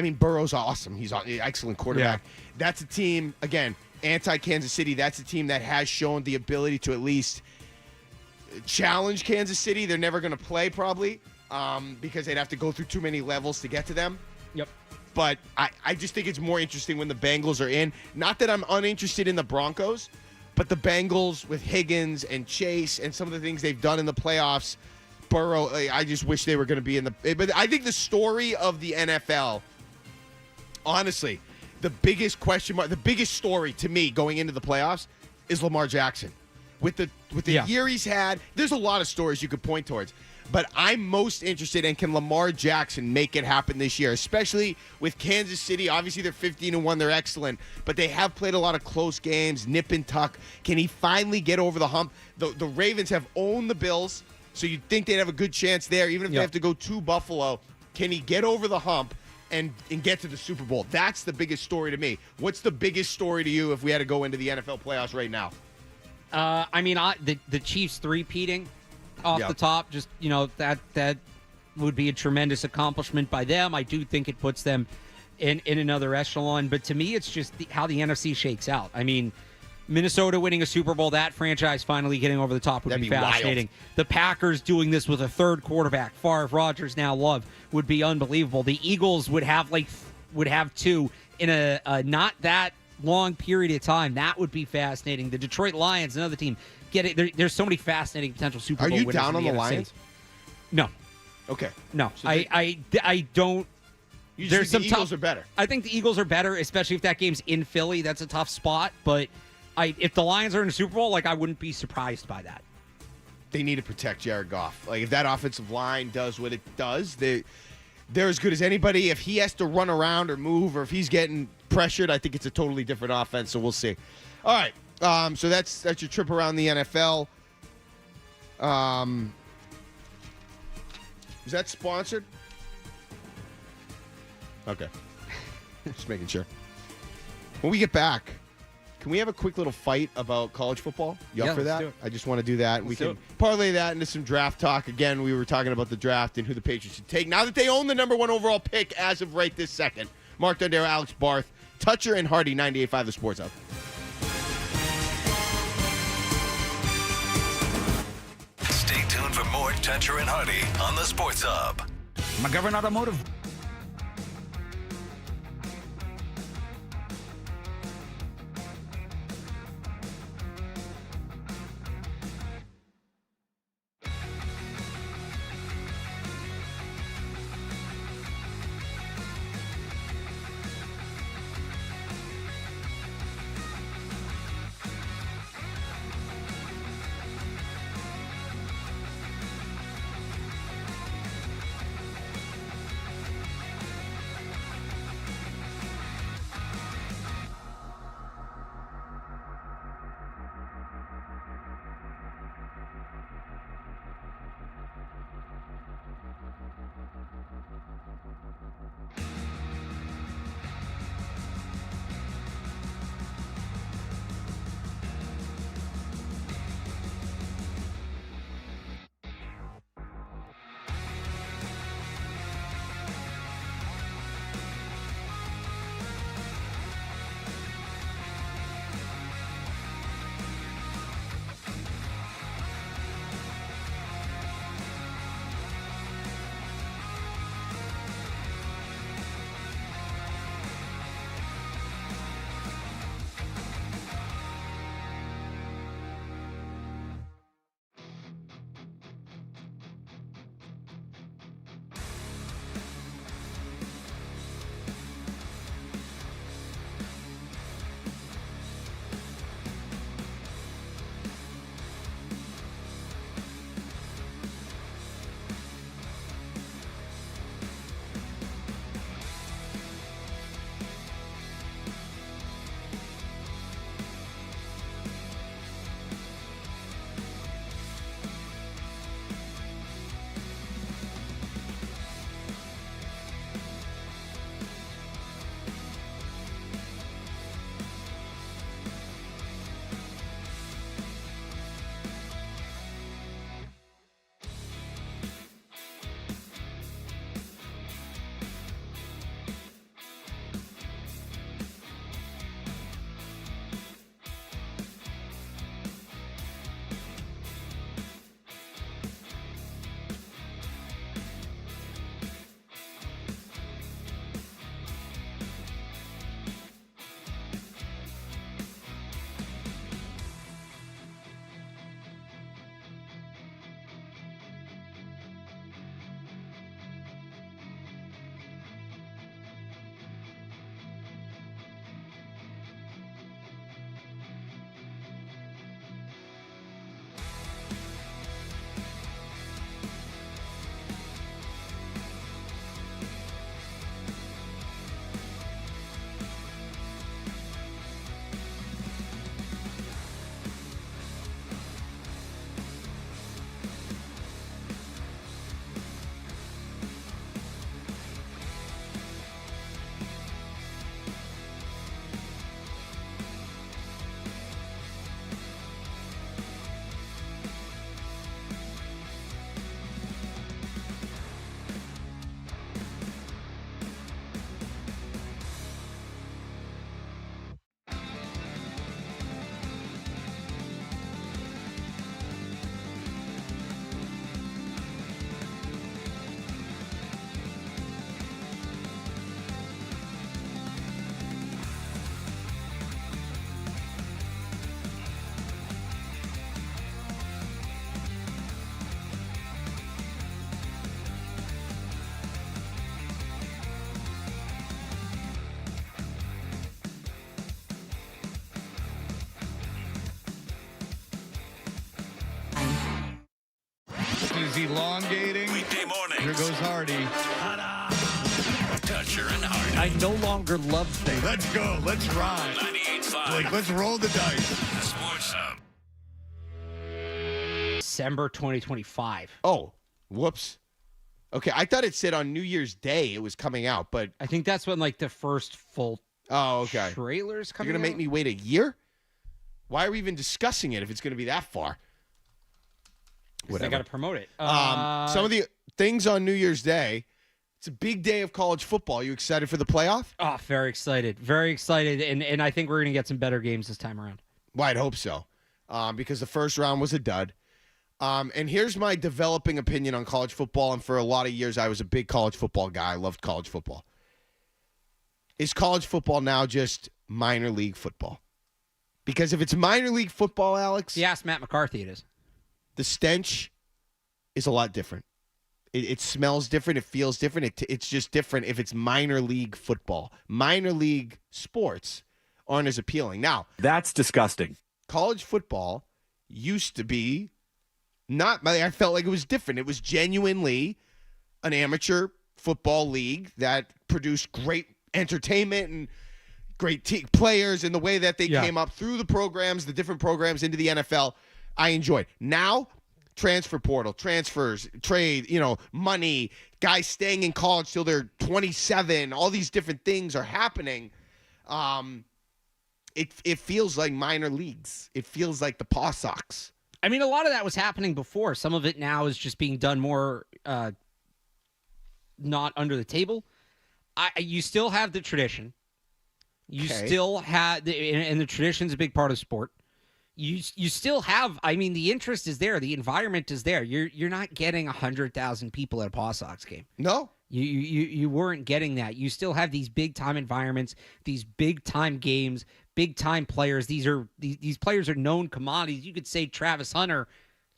mean, Burrow's awesome. He's an excellent quarterback. Yeah. That's a team, again, anti-Kansas City. That's a team that has shown the ability to at least challenge Kansas City. They're never going to play, probably, because they'd have to go through too many levels to get to them. Yep. But I just think it's more interesting when the Bengals are in. Not that I'm uninterested in the Broncos, but the Bengals with Higgins and Chase and some of the things they've done in the playoffs, Burrow, I just wish they were going to be in the... But I think the story of the NFL, honestly, the biggest question mark, the biggest story to me going into the playoffs is Lamar Jackson. With the year he's had, there's a lot of stories you could point towards. But I'm most interested in, can Lamar Jackson make it happen this year, especially with Kansas City. Obviously, they're 15-1. They're excellent. But they have played a lot of close games, nip and tuck. Can he finally get over the hump? The Ravens have owned the Bills, so you'd think they'd have a good chance there, even if they have to go to Buffalo. Can he get over the hump and get to the Super Bowl? That's the biggest story to me. What's the biggest story to you if we had to go into the NFL playoffs right now? The Chiefs three-peating off the top, just, you know, that would be a tremendous accomplishment by them. I do think it puts them in another echelon. But to me, it's just how the NFC shakes out. I mean, Minnesota winning a Super Bowl, that franchise finally getting over the top would be fascinating. Wild. The Packers doing this with a third quarterback, Favre, Rodgers, now Love, would be unbelievable. The Eagles would have two in a not that long period of time. That would be fascinating. The Detroit Lions, another team. Get it? There's so many fascinating potential Super Bowl winners. Are you down on the NFC. Lions? No. Okay. No. So I don't. You just think the Eagles are better? I think the Eagles are better, especially if that game's in Philly. That's a tough spot. But if the Lions are in the Super Bowl, I wouldn't be surprised by that. They need to protect Jared Goff. If that offensive line does what it does, they're as good as anybody. If he has to run around or move, or if he's getting pressured, I think it's a totally different offense. So we'll see. All right. So that's your trip around the NFL. Is that sponsored? Okay. Just making sure. When we get back, can we have a quick little fight about college football? You up for that? I just want to do that. We can parlay that into some draft talk. Again, we were talking about the draft and who the Patriots should take. Now that they own the number 1 overall pick as of right this second. Mark Dondero, Alex Barth, Toucher, and Hardy, 98.5 The Sports Hub. Stay tuned for more Toucher and Hardy on the Sports Hub. McGovern Automotive. He's elongating. Weekday morning. Here goes Hardy. Dutcher and Hardy. I no longer love things. Let's go. Let's ride. 98.5. Let's roll the dice. Sports Hub. December 2025. Oh, whoops. Okay, I thought it said on New Year's Day it was coming out, but I think that's when the first full trailers coming You're going to make me wait a year? Why are we even discussing it if it's going to be that far? They got to promote it. Some of the things on New Year's Day. It's a big day of college football. You excited for the playoff? Oh, very excited. Very excited. And I think we're going to get some better games this time around. Well, I'd hope so. Because the first round was a dud. And here's my developing opinion on college football. And for a lot of years, I was a big college football guy. I loved college football. Is college football now just minor league football? Because if it's minor league football, Alex. Yes, Matt McCarthy it is. The stench is a lot different. It smells different. It feels different. It's just different if it's minor league football. Minor league sports aren't as appealing. Now, that's disgusting. College football used to be not, I felt like it was different. It was genuinely an amateur football league that produced great entertainment and great players, and the way that they came up through the programs, the different programs into the NFL, I enjoyed. Now, transfer portal, transfers, trade, money, guys staying in college till they're 27, all these different things are happening. It feels like minor leagues. It feels like the Paw Sox. I mean, a lot of that was happening before. Some of it now is just being done more not under the table. You still have the tradition. You still have, and the tradition's a big part of sport. You still have, I mean, the interest is there. The environment is there. You're not getting 100,000 people at a Paw Sox game. No. You weren't getting that. You still have these big-time environments, these big-time games, big-time players. These players are known commodities. You could say Travis Hunter,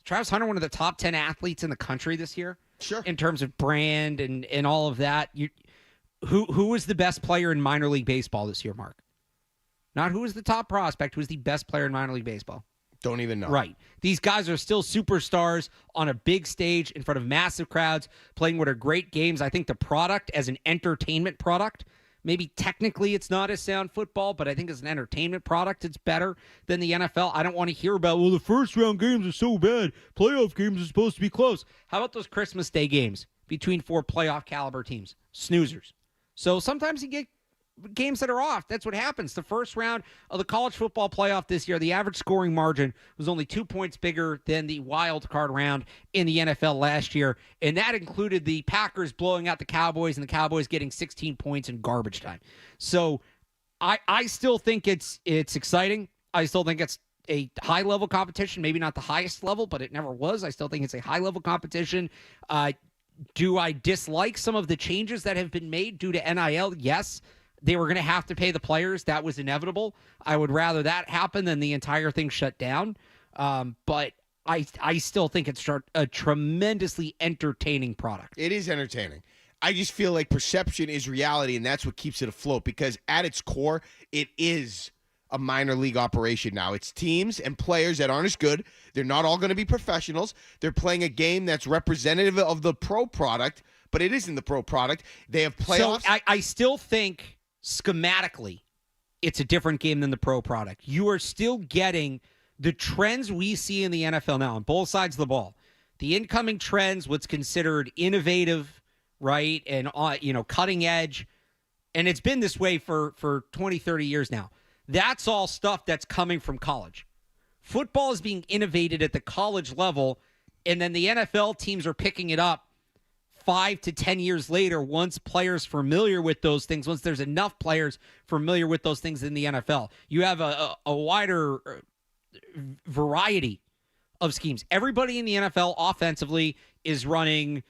one of the top 10 athletes in the country this year. Sure. In terms of brand and all of that. Who was the best player in minor league baseball this year, Mark? Not who was the top prospect, who was the best player in minor league baseball. Don't even know. Right. These guys are still superstars on a big stage in front of massive crowds, playing what are great games. I think the product as an entertainment product, maybe technically it's not as sound football, but I think as an entertainment product, it's better than the NFL. I don't want to hear about, well, the first round games are so bad. Playoff games are supposed to be close. How about those Christmas Day games between 4 playoff caliber teams? Snoozers. So sometimes you get games that are off. That's what happens. The first round of the college football playoff this year, the average scoring margin was only 2 points bigger than the wild card round in the NFL last year, and that included the Packers blowing out the Cowboys and the Cowboys getting 16 points in garbage time. So I still think it's exciting. I still think it's a high-level competition, maybe not the highest level, but it never was. I still think it's a high-level competition. Do I dislike some of the changes that have been made due to NIL? Yes. They were going to have to pay the players. That was inevitable. I would rather that happen than the entire thing shut down. But I still think it's a tremendously entertaining product. It is entertaining. I just feel like perception is reality, and that's what keeps it afloat, because at its core, it is a minor league operation now. It's teams and players that aren't as good. They're not all going to be professionals. They're playing a game that's representative of the pro product, but it isn't the pro product. They have playoffs. So I still think schematically it's a different game than the pro product. You are still getting the trends we see in the NFL now on both sides of the ball. The incoming trends, what's considered innovative, right, and cutting edge, and it's been this way for 20, 30 years now. That's all stuff that's coming from college. Football is being innovated at the college level, and then the NFL teams are picking it up 5 to 10 years later once players familiar with those things, once there's enough players familiar with those things in the NFL. You have a wider variety of schemes. Everybody in the NFL offensively is running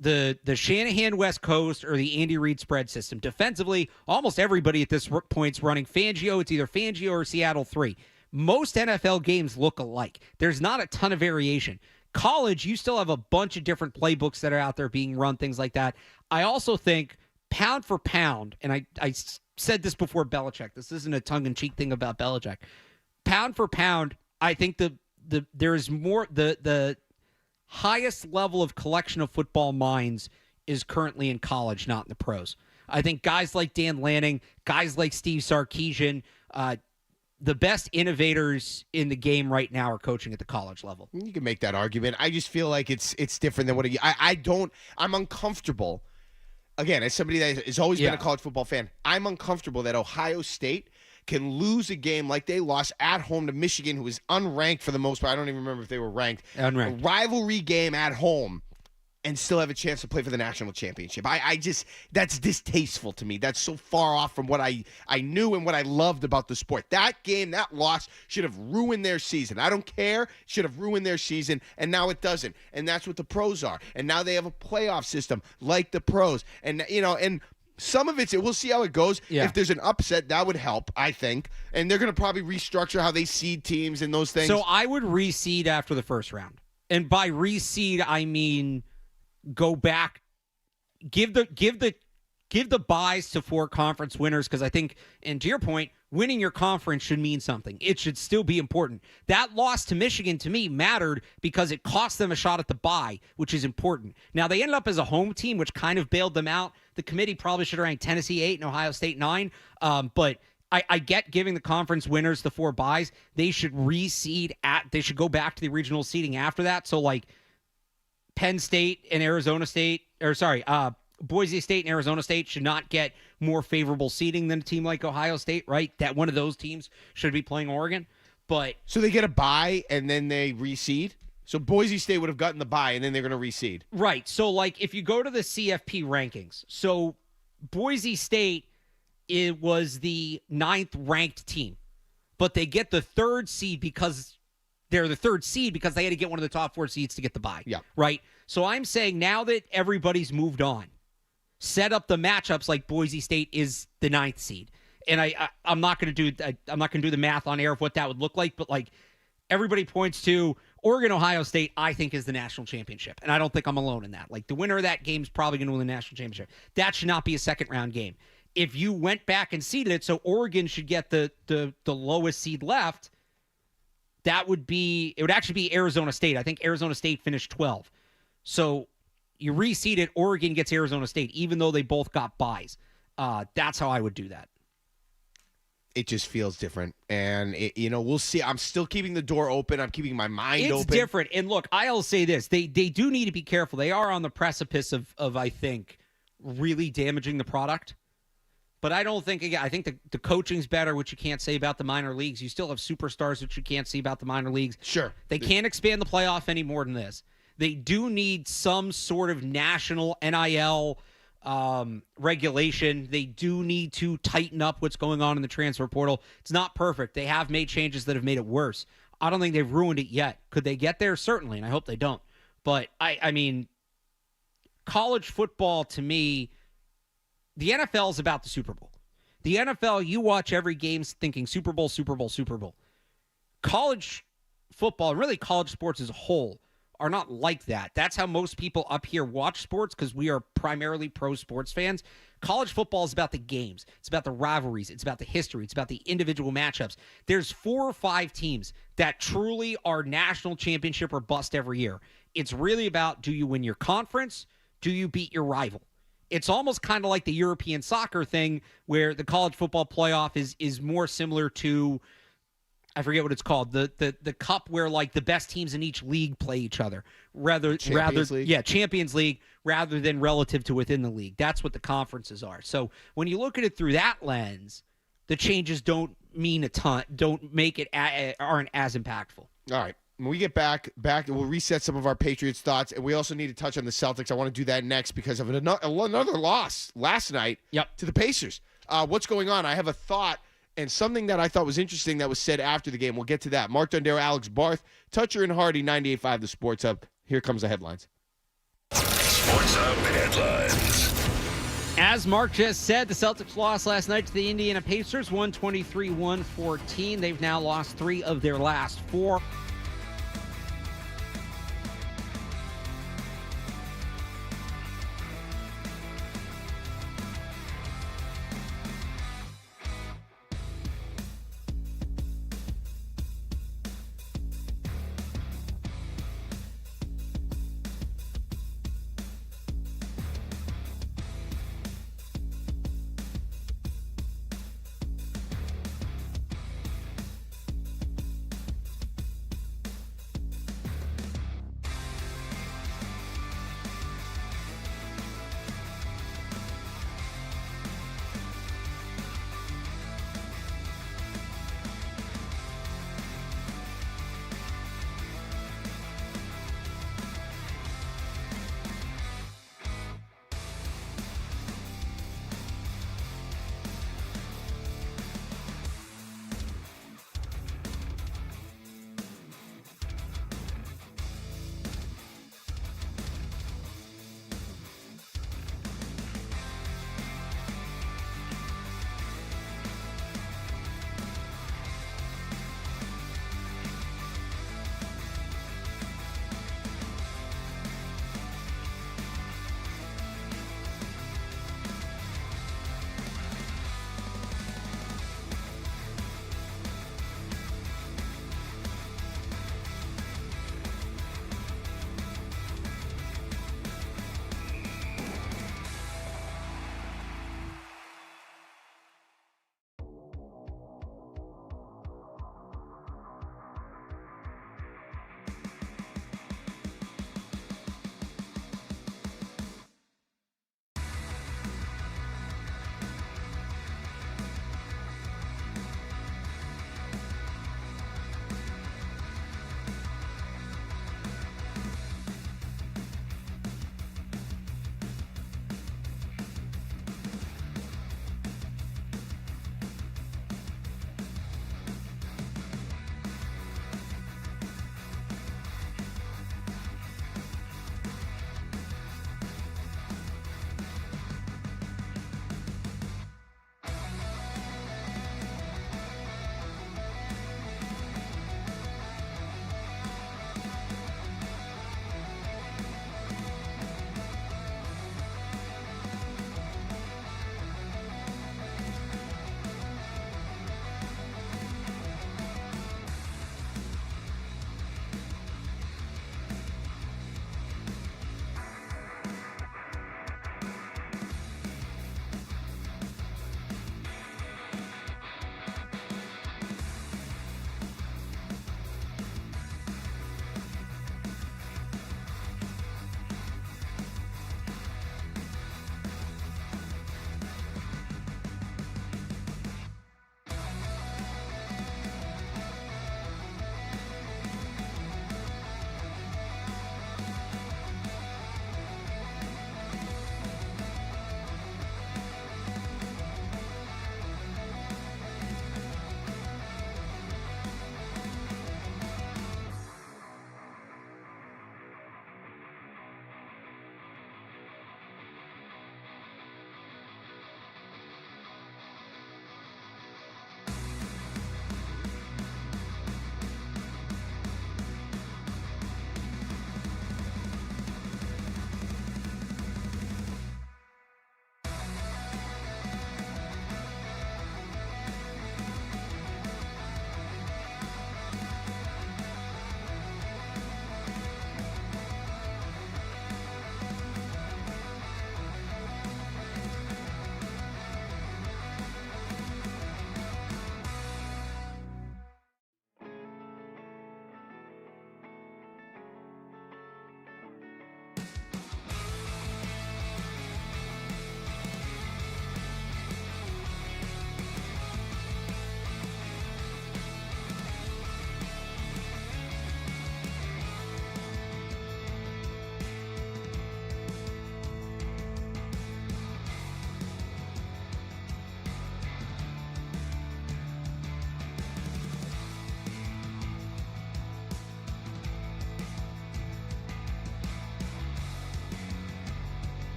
the Shanahan West Coast or the Andy Reid spread system. Defensively, almost everybody at this point's running Fangio. It's either Fangio or Seattle 3. Most NFL games look alike. There's not a ton of variation. College, you still have a bunch of different playbooks that are out there being run, things like that. I also think pound for pound, and I said this before Belichick. This isn't a tongue-in-cheek thing about Belichick. Pound for pound, I think there is more the highest level of collection of football minds is currently in college, not in the pros. I think guys like Dan Lanning, guys like Steve Sarkisian, the best innovators in the game right now are coaching at the college level. You can make that argument. I just feel like it's different than what I'm uncomfortable. Again, as somebody that has always been a college football fan, I'm uncomfortable that Ohio State can lose a game like they lost at home to Michigan, who was unranked for the most part. I don't even remember if they were ranked. Unranked. A rivalry game at home and still have a chance to play for the national championship. That's distasteful to me. That's so far off from what I knew and what I loved about the sport. That game, that loss should have ruined their season. I don't care. It should have ruined their season, and now it doesn't. And that's what the pros are. And now they have a playoff system like the pros. And, and some of we'll see how it goes. Yeah. If there's an upset, that would help, I think. And they're going to probably restructure how they seed teams and those things. So I would reseed after the first round. And by reseed, I mean go back, give the buys to 4 conference winners, because I think, and to your point, winning your conference should mean something. It should still be important. That loss to Michigan, to me, mattered because it cost them a shot at the bye, which is important. Now, they ended up as a home team, which kind of bailed them out. The committee probably should have ranked Tennessee 8 and Ohio State 9, but I get giving the conference winners the 4 buys. They should reseed they should go back to the regional seeding after that. So, like, Penn State and Arizona State, Boise State and Arizona State should not get more favorable seeding than a team like Ohio State, right? That one of those teams should be playing Oregon. But so they get a bye and then they reseed? So Boise State would have gotten the bye and then they're going to reseed. Right. So, like, if you go to the CFP rankings, so Boise State, it was the 9th ranked team, but they get the 3rd seed because they're the 3rd seed because they had to get one of the top 4 seeds to get the bye. Yeah. Right? So I'm saying now that everybody's moved on, set up the matchups like Boise State is the 9th seed. And I'm not going to do the math on air of what that would look like, but like everybody points to Oregon, Ohio State, I think is the national championship. And I don't think I'm alone in that. Like the winner of that game is probably going to win the national championship. That should not be a second round game. If you went back and seeded it, so Oregon should get the lowest seed left, it would actually be Arizona State. I think Arizona State finished 12. So you reseeded, Oregon gets Arizona State, even though they both got buys. That's how I would do that. It just feels different. And, we'll see. I'm still keeping the door open. I'm keeping my mind open. It's different. And look, I'll say this. They do need to be careful. They are on the precipice of I think, really damaging the product. But I don't think, again, I think the coaching's better, which you can't say about the minor leagues. You still have superstars, which you can't see about the minor leagues. Sure. They can't expand the playoff any more than this. They do need some sort of national NIL regulation. They do need to tighten up what's going on in the transfer portal. It's not perfect. They have made changes that have made it worse. I don't think they've ruined it yet. Could they get there? Certainly, and I hope they don't. But, I mean, college football, to me, the NFL is about the Super Bowl. The NFL, you watch every game thinking Super Bowl, Super Bowl, Super Bowl. College football, and really college sports as a whole, are not like that. That's how most people up here watch sports because we are primarily pro sports fans. College football is about the games. It's about the rivalries. It's about the history. It's about the individual matchups. There's 4 or 5 teams that truly are national championship or bust every year. It's really about, do you win your conference? Do you beat your rival? It's almost kind of like the European soccer thing where the college football playoff is more similar to, I forget what it's called, the cup where like the best teams in each league play each other. Champions League? Yeah, Champions League rather than relative to within the league. That's what the conferences are. So when you look at it through that lens, the changes don't mean a ton, don't make it aren't as impactful. All right. When we get back, we'll reset some of our Patriots thoughts, and we also need to touch on the Celtics. I want to do that next because of another loss last night to the Pacers. What's going on? I have a thought and something that I thought was interesting that was said after the game. We'll get to that. Mark Dondero, Alex Barth, Toucher and Hardy, 98.5 The Sports Hub. Here comes the headlines. Sports Hub headlines. As Mark just said, the Celtics lost last night to the Indiana Pacers, 123-114. They've now lost 3 of their last 4.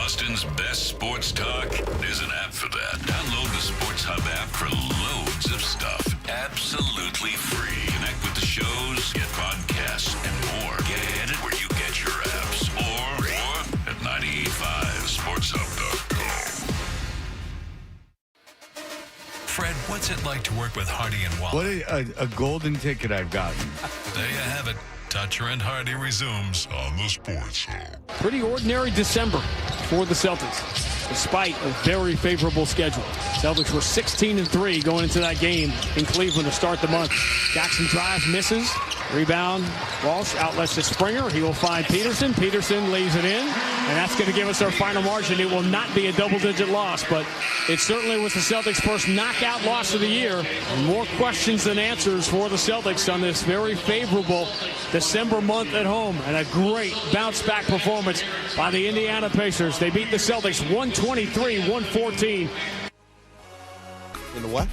Boston's best sports talk? There's an app for that. Download the Sports Hub app for loads of stuff. Absolutely free. Connect with the shows, get podcasts, and more. Get it where you get your apps. Or at 985sportshub.com. Fred, what's it like to work with Hardy and Wallace? What a golden ticket I've gotten. There you have it. Toucher and Hardy resumes on the Sports Hub. Pretty ordinary December for the Celtics, despite a very favorable schedule. Celtics were 16-3 going into that game in Cleveland to start the month. Jackson drives, misses. Rebound, Walsh outlets to Springer. He will find Peterson. Peterson lays it in, and that's going to give us our final margin. It will not be a double-digit loss, but it certainly was the Celtics' first knockout loss of the year. More questions than answers for the Celtics on this very favorable December month at home, and a great bounce-back performance by the Indiana Pacers. They beat the Celtics 123-114. In the what?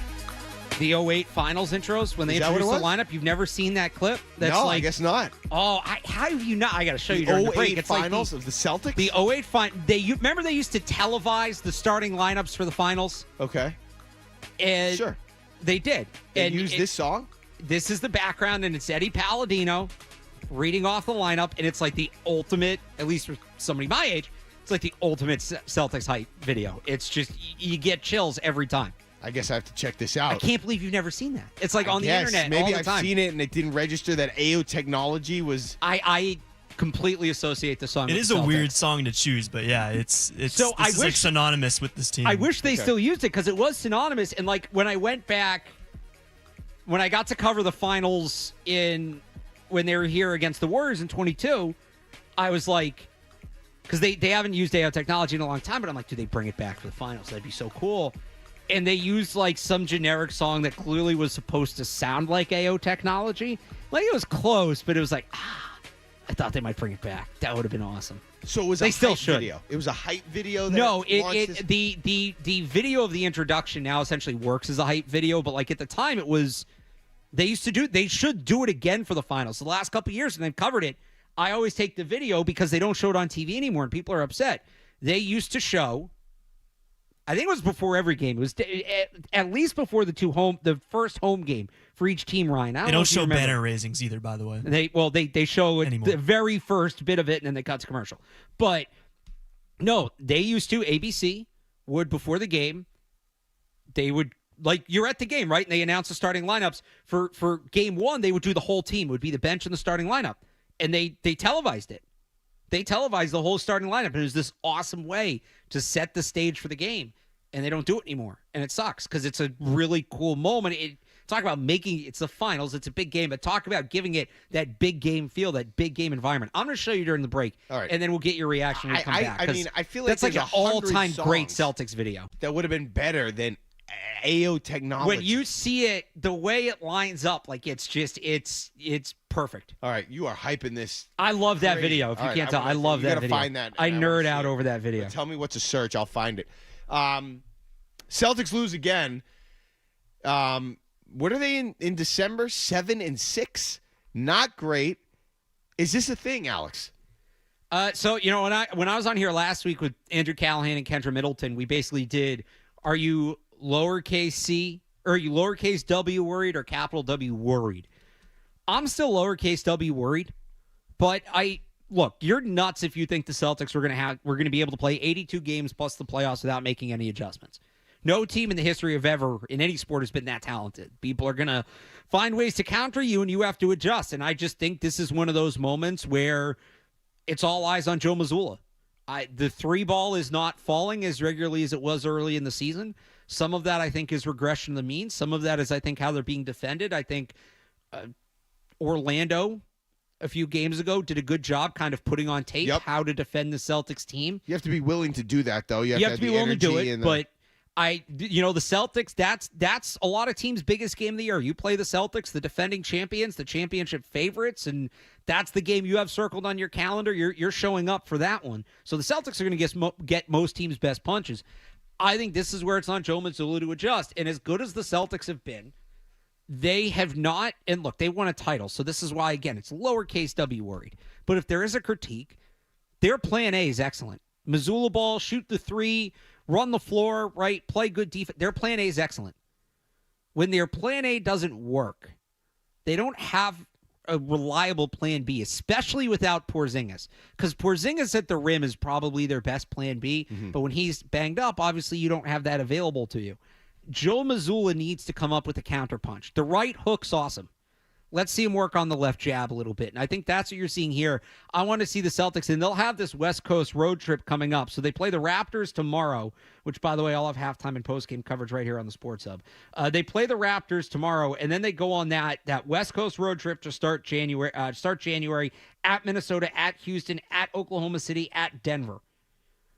The 08 Finals intros, when they introduced the lineup. You've never seen that clip? That's no, like, I guess not. Oh, how have you not? I got to show you The during the break. 08 It's Finals like of the Celtics? The 08 remember they used to televise the starting lineups for the finals? Okay. And sure. They did. They used this song? This is the background, and it's Eddie Palladino reading off the lineup, and it's like the ultimate, at least for somebody my age, it's like the ultimate Celtics hype video. It's just, you get chills every time. I guess I have to check this out. I can't believe you've never seen that. It's like on the internet maybe all the I've time. seen it and it didn't register that AO technology was. I completely associate the song. It with is the a Celtics. weird song to choose, but yeah, it's So this is like synonymous with this team. I wish they still used it because it was synonymous. And like when I went back, when I got to cover the finals when they were here against the Warriors in 22, I was like, because they haven't used AO technology in a long time, but I'm like, do they bring it back for the finals? That'd be so cool. And they used like some generic song that clearly was supposed to sound like AO technology. Like it was close, but it was like, I thought they might bring it back. That would have been awesome. So it was they a still hype should. video. It was a hype video. That No, launched this? the video of the introduction now essentially works as a hype video, but like at the time it was they should do it again for the finals. The last couple of years when they've covered it, I always take the video because they don't show it on TV anymore and people are upset. They used to show, I think it was before every game. It was at least before the first home game for each team, Ryan. They don't show banner raisings either, by the way. They show the very first bit of it, and then they cut to commercial. But no, they used to. ABC would, before the game, they would, like, you're at the game, right? And they announce the starting lineups. For game one, they would do the whole team. It would be the bench and the starting lineup. And they televised it. They televised the whole starting lineup, and it was this awesome way to set the stage for the game. And they don't do it anymore, and it sucks because it's a really cool moment. Talk about it's the finals, it's a big game, but talk about giving it that big game feel, that big game environment. I'm going to show you during the break, and then we'll get your reaction when we come back. I mean, I feel like that's like an 100 all-time great songs Celtics video. That would have been better than AO technology. When you see it, the way it lines up, like it's perfect. All right, you are hyping this. I love that crazy. video. If you All can't tell, I love you that gotta video. Find that. I nerd out it. over that video. But tell me what to search. I'll find it. Celtics lose again. What are they in December? 7-6. Not great. Is this a thing, Alex? So when I was on here last week with Andrew Callahan and Kendra Middleton, we basically did: are you lowercase c or are you lowercase w worried or capital W worried? I'm still lowercase w worried, but look, you're nuts if you think the Celtics we're going to be able to play 82 games plus the playoffs without making any adjustments. No team in the history of ever in any sport has been that talented. People are going to find ways to counter you, and you have to adjust. And I just think this is one of those moments where it's all eyes on Joe Mazzulla. The three ball is not falling as regularly as it was early in the season. Some of that, I think, is regression to the mean. Some of that is, I think, how they're being defended. I think Orlando a few games ago did a good job kind of putting on tape how to defend the Celtics team. You have to be willing to do that, though. You have to be willing to do it, but the Celtics, that's a lot of teams' biggest game of the year. You play the Celtics, the defending champions, the championship favorites, and that's the game you have circled on your calendar. You're showing up for that one. So the Celtics are going to get most teams' best punches. I think this is where it's on Joe Mazzulla to adjust. And as good as the Celtics have been, they have not, and look, they won a title. So this is why, again, it's lowercase w worried. But if there is a critique, their plan A is excellent. Missoula ball, shoot the three, run the floor, right? Play good defense. Their plan A is excellent. When their plan A doesn't work, they don't have a reliable plan B, especially without Porzingis. Because Porzingis at the rim is probably their best plan B, but when he's banged up, obviously you don't have that available to you. Joe Mazzulla needs to come up with a counterpunch. The right hook's awesome. Let's see him work on the left jab a little bit. And I think that's what you're seeing here. I want to see the Celtics, and they'll have this West Coast road trip coming up. So they play the Raptors tomorrow, which, by the way, I'll have halftime and postgame coverage right here on the Sports Hub. They play the Raptors tomorrow, and then they go on that West Coast road trip to start January at Minnesota, at Houston, at Oklahoma City, at Denver.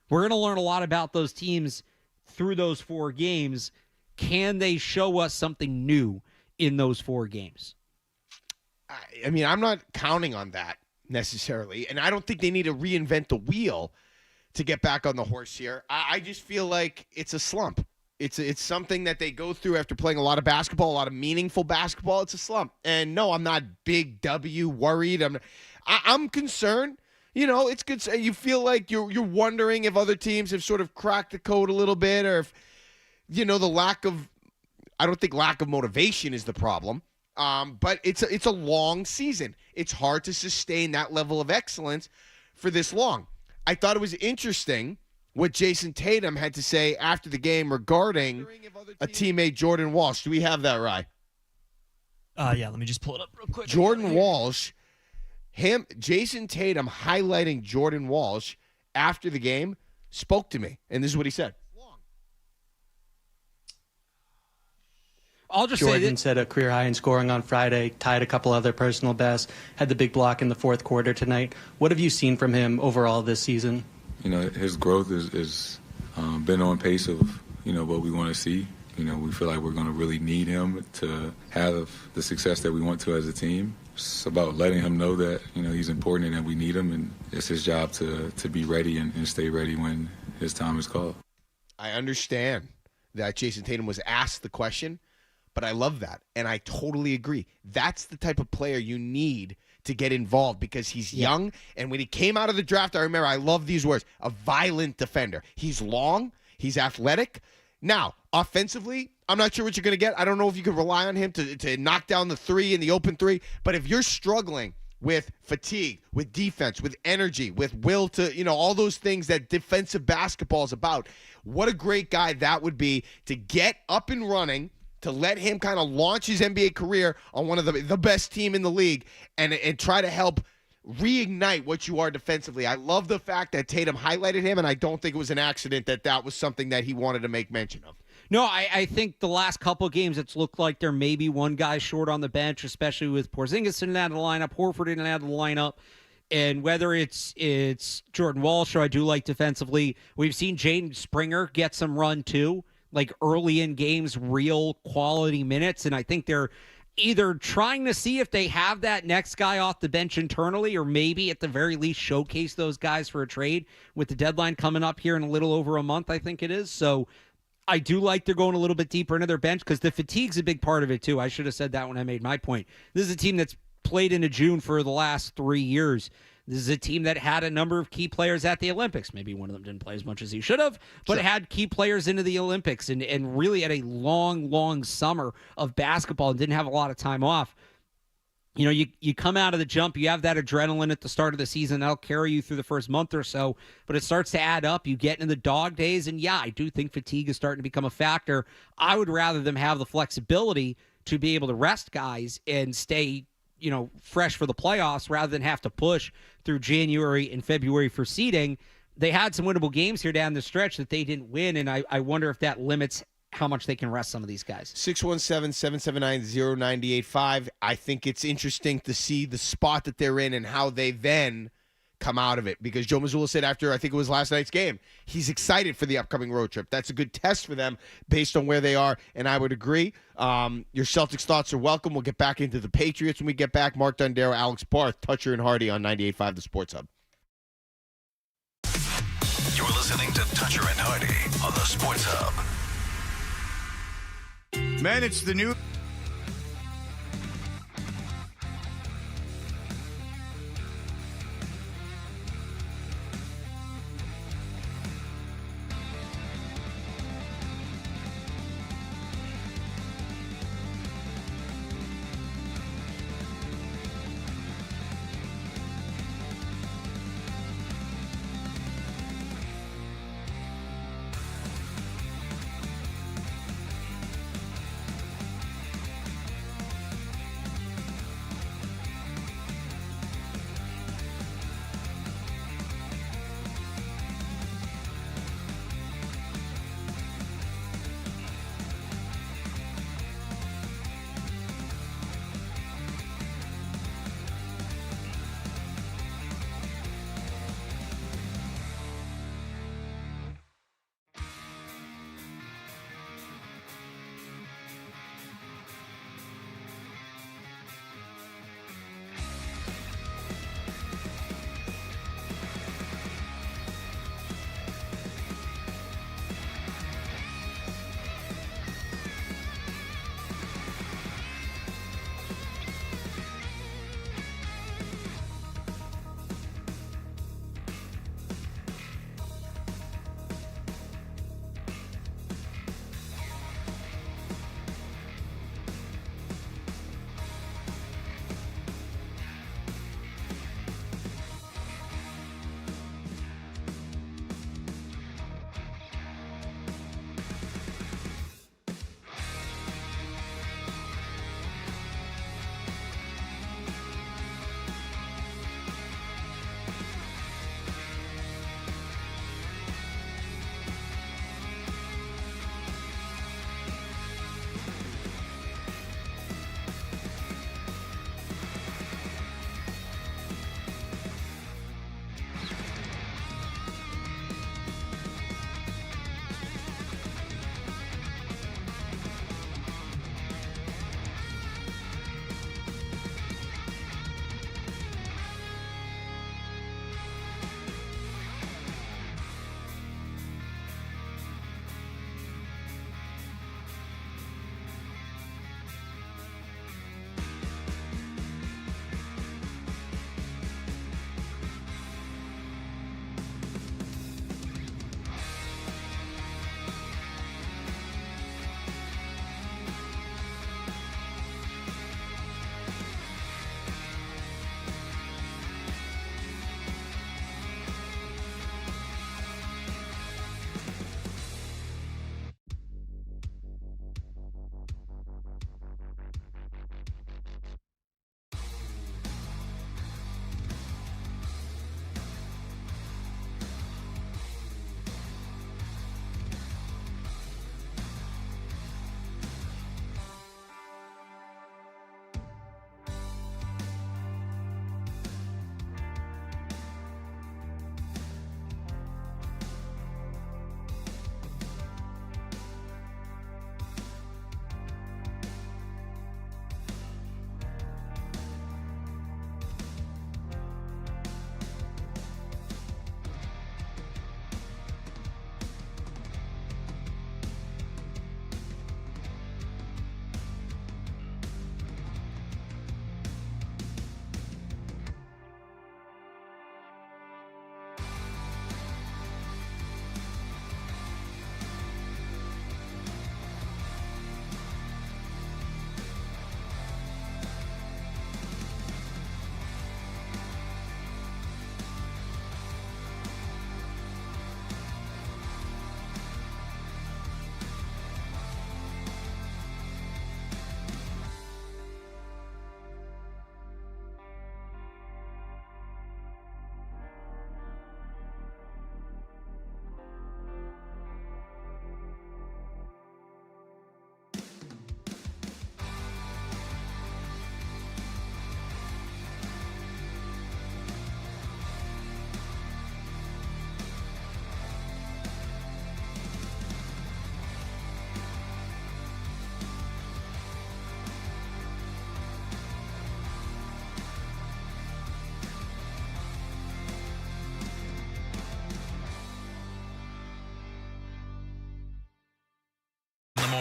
We're going to learn a lot about those teams through those 4 games. Can they show us something new in those 4 games? I mean, I'm not counting on that necessarily, and I don't think they need to reinvent the wheel to get back on the horse here. I just feel like it's a slump. It's something that they go through after playing a lot of basketball, a lot of meaningful basketball. It's a slump. And no, I'm not big W worried. I'm concerned. You know, it's good. You feel like you're wondering if other teams have sort of cracked the code a little bit, or if, you know, I don't think lack of motivation is the problem. But it's a long season. It's hard to sustain that level of excellence for this long. I thought it was interesting what Jason Tatum had to say after the game regarding a teammate, Jordan Walsh. Do we have that, Rye? Yeah, let me just pull it up real quick. Jordan Walsh, Jason Tatum highlighting Jordan Walsh after the game spoke to me, and this is what he said. I'll just Jordan set a career high in scoring on Friday, tied a couple other personal bests, had the big block in the fourth quarter tonight. What have you seen from him overall this season? You know, his growth is been on pace of, you know, what we want to see. You know, we feel like we're going to really need him to have the success that we want to as a team. It's about letting him know that, you know, he's important and that we need him, and it's his job to be ready and stay ready when his time is called. I understand that Jason Tatum was asked the question, but I love that, and I totally agree. That's the type of player you need to get involved because he's young, and when he came out of the draft, I love these words, a violent defender. He's long, he's athletic. Now, offensively, I'm not sure what you're going to get. I don't know if you can rely on him to knock down the three in the open three, but if you're struggling with fatigue, with defense, with energy, with will to, you know, all those things that defensive basketball is about, what a great guy that would be to get up and running, to let him kind of launch his NBA career on one of the best team in the league and try to help reignite what you are defensively. I love the fact that Tatum highlighted him, and I don't think it was an accident that was something that he wanted to make mention of. No, I think the last couple of games it's looked like there may be one guy short on the bench, especially with Porzingis in and out of the lineup, Horford in and out of the lineup. And whether it's Jordan Walsh, who I do like defensively, we've seen Jaden Springer get some run too, like early in games, real quality minutes. And I think they're either trying to see if they have that next guy off the bench internally, or maybe at the very least showcase those guys for a trade with the deadline coming up here in a little over a month, I think it is. So I do like they're going a little bit deeper into their bench because the fatigue's a big part of it too. I should have said that when I made my point. This is a team that's played into June for the last 3 years. This is a team that had a number of key players at the Olympics. Maybe one of them didn't play as much as he should have, but had key players into the Olympics and really had a long, long summer of basketball and didn't have a lot of time off. You know, you come out of the jump, you have that adrenaline at the start of the season. That'll carry you through the first month or so, but it starts to add up. You get into the dog days, and yeah, I do think fatigue is starting to become a factor. I would rather them have the flexibility to be able to rest guys and stay, you know, fresh for the playoffs rather than have to push through January and February for seeding. They had some winnable games here down the stretch that they didn't win, and I wonder if that limits how much they can rest some of these guys. 617-779-0985. I think it's interesting to see the spot that they're in and how they then come out of it, because Joe Mazzulla said after, I think it was last night's game, he's excited for the upcoming road trip. That's a good test for them based on where they are, and I would agree. Your Celtics thoughts are welcome. We'll get back into the Patriots when we get back. Mark Dondero, Alex Barth, Toucher and Hardy on 98.5 The Sports Hub. You're listening to Toucher and Hardy on the Sports Hub. Man, it's the new...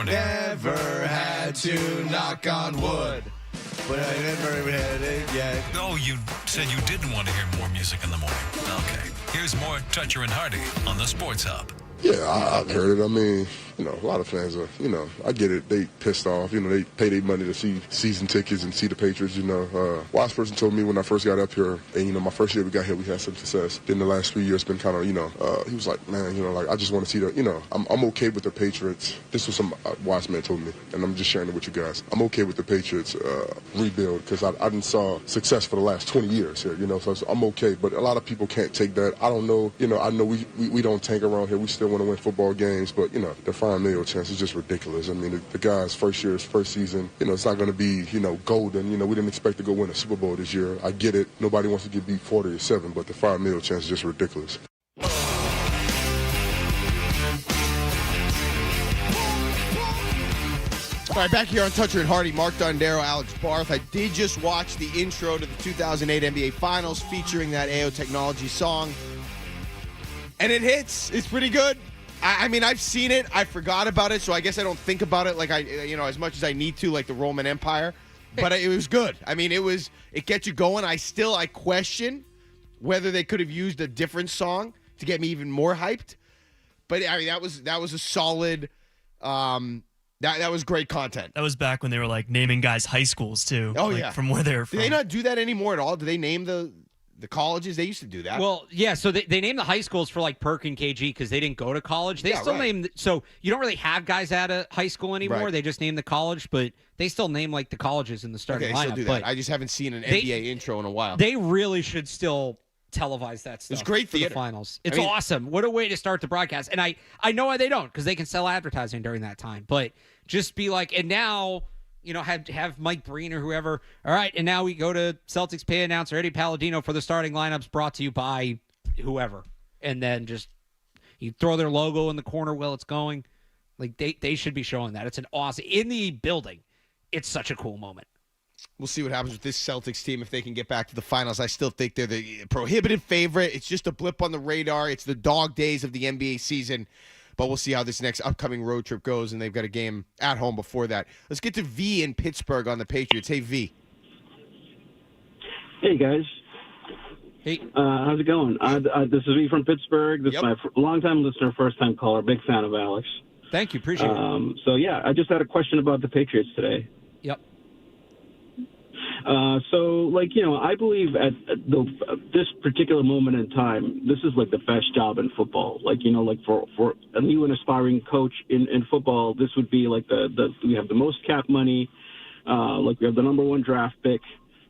morning. Never had to knock on wood, but I never even had it yet. Oh, you said you didn't want to hear more music in the morning. Okay. Here's more Toucher and Hardy on the Sports Hub. Yeah, I've heard it. I mean, a lot of fans are, I get it. They pissed off. They pay their money to see season tickets and see the Patriots, Wise person told me when I first got up here, and, my first year we got here, we had some success. Then the last 3 years been kind of, he was like, man, I just want to see I'm okay with the Patriots. This was some wise man told me, and I'm just sharing it with you guys. I'm okay with the Patriots rebuild because I didn't saw success for the last 20 years here, so I'm okay. But a lot of people can't take that. I don't know, I know we don't tank around here. We still want to win football games, but, the $5 million chance is just ridiculous. I mean, the guy's first season, it's not going to be, golden. We didn't expect to go win a Super Bowl this year. I get it. Nobody wants to get beat 40-7, but the $5 million chance is just ridiculous. All right, back here on Toucher and Hardy, Mark Dondero, Alex Barth. I did just watch the intro to the 2008 NBA Finals featuring that AO Technology song. And it hits. It's pretty good. I mean, I've seen it. I forgot about it, so I guess I don't think about it like as much as I need to, like the Roman Empire. But it was good. I mean, it gets you going. I question whether they could have used a different song to get me even more hyped. But I mean, that was a solid. That was great content. That was back when they were like naming guys' high schools too. Oh yeah, from where they're from. Do they not do that anymore at all? Do they name the colleges? They used to do that. Well, yeah, so they named the high schools for like Perk and KG because they didn't go to college. They still name, so you don't really have guys out of high school anymore. Right. They just name the college, but they still name like the colleges in the starting lineup. Still do that. I just haven't seen an NBA intro in a while. They really should still televise that stuff. It's great for theater. The finals. It's awesome. What a way to start the broadcast. And I know why they don't, because they can sell advertising during that time. But just be like, and now, have Mike Breen or whoever. All right, and now we go to Celtics pay announcer Eddie Palladino for the starting lineups brought to you by whoever. And then just you throw their logo in the corner while it's going. Like they should be showing that. It's an awesome in the building. It's such a cool moment. We'll see what happens with this Celtics team if they can get back to the finals. I still think they're the prohibitive favorite. It's just a blip on the radar. It's the dog days of the NBA season. But we'll see how this next upcoming road trip goes, and they've got a game at home before that. Let's get to V in Pittsburgh on the Patriots. Hey, V. Hey, guys. Hey. How's it going? This is V from Pittsburgh. This is my longtime listener, first-time caller. Big fan of Alex. Thank you. Appreciate it. So, yeah, I just had a question about the Patriots today. Yep. I believe at this particular moment in time, this is like the best job in football. For a new and aspiring coach in football, this would be like we have the most cap money, we have the number one draft pick,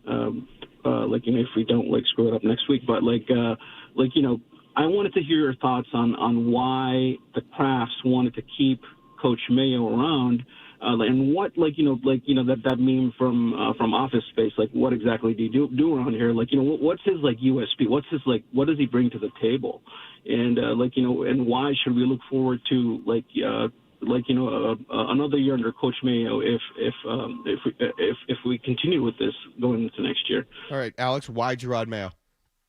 if we don't screw it up next week. But I wanted to hear your thoughts on why the Crafts wanted to keep Coach Mayo around. And what, that meme from Office Space, what exactly do you do around here? What's his, USP? What does he bring to the table? And, and why should we look forward to, another year under Coach Mayo if we continue with this going into next year? All right, Alex, why Gerard Mayo?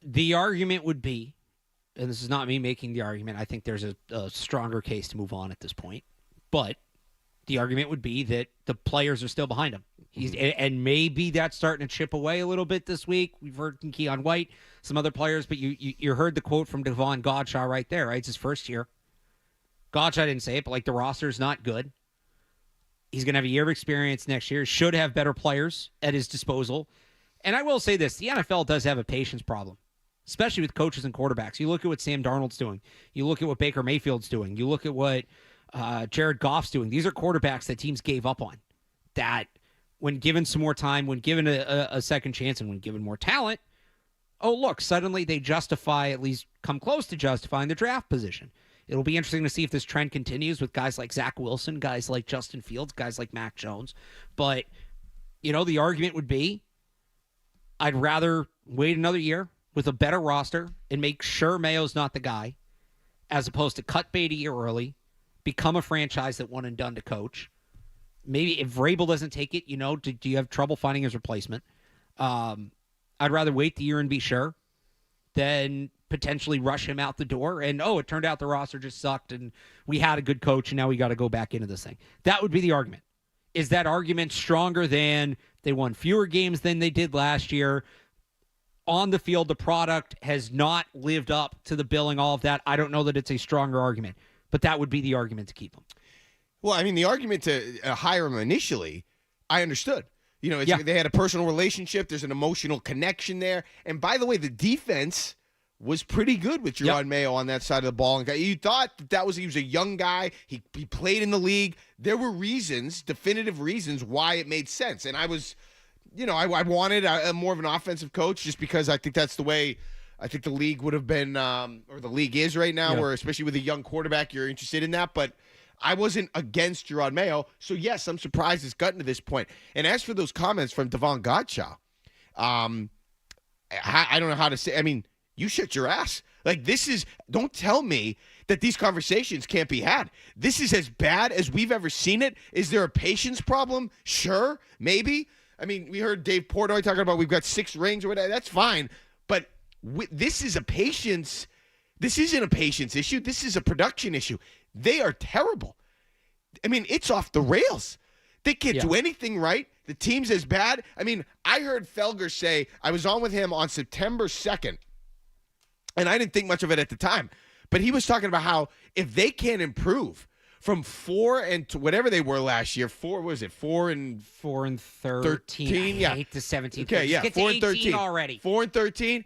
The argument would be, and this is not me making the argument, I think there's a stronger case to move on at this point, but the argument would be that the players are still behind him. And maybe that's starting to chip away a little bit this week. We've heard from Keon White, some other players, but you heard the quote from Devon Godshaw right there, right? It's his first year. Godshaw didn't say it, but the roster's not good. He's going to have a year of experience next year. Should have better players at his disposal. And I will say this, the NFL does have a patience problem, especially with coaches and quarterbacks. You look at what Sam Darnold's doing. You look at what Baker Mayfield's doing. You look at what Jared Goff's doing. These are quarterbacks that teams gave up on. That when given some more time, when given a second chance, and when given more talent, suddenly they justify, at least come close to justifying the draft position. It'll be interesting to see if this trend continues with guys like Zach Wilson, guys like Justin Fields, guys like Mac Jones. But, the argument would be, I'd rather wait another year with a better roster and make sure Mayo's not the guy, as opposed to cut bait a year early, become a franchise that one and done to coach. Maybe if Vrabel doesn't take it, do you have trouble finding his replacement? I'd rather wait the year and be sure than potentially rush him out the door and, it turned out the roster just sucked and we had a good coach and now we got to go back into this thing. That would be the argument. Is that argument stronger than they won fewer games than they did last year? On the field, the product has not lived up to the billing, all of that. I don't know that it's a stronger argument, but that would be the argument to keep him. Well, I mean, the argument to hire him initially, I understood. They had a personal relationship. There's an emotional connection there. And by the way, the defense was pretty good with Jerod Mayo on that side of the ball. And you thought he was a young guy. He played in the league. There were definitive reasons why it made sense. And I was, I wanted more of an offensive coach just because I think that's the way I think the league would have been, or the league is right now, where especially with a young quarterback, you're interested in that. But I wasn't against Jerod Mayo. So, yes, I'm surprised it's gotten to this point. And as for those comments from Devon Godchaux, I don't know how to say. I mean, you shut your ass. Like, don't tell me that these conversations can't be had. This is as bad as we've ever seen it. Is there a patience problem? Sure, maybe. I mean, we heard Dave Portnoy talking about we've got 6 rings or whatever. That's fine. But this is a patience. This isn't a patience issue. This is a production issue. They are terrible. I mean, it's off the rails. They can't do anything right. The team's as bad. I mean, I heard Felger say, I was on with him on September 2nd, and I didn't think much of it at the time, but he was talking about how if they can't improve from 4 and to whatever they were last year, 4 and 13. Yeah, 8 to 17. Okay, yeah, 4 and 13 already. 4 and 13.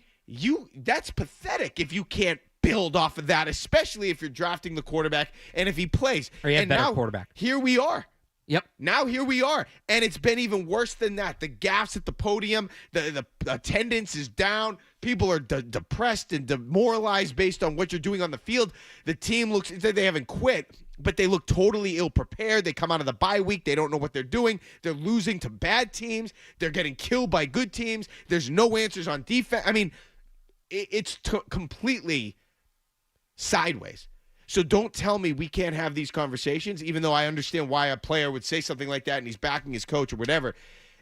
That's pathetic if you can't build off of that, especially if you're drafting the quarterback and if he plays. Or you have and better now, quarterback. Here we are. Yep. Now here we are, and it's been even worse than that. The gaffes at the podium, the attendance is down. People are depressed and demoralized based on what you're doing on the field. The team looks, they haven't quit, but they look totally ill-prepared. They come out of the bye week. They don't know what they're doing. They're losing to bad teams. They're getting killed by good teams. There's no answers on defense. I mean, it's completely sideways. So don't tell me we can't have these conversations, even though I understand why a player would say something like that and he's backing his coach or whatever.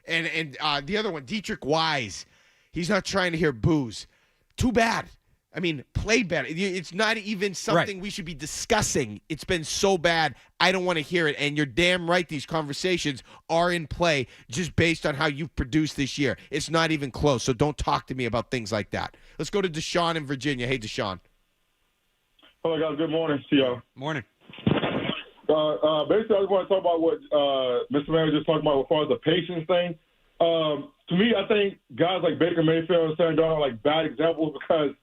And the other one, Dietrich Wise, he's not trying to hear boos. Too bad. I mean, play better. It's not even something we should be discussing. It's been so bad. I don't want to hear it. And you're damn right these conversations are in play just based on how you've produced this year. It's not even close. So don't talk to me about things like that. Let's go to Deshaun in Virginia. Hey, Deshaun. Hello, guys. Good morning to y'all. Morning. Basically, I just want to talk about what Mr. Mayor just talked about as far as the patience thing. To me, I think guys like Baker Mayfield and Sam Darnold are like bad examples because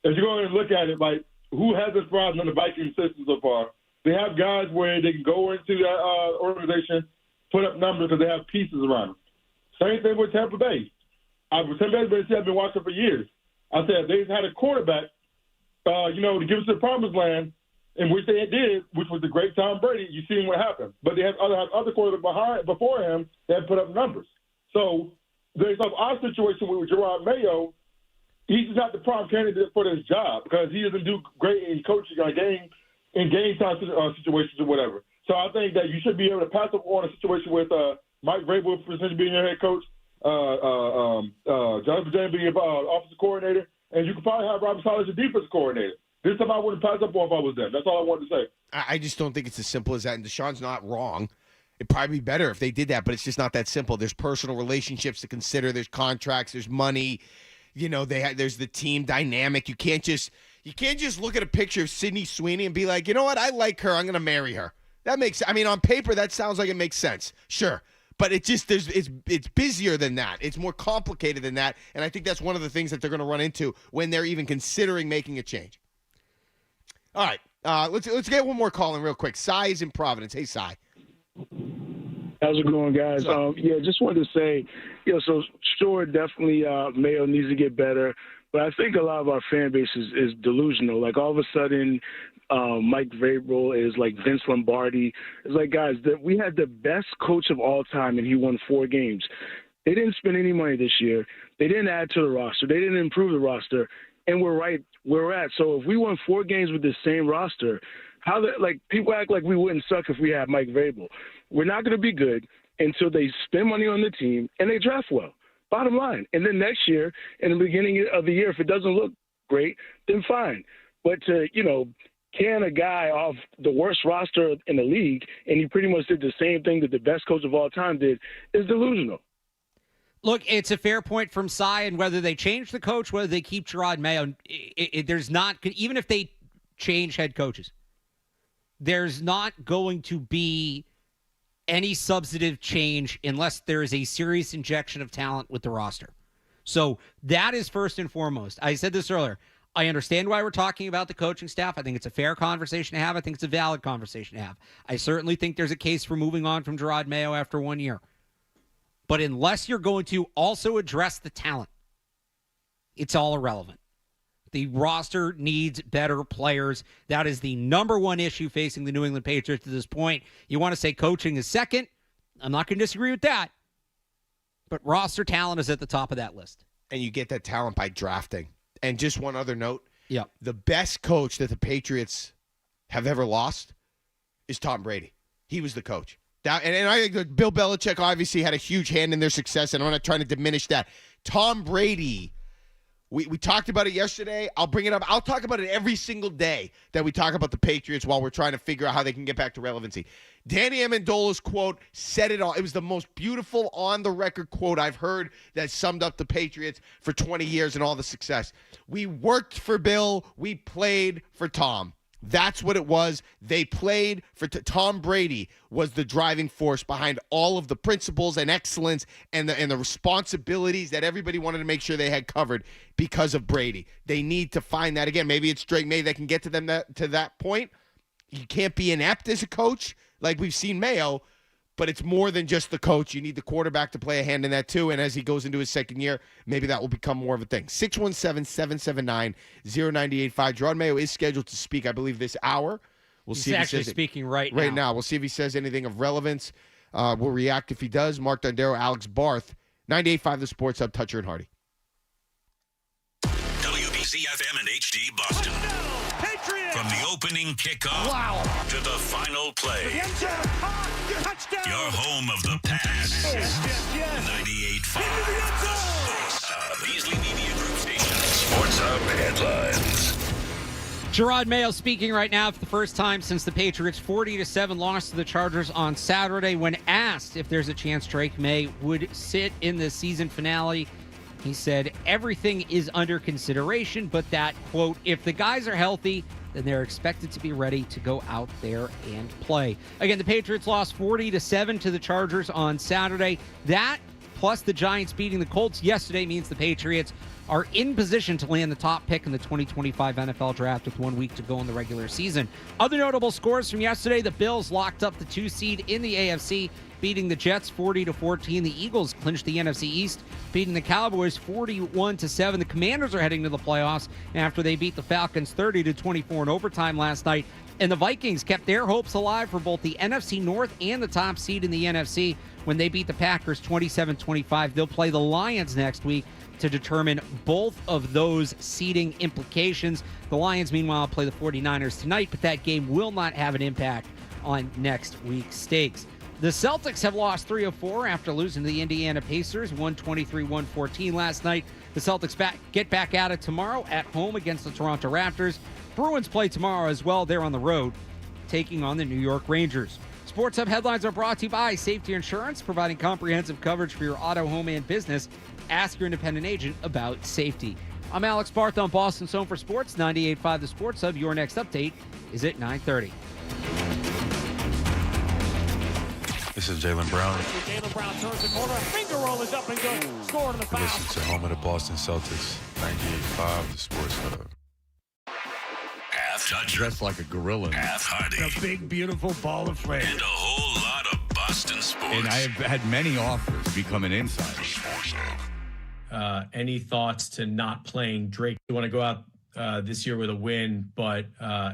if you go and look at it, like who hasn't thrived in the Viking system so far? They have guys where they can go into that organization, put up numbers because they have pieces around them. Same thing with Tampa Bay. I've been watching for years. I said they had a quarterback. To give us the promised land, in which they did, which was the great Tom Brady. You seen what happened, but they have other quarterbacks before him that put up numbers. So there's our situation with Jerod Mayo. He's just not the prime candidate for this job because he doesn't do great in coaching game time situations or whatever. So I think that you should be able to pass up on a situation with Mike Vrabel potentially being your head coach, Jonathan James being your offensive coordinator. And you could probably have Robert Saleh as a defensive coordinator. This time I wouldn't pass up on if I was them. That's all I wanted to say. I just don't think it's as simple as that. And Deshaun's not wrong. It'd probably be better if they did that, but it's just not that simple. There's personal relationships to consider. There's contracts. There's money. There's the team dynamic. You can't just look at a picture of Sydney Sweeney and be like, you know what? I like her. I'm going to marry her. That makes. I mean, on paper, that sounds like it makes sense. Sure. But it's busier than that. It's more complicated than that, and I think that's one of the things that they're going to run into when they're even considering making a change. All right, let's get one more call in real quick. Cy is in Providence. Hey, Cy. How's it going, guys? Just wanted to say, so sure, definitely Mayo needs to get better, but I think a lot of our fan base is delusional. Like all of a sudden, Mike Vrabel is like Vince Lombardi. It's like, guys, we had the best coach of all time, and he won 4 games. They didn't spend any money this year. They didn't add to the roster. They didn't improve the roster, and we're right where we're at. So if we won 4 games with the same roster, people act like we wouldn't suck if we had Mike Vrabel. We're not going to be good until they spend money on the team and they draft well. Bottom line. And then next year, in the beginning of the year, if it doesn't look great, then fine. But to, can a guy off the worst roster in the league, and he pretty much did the same thing that the best coach of all time did, is delusional. Look, it's a fair point from Cy, and whether they change the coach, whether they keep Gerard Mayo, there's not, even if they change head coaches, there's not going to be any substantive change unless there is a serious injection of talent with the roster. So that is first and foremost. I said this earlier. I understand why we're talking about the coaching staff. I think it's a fair conversation to have. I think it's a valid conversation to have. I certainly think there's a case for moving on from Gerard Mayo after 1 year. But unless you're going to also address the talent, it's all irrelevant. The roster needs better players. That is the number one issue facing the New England Patriots at this point. You want to say coaching is second? I'm not going to disagree with that. But roster talent is at the top of that list. And you get that talent by drafting. And just one other note. Yeah. The best coach that the Patriots have ever lost is Tom Brady. He was the coach. And I think that Bill Belichick obviously had a huge hand in their success, and I'm not trying to diminish that. Tom Brady, we talked about it yesterday. I'll bring it up. I'll talk about it every single day that we talk about the Patriots while we're trying to figure out how they can get back to relevancy. Danny Amendola's quote said it all. It was the most beautiful on-the-record quote I've heard that summed up the Patriots for 20 years and all the success. We worked for Bill. We played for Tom. That's what it was. They played for Tom Brady was the driving force behind all of the principles and excellence and the responsibilities that everybody wanted to make sure they had covered because of Brady. They need to find that again. Maybe it's Drake May that can get to them to that point. You can't be inept as a coach like we've seen Mayo, but it's more than just the coach. You need the quarterback to play a hand in that too, and as he goes into his second year, maybe that will become more of a thing. 617-779-0985. Gerard Mayo is scheduled to speak, I believe, this hour. We'll He's see if actually he says speaking right now. We'll see if he says anything of relevance. We'll react if he does. Mark Dondero, Alex Barth, 98.5 The Sports Hub, Toucher and Hardy. WBZ-FM and HD Boston. From the opening kickoff to the final play. Your home of the pass. 98.5 The Sports Hub. Beasley Media Group Station. Sports Hub Headlines. Gerard Mayo speaking right now for the first time since the Patriots' 40-7 loss to the Chargers on Saturday. When asked if there's a chance Drake May would sit in the season finale, he said everything is under consideration, but that, quote, if the guys are healthy, then they're expected to be ready to go out there and play. Again, the Patriots lost 40-7 to the Chargers on Saturday. That, plus the Giants beating the Colts yesterday, means the Patriots are in position to land the top pick in the 2025 NFL Draft with 1 week to go in the regular season. Other notable scores from yesterday, the Bills locked up the 2 seed in the AFC, beating the Jets 40-14. The Eagles clinched the NFC East, beating the Cowboys 41-7. The Commanders are heading to the playoffs after they beat the Falcons 30-24 in overtime last night. And the Vikings kept their hopes alive for both the NFC North and the top seed in the NFC when they beat the Packers 27-25. They'll play the Lions next week to determine both of those seeding implications. The Lions, meanwhile, play the 49ers tonight, but that game will not have an impact on next week's stakes. The Celtics have lost 3 of 4 after losing to the Indiana Pacers 123-114 last night. The Celtics get back at it tomorrow at home against the Toronto Raptors. Bruins play tomorrow as well. They're on the road, taking on the New York Rangers. Sports Hub Headlines are brought to you by Safety Insurance, providing comprehensive coverage for your auto, home, and business. Ask your independent agent about safety. I'm Alex Barth on Boston's Home for Sports, 98.5 The Sports Hub. Your next update is at 9:30. This is Jaylen Brown. Jaylen Brown turns the corner. Finger roll is up and good. Score to the foul. Listen to home of the Boston Celtics, 98.5 The Sports Hub. Half toucher. Dressed like a gorilla. Half Hardy. A big, beautiful ball of flame. And a whole lot of Boston sports. And I have had many offers to become an insider. Any thoughts to not playing Drake? You want to go out this year with a win, but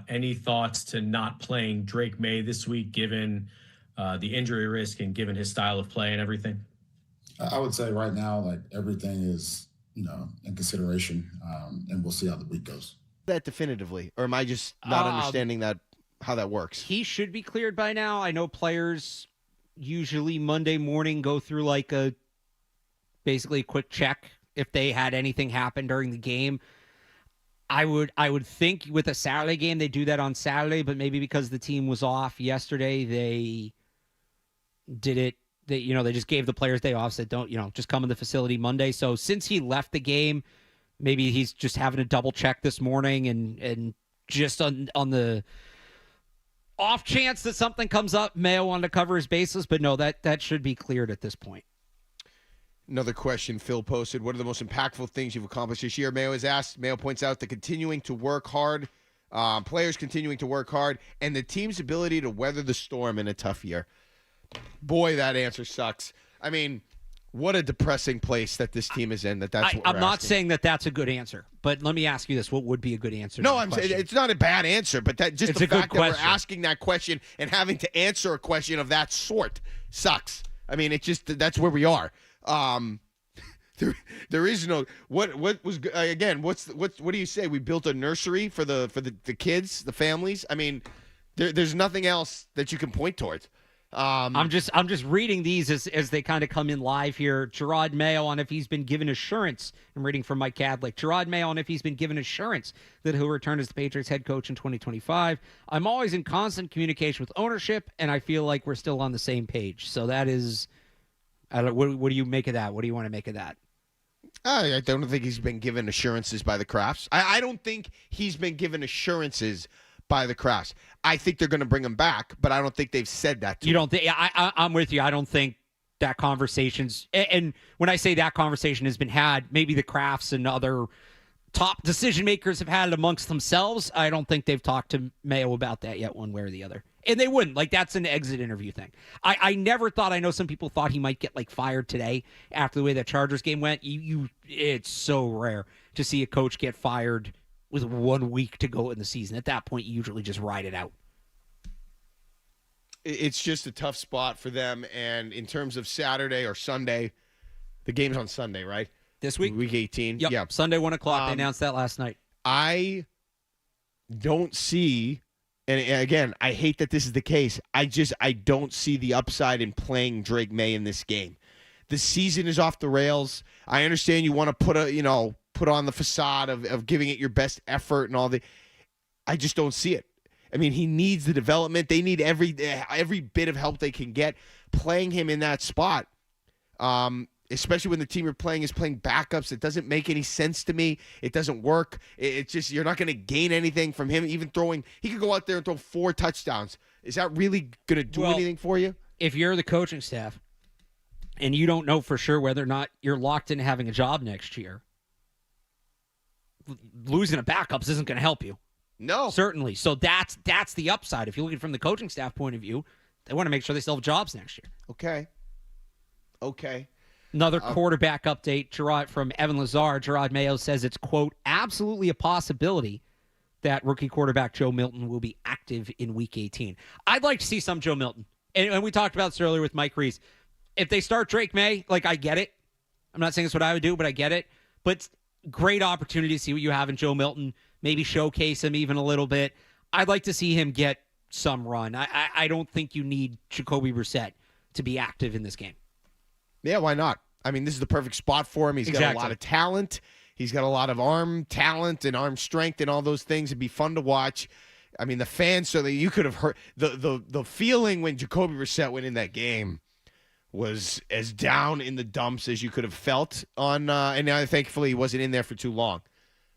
any thoughts to not playing Drake May this week, given the injury risk and given his style of play and everything? I would say right now, like, everything is, in consideration, and we'll see how the week goes. That definitively, or am I just not understanding that how that works? He should be cleared by now. I know players usually Monday morning go through like basically a quick check if they had anything happen during the game. I would think with a Saturday game they do that on Saturday, but maybe because the team was off yesterday, they did it. They just gave the players day off, said don't just come in the facility Monday. So since he left the game, maybe he's just having a double check this morning and just on the off chance that something comes up, Mayo wanted to cover his bases, but no, that should be cleared at this point. Another question Phil posted, what are the most impactful things you've accomplished this year? Mayo has asked. Mayo points out the continuing to work hard, players continuing to work hard, and the team's ability to weather the storm in a tough year. Boy, that answer sucks. I mean, what a depressing place that this team is in. I'm not saying that that's a good answer, but let me ask you this. What would be a good answer? No, I'm saying it's not a bad answer, but the fact that we're asking that question and having to answer a question of that sort sucks. I mean, that's where we are. There is no what was again. What do you say? We built a nursery for the kids, the families. I mean, there's nothing else that you can point towards. I'm just reading these as they kind of come in live here. Gerard Mayo on if he's been given assurance. I'm reading from Mike Cadlick. Gerard Mayo on if he's been given assurance that he'll return as the Patriots head coach in 2025. I'm always in constant communication with ownership, and I feel like we're still on the same page. So that is. What do you make of that? What do you want to make of that? I don't think he's been given assurances by the Crafts. I don't think he's been given assurances by the Crafts. I think they're going to bring him back, but I don't think they've said that to him. Don't think? I'm with you. I don't think that conversation's. And when I say that conversation has been had, maybe the Crafts and other top decision makers have had it amongst themselves. I don't think they've talked to Mayo about that yet, one way or the other. And they wouldn't. That's an exit interview thing. I never thought, I know some people thought he might get fired today after the way that Chargers game went. It's so rare to see a coach get fired with 1 week to go in the season. At that point, you usually just ride it out. It's just a tough spot for them. And in terms of Saturday or Sunday, the game's on Sunday, right? This week? Week 18. Yep. Yeah. Sunday, 1 o'clock. They announced that last night. I don't see... And again, I hate that this is the case. I don't see the upside in playing Drake May in this game. The season is off the rails. I understand you want to put on the facade of giving it your best effort and all the. I just don't see it. I mean, he needs the development. They need every bit of help they can get. Playing him in that spot, especially when the team you're playing is playing backups, it doesn't make any sense to me. It doesn't work. It's just you're not going to gain anything from him. Even throwing, he could go out there and throw 4 touchdowns. Is that really going to do anything for you? If you're the coaching staff and you don't know for sure whether or not you're locked into having a job next year, losing a backups isn't going to help you. No. Certainly. So that's the upside. If you're looking from the coaching staff point of view, they want to make sure they still have jobs next year. Okay. Another quarterback update from Evan Lazar. Gerard Mayo says it's, quote, absolutely a possibility that rookie quarterback Joe Milton will be active in Week 18. I'd like to see some Joe Milton. And we talked about this earlier with Mike Reiss. If they start Drake May, I get it. I'm not saying it's what I would do, but I get it. But great opportunity to see what you have in Joe Milton. Maybe showcase him even a little bit. I'd like to see him get some run. I don't think you need Jacoby Brissett to be active in this game. Yeah, why not? I mean, this is the perfect spot for him. He's got a lot of talent. He's got a lot of arm talent and arm strength and all those things. It'd be fun to watch. I mean, the fans, so that you could have heard the feeling when Jacoby Brissett went in that game was as down in the dumps as you could have felt on. And now, thankfully, he wasn't in there for too long.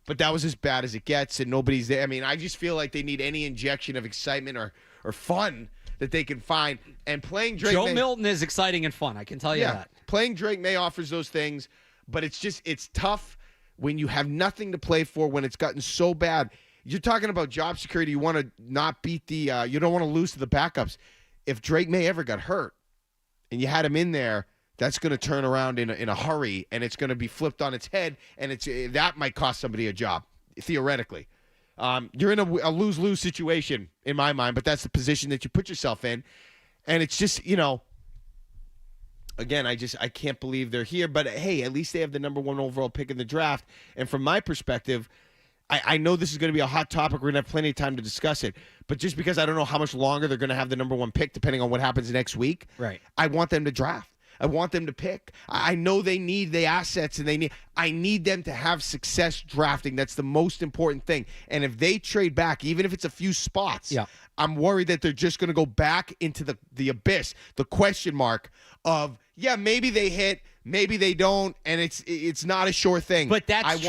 But that was as bad as it gets, and nobody's there. I mean, I just feel like they need any injection of excitement or fun that they can find. And playing Drake May, Milton is exciting and fun, I can tell you that. Playing Drake May offers those things, but it's tough when you have nothing to play for, when it's gotten so bad. You're talking about job security. You want to not beat you don't want to lose to the backups. If Drake May ever got hurt and you had him in there, that's going to turn around in a hurry, and it's going to be flipped on its head, and that might cost somebody a job, theoretically. You're in a lose-lose situation in my mind, but that's the position that you put yourself in. And it's just, again, I can't believe they're here. But, hey, at least they have the number 1 overall pick in the draft. And from my perspective, I know this is going to be a hot topic. We're going to have plenty of time to discuss it. But just because I don't know how much longer they're going to have the number 1 pick, depending on what happens next week, right? I want them to draft. I want them to pick. I know they need the assets, and I need them to have success drafting. That's the most important thing. And if they trade back, even if it's a few spots, I'm worried that they're just going to go back into the abyss, the question mark of, maybe they hit, maybe they don't, and it's not a sure thing. But that's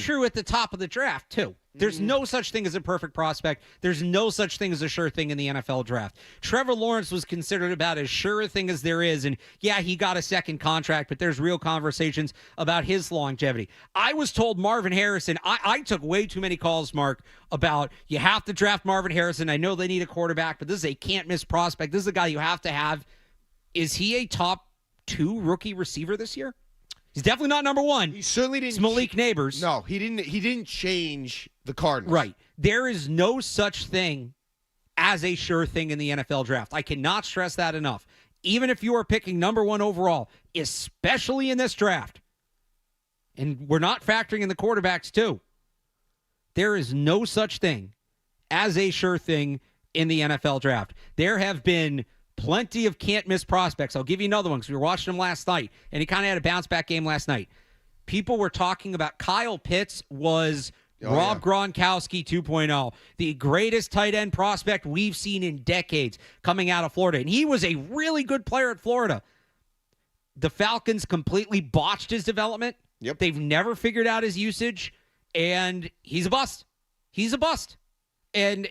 true at the top of the draft, too. There's no such thing as a perfect prospect. There's no such thing as a sure thing in the NFL draft. Trevor Lawrence was considered about as sure a thing as there is, and he got a second contract, but there's real conversations about his longevity. I was told Marvin Harrison, I took way too many calls, Mark, about you have to draft Marvin Harrison. I know they need a quarterback, but this is a can't-miss prospect. This is a guy you have to have. Is he a top 2 rookie receiver this year? He's definitely not number 1. He certainly didn't. It's Malik Neighbors. No, he didn't change the Cardinals. Right. There is no such thing as a sure thing in the NFL draft. I cannot stress that enough. Even if you are picking number 1 overall, especially in this draft, and we're not factoring in the quarterbacks too, there is no such thing as a sure thing in the NFL draft. There have been plenty of can't-miss prospects. I'll give you another one because we were watching him last night, and he kind of had a bounce-back game last night. People were talking about Kyle Pitts was Rob Gronkowski 2.0, the greatest tight end prospect we've seen in decades coming out of Florida. And he was a really good player at Florida. The Falcons completely botched his development. Yep. They've never figured out his usage, and he's a bust. He's a bust. And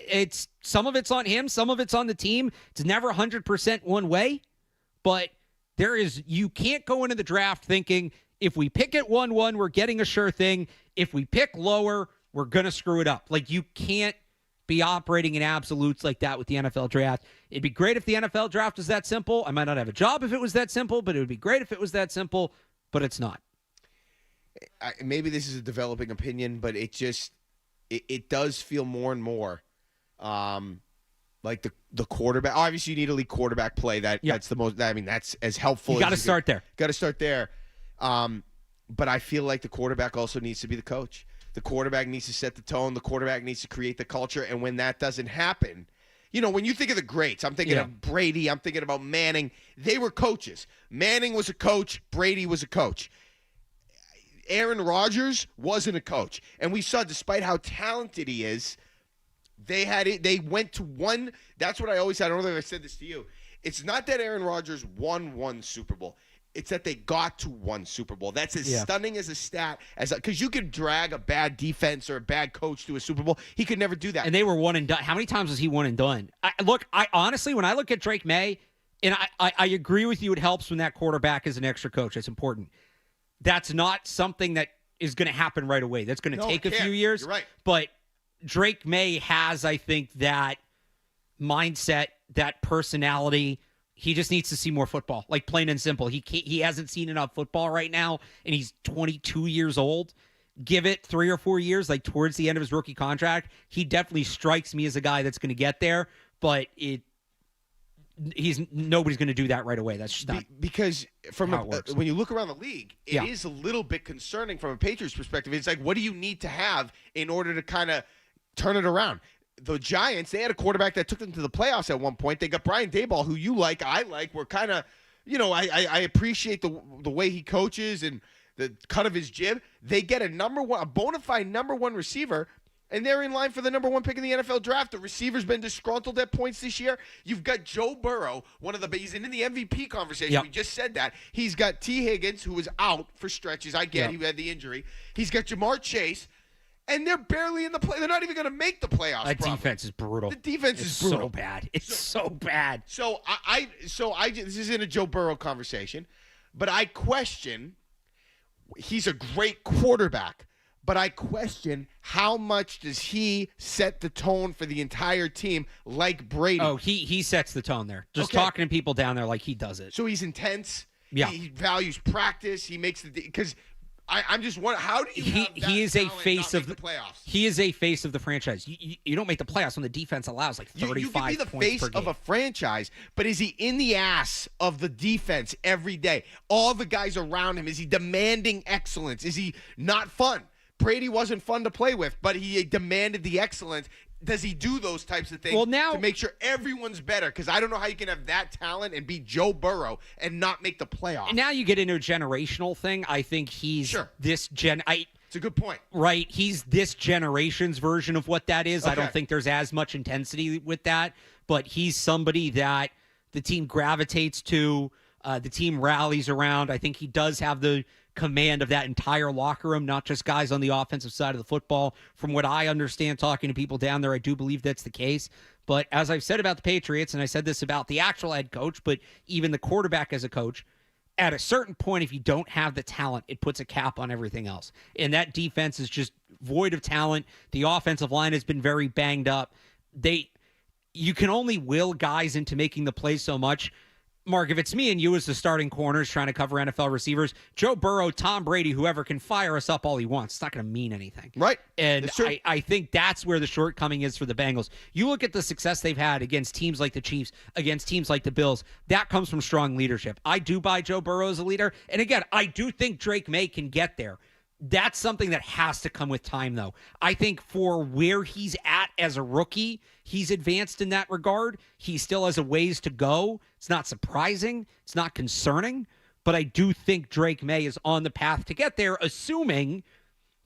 some of it's on him, some of it's on the team. It's never 100% one way, but you can't go into the draft thinking if we pick at 1-1, we're getting a sure thing. If we pick lower, we're going to screw it up. Like, you can't be operating in absolutes like that with the NFL draft. It'd be great if the NFL draft was that simple. I might not have a job if it was that simple, but it would be great if it was that simple, but it's not. Maybe this is a developing opinion, but it does feel more and more like the quarterback. Obviously, you need elite quarterback play. That's the most. I mean, that's as helpful. You got to start there. Got to start there. But I feel like the quarterback also needs to be the coach. The quarterback needs to set the tone. The quarterback needs to create the culture. And when that doesn't happen, when you think of the greats, I'm thinking of Brady. I'm thinking about Manning. They were coaches. Manning was a coach. Brady was a coach. Aaron Rodgers wasn't a coach. And we saw, despite how talented he is, they went to one. That's what I always said. I don't know if I said this to you. It's not that Aaron Rodgers won one Super Bowl. It's that they got to one Super Bowl. That's as stunning as a stat because you could drag a bad defense or a bad coach to a Super Bowl. He could never do that. And they were one and done. How many times was he one and done? I honestly, when I look at Drake May, and I agree with you, it helps when that quarterback is an extra coach. That's important. That's not something that is going to happen right away. That's going to take a few years. You're right. But Drake May has, I think, that mindset, that personality. He just needs to see more football, like plain and simple. He hasn't seen enough football right now, and he's 22 years old. Give it 3 or 4 years, like towards the end of his rookie contract. He definitely strikes me as a guy that's going to get there, but nobody's going to do that right away. That's just not because how it works. When you look around the league, it is a little bit concerning from a Patriots perspective. It's like, what do you need to have in order to kind of turn it around? The Giants, they had a quarterback that took them to the playoffs at one point. They got Brian Daboll, who you like, I like. We're kind of, I appreciate the way he coaches and the cut of his jib. They get a bona fide number 1 receiver, and they're in line for the number 1 pick in the NFL draft. The receiver's been disgruntled at points this year. You've got Joe Burrow, he's in the MVP conversation. Yep. We just said that. He's got T. Higgins, who was out for stretches. I get he had the injury. He's got Jamar Chase. And they're barely in the play. They're not even going to make the playoffs. That defense is brutal. The defense is brutal. So bad. It's so bad. So this isn't a Joe Burrow conversation, but I question. He's a great quarterback, but I question how much does he set the tone for the entire team, like Brady? Oh, he sets the tone there. Just talking to people down there like he does it. So he's intense. Yeah, he values practice. He makes because. I'm just wondering, how do you have that he is a face of the playoffs? He is a face of the franchise. You don't make the playoffs when the defense allows like 35 you can be the points face per game. of a franchise, but is he in the ass of the defense every day? All the guys around him, is he demanding excellence? Is he not fun? Brady wasn't fun to play with, but he demanded the excellence. does he do those types of things to make sure everyone's better? Because I don't know how you can have that talent and be Joe Burrow and not make the playoffs. And now you get into a generational thing. I think he's this it's a good point. Right. He's this generation's version of what that is. Okay. I don't think there's as much intensity with that, but he's somebody that the team gravitates to, the team rallies around. I think he does have the command of that entire locker room, not just guys on the offensive side of the football. From what I understand, talking to people down there, I do believe that's the case. But as I've said about the Patriots, and I said this about the actual head coach, but even the quarterback as a coach, at a certain point, if you don't have the talent, it puts a cap on everything else. And that defense is just void of talent. The offensive line has been very banged up. You can only will guys into making the play so much. Mark, if it's me and you as the starting corners trying to cover NFL receivers, Joe Burrow, Tom Brady, whoever can fire us up all he wants, it's not going to mean anything. Right. And I think that's where the shortcoming is for the Bengals. You look at the success they've had against teams like the Chiefs, against teams like the Bills, that comes from strong leadership. I do buy Joe Burrow as a leader. And again, I do think Drake May can get there. That's something that has to come with time, though. I think for where he's at as a rookie, he's advanced in that regard. He still has a ways to go. It's not surprising. It's not concerning. But I do think Drake May is on the path to get there, assuming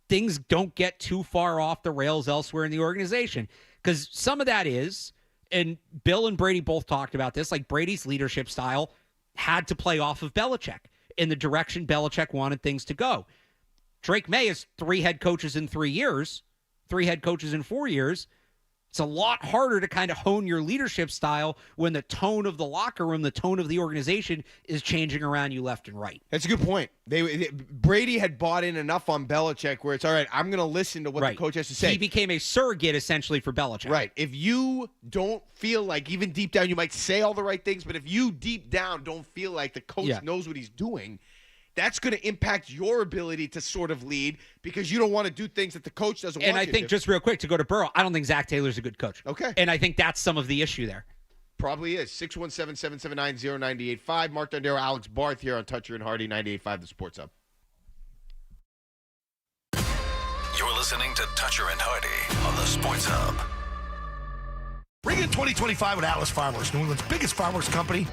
things don't get too far off the rails elsewhere in the organization. Because some of that is, and Bill and Brady both talked about this, like Brady's leadership style had to play off of Belichick in the direction Belichick wanted things to go. Drake May is 3 head coaches in 3 years, 3 head coaches in 4 years. It's a lot harder to kind of hone your leadership style when the tone of the locker room, the tone of the organization is changing around you left and right. That's a good point. Brady had bought in enough on Belichick where it's, all right, I'm going to listen to what the coach has to say. He became a surrogate, essentially, for Belichick. Right. If you don't feel like, even deep down, you might say all the right things, but if you deep down don't feel like the coach knows what he's doing, that's going to impact your ability to sort of lead because you don't want to do things that the coach doesn't want you to do. And I think, just real quick, to go to Burrow, I don't think Zach Taylor's a good coach. Okay. And I think that's some of the issue there. Probably is. 617-779-0985. Mark Dondero, Alex Barth here on Toucher and Hardy, 98.5 The Sports Hub. You're listening to Toucher and Hardy on the Sports Hub. Bring in 2025 with Atlas Fireworks, New England's biggest fireworks company.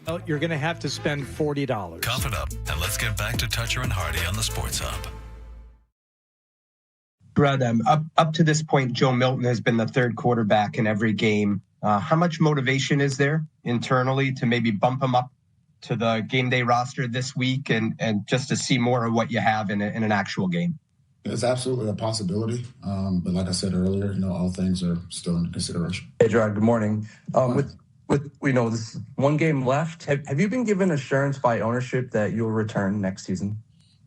Well, you're going to have to spend $40. Cough it up, and let's get back to Toucher and Hardy on the Sports Hub. Brad, up to this point, Joe Milton has been the third quarterback in every game. How much motivation is there internally to maybe bump him up to the game day roster this week and just to see more of what you have in an actual game? It's absolutely a possibility. But like I said earlier, all things are still under consideration. Hey, Gerard, good morning. With this one game left, have you been given assurance by ownership that you'll return next season?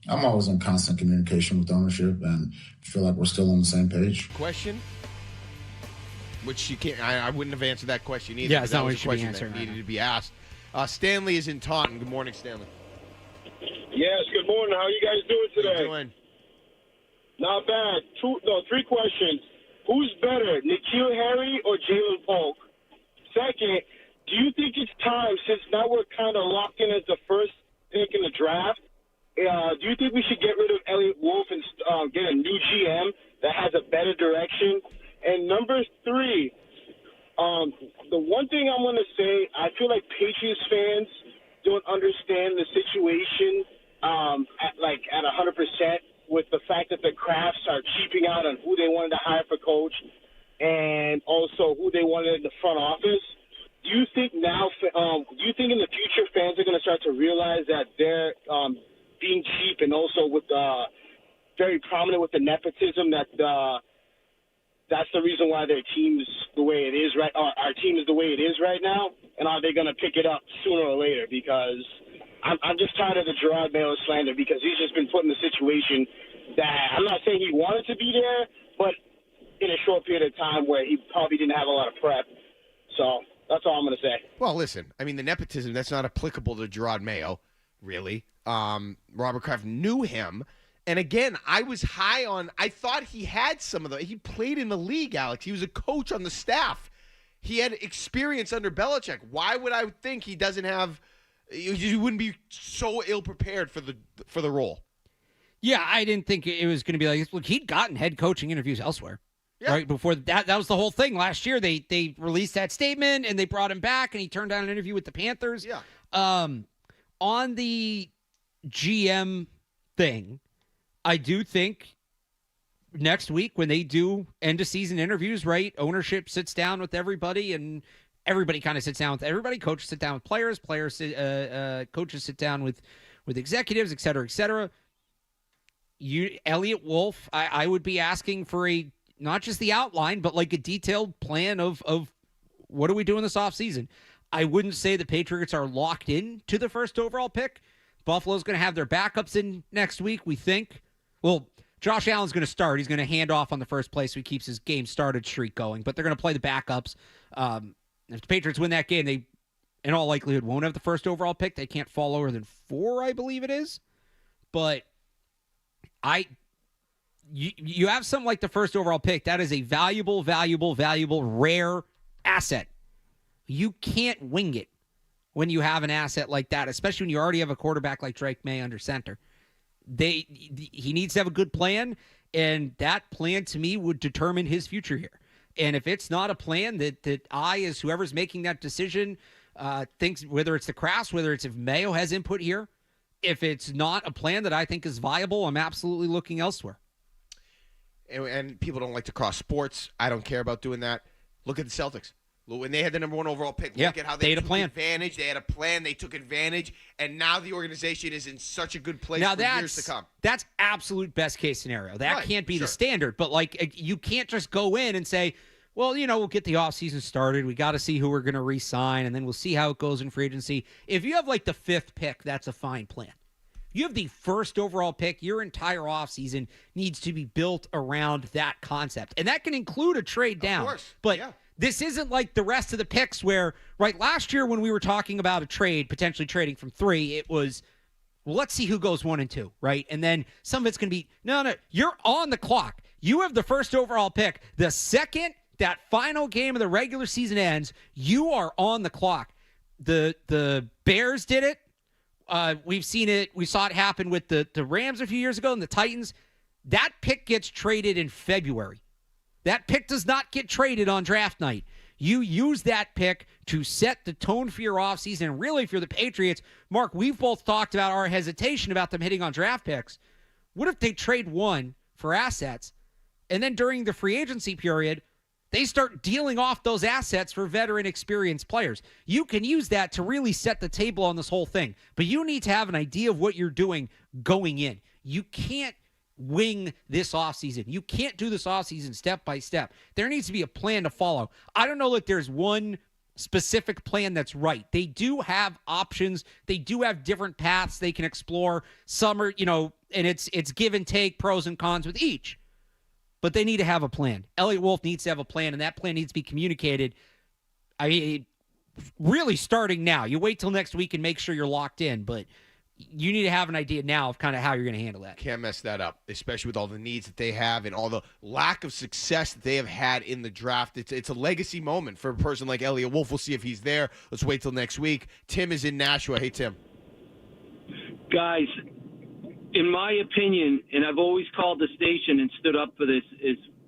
I'm always in constant communication with ownership and feel like we're still on the same page. Question, which you can't. I wouldn't have answered that question either. Yeah, it's not that what was you a should be question answering that right needed to be asked. Stanley is in Taunton. Good morning, Stanley. Yes, good morning. How are you guys doing today? How you doing? Not bad. Three questions. Who's better, N'Keal Harry or Jalen Polk? Second, do you think it's time, since now we're kind of locked in as the first pick in the draft, do you think we should get rid of Elliott Wolf and get a new GM that has a better direction? And number three, the one thing I'm going to say, I feel like Patriots fans don't understand the situation at 100% with the fact that the Crafts are cheaping out on who they wanted to hire for coach and also who they wanted in the front office. Do you think now? Do you think in the future fans are going to start to realize that they're being cheap and also with very prominent with the nepotism that that's the reason why their team's the way it is right? Or our team is the way it is right now, and are they going to pick it up sooner or later? Because I'm just tired of the Gerard Mayo slander because he's just been put in a situation that I'm not saying he wanted to be there, but in a short period of time where he probably didn't have a lot of prep. So that's all I'm going to say. Well, listen, I mean, the nepotism, that's not applicable to Gerard Mayo, really. Robert Kraft knew him. And again, I was high on, I thought he had some of he played in the league, Alex. He was a coach on the staff. He had experience under Belichick. Why would I think he doesn't have, he wouldn't be so ill-prepared for the role? Yeah, I didn't think it was going to be like, look, he'd gotten head coaching interviews elsewhere. Yeah. Right before that was the whole thing last year. They released that statement and they brought him back and he turned down an interview with the Panthers. Yeah. On the GM thing, I do think next week when they do end of season interviews, right? Ownership sits down with everybody and everybody kind of sits down with everybody. Coaches sit down with players. Coaches sit down with executives, et cetera, et cetera. Elliott Wolf, I would be asking for not just the outline, but like a detailed plan of what are we doing this offseason. I wouldn't say the Patriots are locked in to the first overall pick. Buffalo's going to have their backups in next week, we think. Well, Josh Allen's going to start. He's going to hand off on the first play so he keeps his game started streak going. But they're going to play the backups. If the Patriots win that game, they, in all likelihood, won't have the first overall pick. They can't fall lower than 4, I believe it is. But you have something like the first overall pick. That is a valuable, rare asset. You can't wing it when you have an asset like that, especially when you already have a quarterback like Drake May under center. He needs to have a good plan, and that plan, to me, would determine his future here. And if it's not a plan that I, as whoever's making that decision, thinks, whether it's the Crafts, whether it's if Mayo has input here, if it's not a plan that I think is viable, I'm absolutely looking elsewhere. And people don't like to cross sports. I don't care about doing that. Look at the Celtics. When they had the number 1 overall pick, look at how they took advantage. They had a plan. They took advantage. And now the organization is in such a good place for years to come. That's absolute best case scenario. That can't be the standard. But, you can't just go in and say, well, we'll get the offseason started. We got to see who we're going to re-sign, and then we'll see how it goes in free agency. If you have, the 5th pick, that's a fine plan. You have the first overall pick. Your entire offseason needs to be built around that concept. And that can include a trade down. Of course. But this isn't like the rest of the picks where, last year when we were talking about a trade, potentially trading from 3, it was, well, let's see who goes 1 and 2, right? And then some of it's going to be, no, you're on the clock. You have the first overall pick. The second that final game of the regular season ends, you are on the clock. The Bears did it. We've seen it. We saw it happen with the Rams a few years ago and the Titans. That pick gets traded in February. That pick does not get traded on draft night. You use that pick to set the tone for your offseason. And really, if you're the Patriots, Mark, we've both talked about our hesitation about them hitting on draft picks. What if they trade one for assets, and then during the free agency period, they start dealing off those assets for veteran experienced players? You can use that to really set the table on this whole thing, but you need to have an idea of what you're doing going in. You can't wing this offseason. You can't do this offseason step by step. There needs to be a plan to follow. I don't know that there's one specific plan that's right. They do have options. They do have different paths they can explore. Some are, and it's give and take, pros and cons with each. But they need to have a plan. Elliot Wolf needs to have a plan, and that plan needs to be communicated. Really starting now. You wait till next week and make sure you're locked in, but you need to have an idea now of kind of how you're going to handle that. Can't mess that up, especially with all the needs that they have and all the lack of success that they have had in the draft. It's a legacy moment for a person like Elliot Wolf. We'll see if he's there. Let's wait till next week. Tim is in Nashua. Hey, Tim. Guys, in my opinion, and I've always called the station and stood up for this,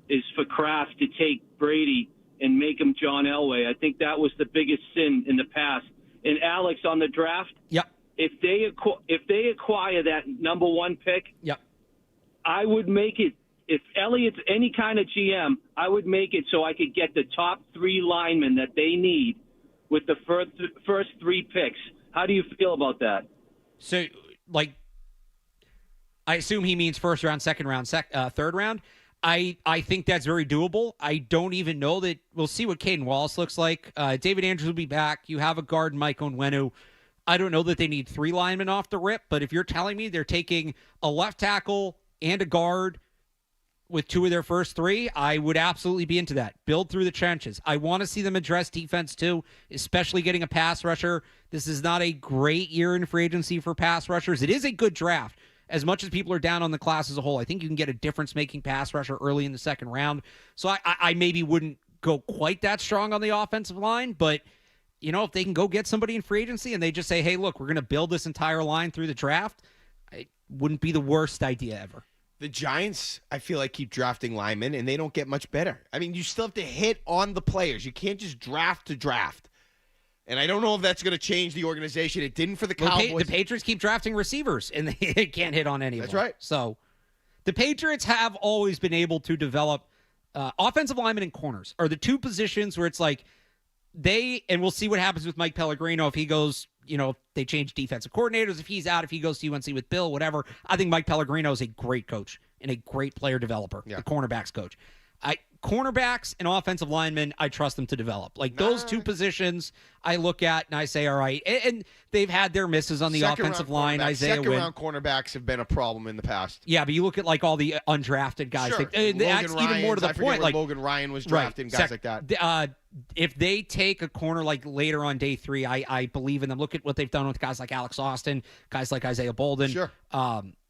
is for Kraft to take Brady and make him John Elway. I think that was the biggest sin in the past. And Alex, on the draft, yep. If they acquire that number one pick, yep, I would make it. If Elliott's any kind of GM, I would make it so I could get the top 3 linemen that they need with the first 3 picks. How do you feel about that? So, I assume he means first round, second round, third round. I think that's very doable. I don't even know that. We'll see what Caden Wallace looks like. David Andrews will be back. You have a guard, Mike Onwenu. I don't know that they need 3 linemen off the rip, but if you're telling me they're taking a left tackle and a guard with 2 of their first 3, I would absolutely be into that. Build through the trenches. I want to see them address defense too, especially getting a pass rusher. This is not a great year in free agency for pass rushers. It is a good draft. As much as people are down on the class as a whole, I think you can get a difference-making pass rusher early in the second round. So I maybe wouldn't go quite that strong on the offensive line, but if they can go get somebody in free agency and they just say, hey, look, we're going to build this entire line through the draft, it wouldn't be the worst idea ever. The Giants, I feel like, keep drafting linemen, and they don't get much better. I mean, you still have to hit on the players. You can't just draft to draft. And I don't know if that's going to change the organization. It didn't for the Cowboys. The Patriots keep drafting receivers, and they can't hit on any of them. That's right. So the Patriots have always been able to develop offensive linemen and corners are the 2 positions where it's like and we'll see what happens with Mike Pellegrino if he goes, if they change defensive coordinators, if he's out, if he goes to UNC with Bill, whatever. I think Mike Pellegrino is a great coach and a great player developer, the cornerbacks coach. Cornerbacks and offensive linemen, I trust them to develop. Those 2 positions I look at and I say, all right. And they've had their misses on the offensive line. Isaiah Wynn. Second-round cornerbacks have been a problem in the past. Yeah, but you look at all the undrafted guys. Sure. That's even more to the point. Logan Ryan was drafting guys like that. If they take a corner later on day 3, I believe in them. Look at what they've done with guys like Alex Austin, guys like Isaiah Bolden. Sure.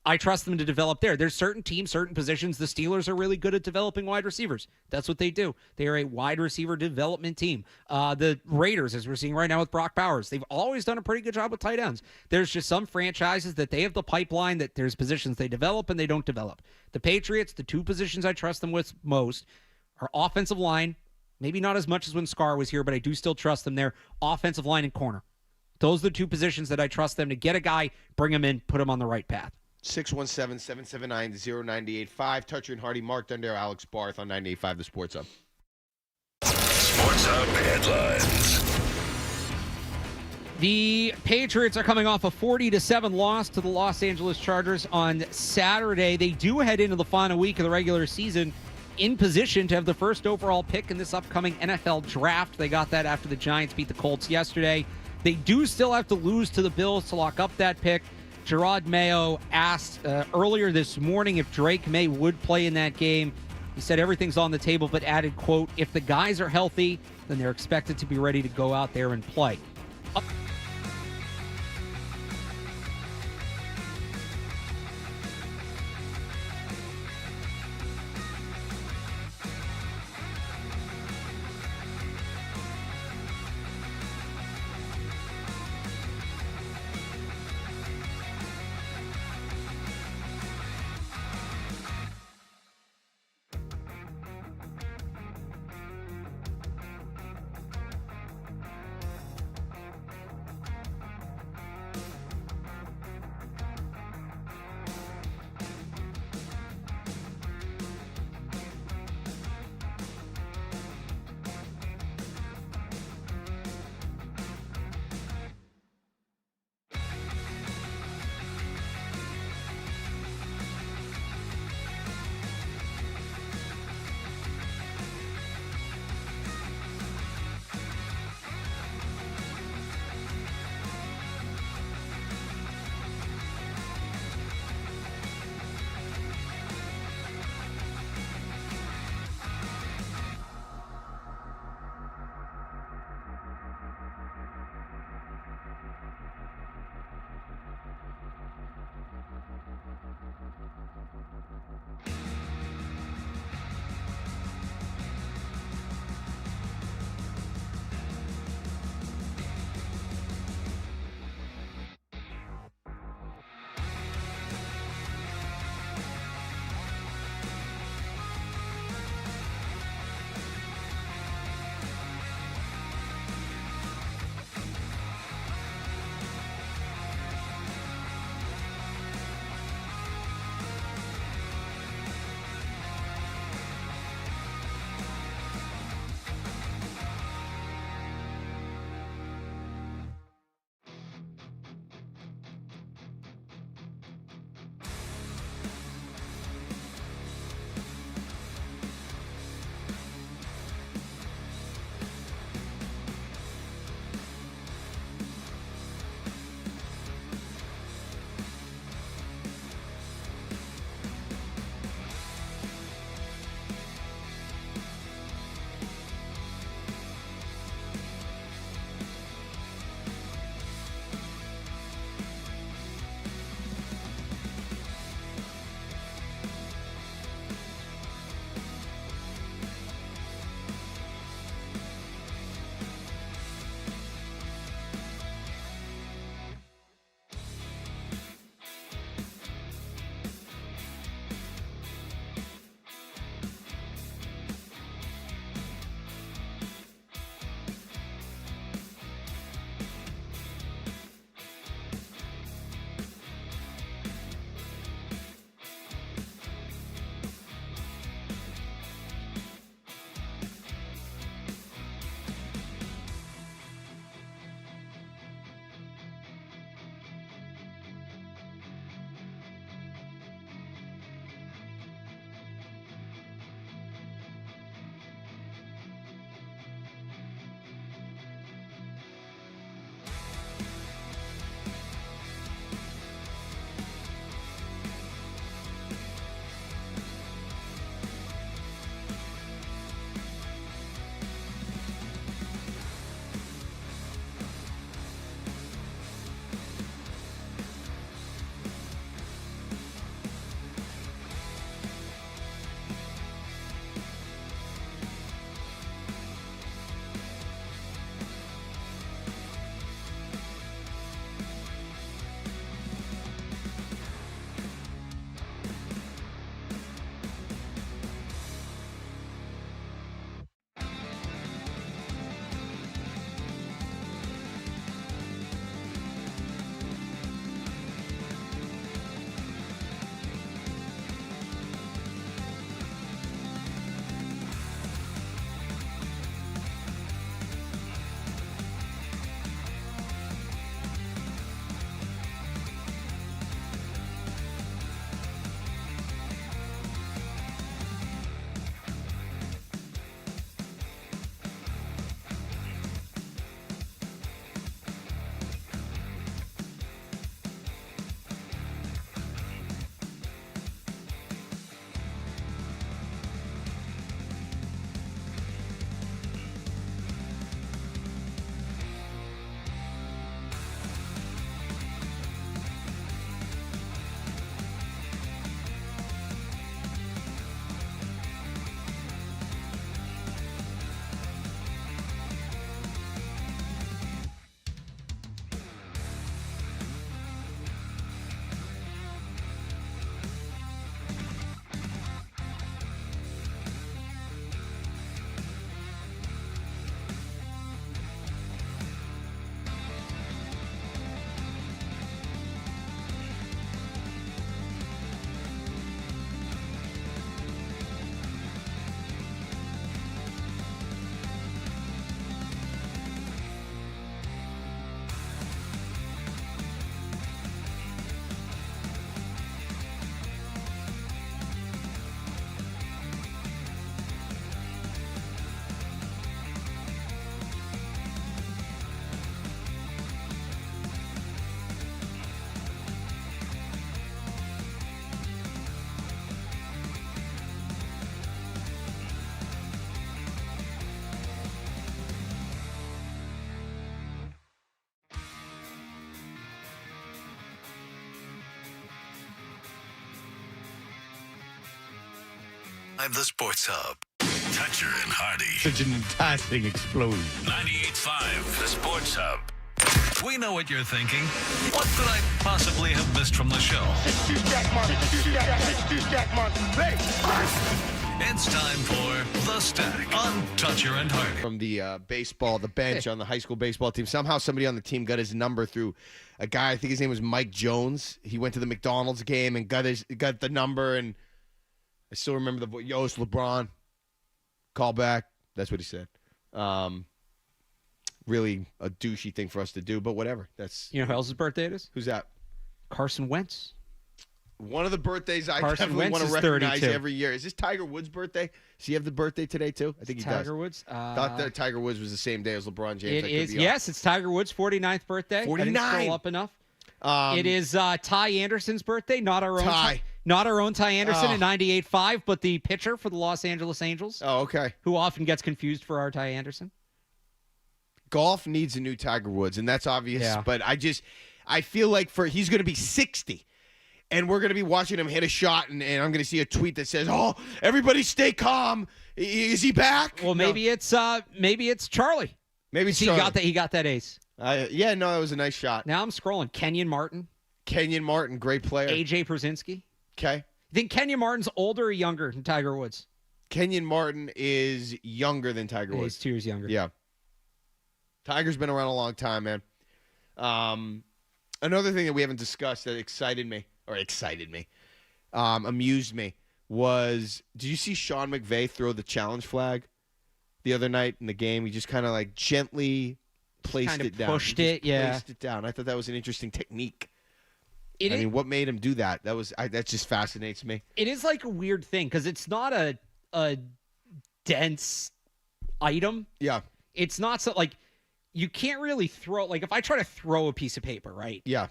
I trust them to develop there. There's certain teams, certain positions. The Steelers are really good at developing wide receivers. That's what they do. They are a wide receiver development team. The Raiders, as we're seeing right now with Brock Bowers, they've always done a pretty good job with tight ends. There's just some franchises that they have the pipeline that there's positions they develop and they don't develop. The Patriots, the 2 positions I trust them with most are offensive line. Maybe not as much as when Scar was here, but I do still trust them there. Offensive line and corner. Those are the 2 positions that I trust them to get a guy, bring him in, put him on the right path. 617-779-0985. Toucher and Hardy, Mark Dondero, Alex Barth on 98.5 The Sports Hub. Sports Hub Headlines. The Patriots are coming off a 40-7 loss to the Los Angeles Chargers on Saturday. They do head into the final week of the regular season in position to have the first overall pick in this upcoming NFL draft. They got that after the Giants beat the Colts yesterday. They do still have to lose to the Bills to lock up that pick. Gerard Mayo asked earlier this morning if Drake May would play in that game. He said everything's on the table, but added, quote, if the guys are healthy, then they're expected to be ready to go out there and play. The Sports Hub. Toucher and Hardy. Such an enticing explosion. 98.5 The Sports Hub. We know what you're thinking. What could I possibly have missed from the show? It's time for The Stack on Toucher and Hardy. From the the bench on the high school baseball team. Somehow somebody on the team got his number through a guy, I think his name was Mike Jones. He went to the McDonald's game and got the number, and I still remember the voice. Yo, it's LeBron. Call back. That's what he said. Really a douchey thing for us to do, but whatever. That's You know who else's birthday it is? Who's that? Carson Wentz. One of the birthdays I Carson definitely Wentz want to is recognize 32. every year. Is this Tiger Woods' birthday? Does he have the birthday today, too? I think he does. Tiger Woods? Thought that Tiger Woods was the same day as LeBron James. It is. Yes, it's Tiger Woods' 49th birthday. 49. I didn't scroll up enough. It is Ty Anderson's birthday, not our own Ty. Not our own Ty Anderson at 98.5, but the pitcher for the Los Angeles Angels. Oh, okay. Who often gets confused for our Ty Anderson. Golf needs a new Tiger Woods, and that's obvious. Yeah. But I feel like he's going to be 60, and we're going to be watching him hit a shot, and I'm going to see a tweet that says, "Oh, everybody stay calm. Is he back?" Well, maybe it's Charlie. Maybe it's Charlie. Charlie. He got that ace. That was a nice shot. Now I'm scrolling. Kenyon Martin, great player. AJ Przinsky. Okay. You think Kenyon Martin's older or younger than Tiger Woods? Kenyon Martin is younger than Tiger Woods. He's 2 years younger. Yeah. Tiger's been around a long time, man. Another thing that we haven't discussed that amused me, was, did you see Sean McVay throw the challenge flag the other night in the game? He just kind of like gently placed it down. Pushed it, yeah. Placed it down. I thought that was an interesting technique. I mean, what made him do that? That just fascinates me. It is like a weird thing because it's not a dense item. Yeah. It's not so like you can't really throw, like if I try to throw a piece of paper, right? Yeah.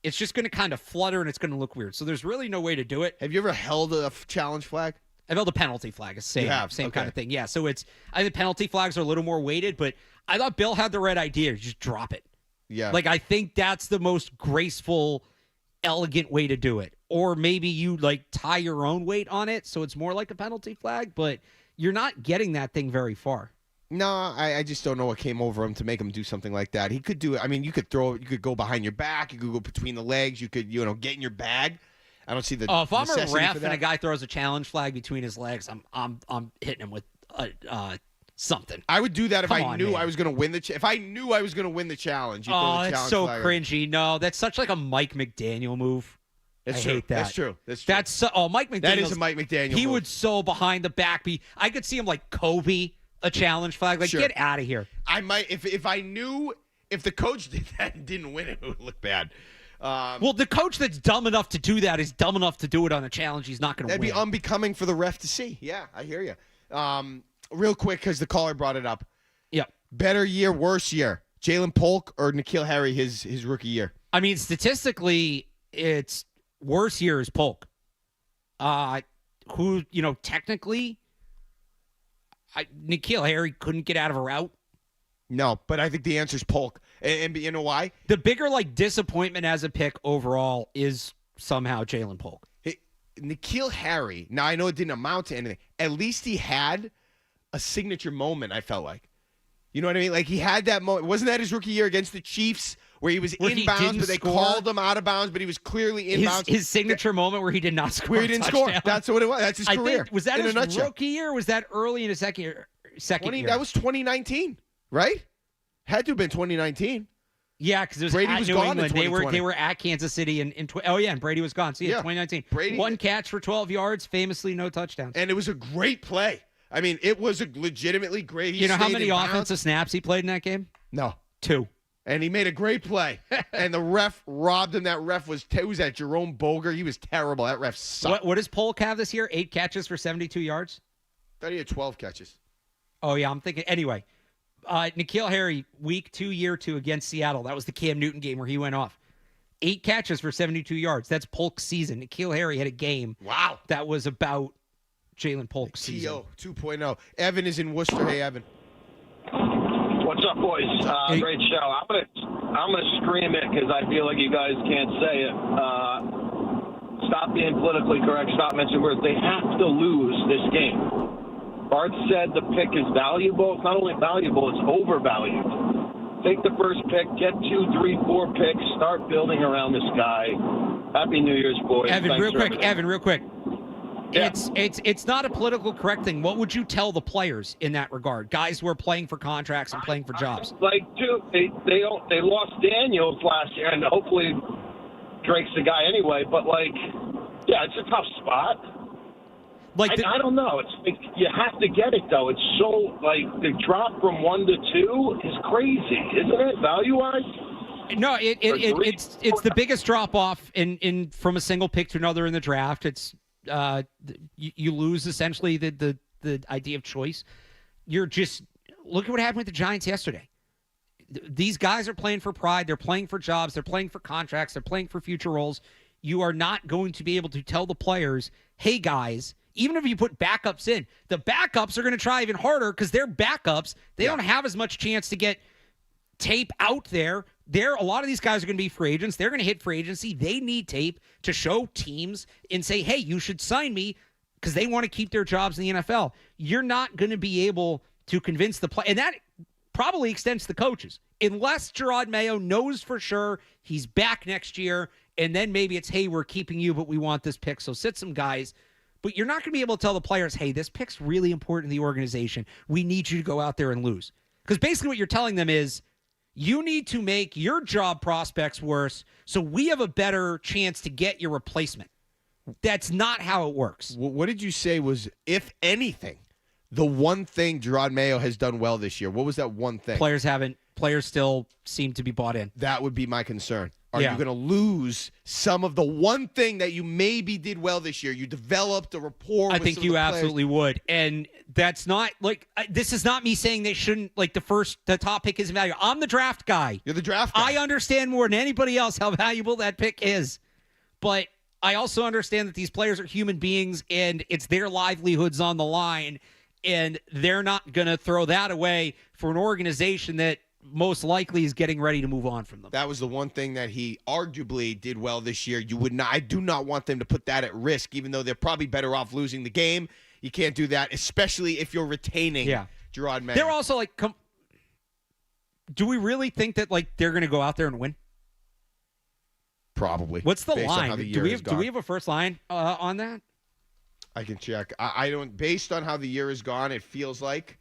It's just going to kind of flutter and it's going to look weird. So there's really no way to do it. Have you ever held a challenge flag? I've held a penalty flag. Same okay. kind of thing. Yeah. So I think penalty flags are a little more weighted, but I thought Bill had the right idea. Just drop it. Yeah. Like I think that's the most graceful, elegant way to do it. Or maybe you like tie your own weight on it so it's more like a penalty flag, but you're not getting that thing very far. No, I just don't know what came over him to make him do something like that. He could do it. I mean, you could throw it. You could go behind your back. You could go between the legs. You could, get in your bag. I don't see the. If I'm a ref and and a guy throws a challenge flag between his legs, I'm hitting him with something. I would do that if I knew man. I was going to win if I knew I was going to win the challenge. That's so cringy. No, that's such like a Mike McDaniel move. That's I true. hate that. That's true. That's so, Mike McDaniel. That is a Mike McDaniel. He move. would so behind the back be. I could see him like Kobe. A challenge flag, like get out of here. I might if I knew if the coach did that and didn't win it would look bad. Well, the coach that's dumb enough to do that is dumb enough to do it on a challenge he's not going to win. That'd be unbecoming for the ref to see. Yeah, I hear you. Real quick, because the caller brought it up. Yeah. Better year, worse year. Jalen Polk or N'Keal Harry his rookie year? I mean, statistically, it's worse year is Polk. Who, technically, N'Keal Harry couldn't get out of a route. No, but I think the answer is Polk. And you know why? The bigger disappointment as a pick overall is somehow Jalen Polk. N'Keal Harry, now I know it didn't amount to anything. At least he had a signature moment, I felt like. You know what I mean? Like he had that moment. Wasn't that his rookie year against the Chiefs where he was inbounds, but they called him out of bounds, but he was clearly inbounds? His signature moment where he did not score. Where he didn't score. That's what it was. That's his career. Was that in his rookie year or was that early in his second year? That was 2019, right? Had to have been 2019. Yeah, because it was Brady at was New gone England. in They were at Kansas City and Brady was gone. So yeah, 2019. Brady, 1 catch for 12 yards, famously no touchdowns. And it was a great play. I mean, it was a legitimately great. You know how many offensive snaps he played in that game? No. 2. And he made a great play. And the ref robbed him. That ref was that Jerome Boger. He was terrible. That ref sucked. What does Polk have this year? 8 catches for 72 yards? I thought he had 12 catches. Oh, yeah, I'm thinking. Anyway, N'Keal Harry, week 2, year 2 against Seattle. That was the Cam Newton game where he went off. 8 catches for 72 yards. That's Polk's season. N'Keal Harry had a game. Wow. That was about Jalen Polk's season. T.O. 2.0. Evan is in Worcester. Hey, Evan. What's up, boys? Great show. I'm gonna scream it because I feel like you guys can't say it. stop being politically correct, stop mentioning words. They have to lose this game. Barth said the pick is valuable. It's not only valuable, it's overvalued. Take the first pick, get 2, 3, 4 picks, start building around this guy. Happy New Year's, boys. Evan, Thanks real for quick. everything. Evan, real quick. Yeah. It's not a political correct thing. What would you tell the players in that regard? Guys who are playing for contracts and playing for jobs. Like, dude, they lost Daniels last year, and hopefully Drake's the guy anyway. But like, yeah, it's a tough spot. Like I don't know. It's like, you have to get it though. It's so like the drop from 1 to 2 is crazy, isn't it? Value wise. No, it's the biggest drop off in from a single pick to another in the draft. It's you lose essentially the idea of choice. You're just look at what happened with the Giants yesterday. These guys are playing for pride. They're playing for jobs. They're playing for contracts. They're playing for future roles. You are not going to be able to tell the players, "Hey guys." Even if you put backups in, the backups are going to try even harder because they're backups. They don't have as much chance to get tape out there. A lot of these guys are going to be free agents. They're going to hit free agency. They need tape to show teams and say, hey, you should sign me because they want to keep their jobs in the NFL. You're not going to be able to convince the player. And that probably extends to the coaches. Unless Gerard Mayo knows for sure he's back next year, and then maybe it's, hey, we're keeping you, but we want this pick. So sit some guys. But you're not going to be able to tell the players, hey, this pick's really important in the organization. We need you to go out there and lose. Because basically what you're telling them is you need to make your job prospects worse so we have a better chance to get your replacement. That's not how it works. What did you say was, if anything, the one thing Gerard Mayo has done well this year? What was that one thing? Players still seem to be bought in. That would be my concern. Are you going to lose some of the one thing that you maybe did well this year? You developed a rapport with think some you of the absolutely would. And that's not like this is not me saying they shouldn't like the top pick isn't valuable. I'm the draft guy. You're the draft guy. I understand more than anybody else how valuable that pick is. But I also understand that these players are human beings and it's their livelihoods on the line. And they're not going to throw that away for an organization that most likely is getting ready to move on from them. That was the one thing that he arguably did well this year. I do not want them to put that at risk, even though they're probably better off losing the game. You can't do that, especially if you're retaining Gerard Mayo. They're also like, do we really think that like they're going to go out there and win? Probably. What's the based line? On how the Do year we have a first line on that? I can check. I don't. Based on how the year has gone, it feels like.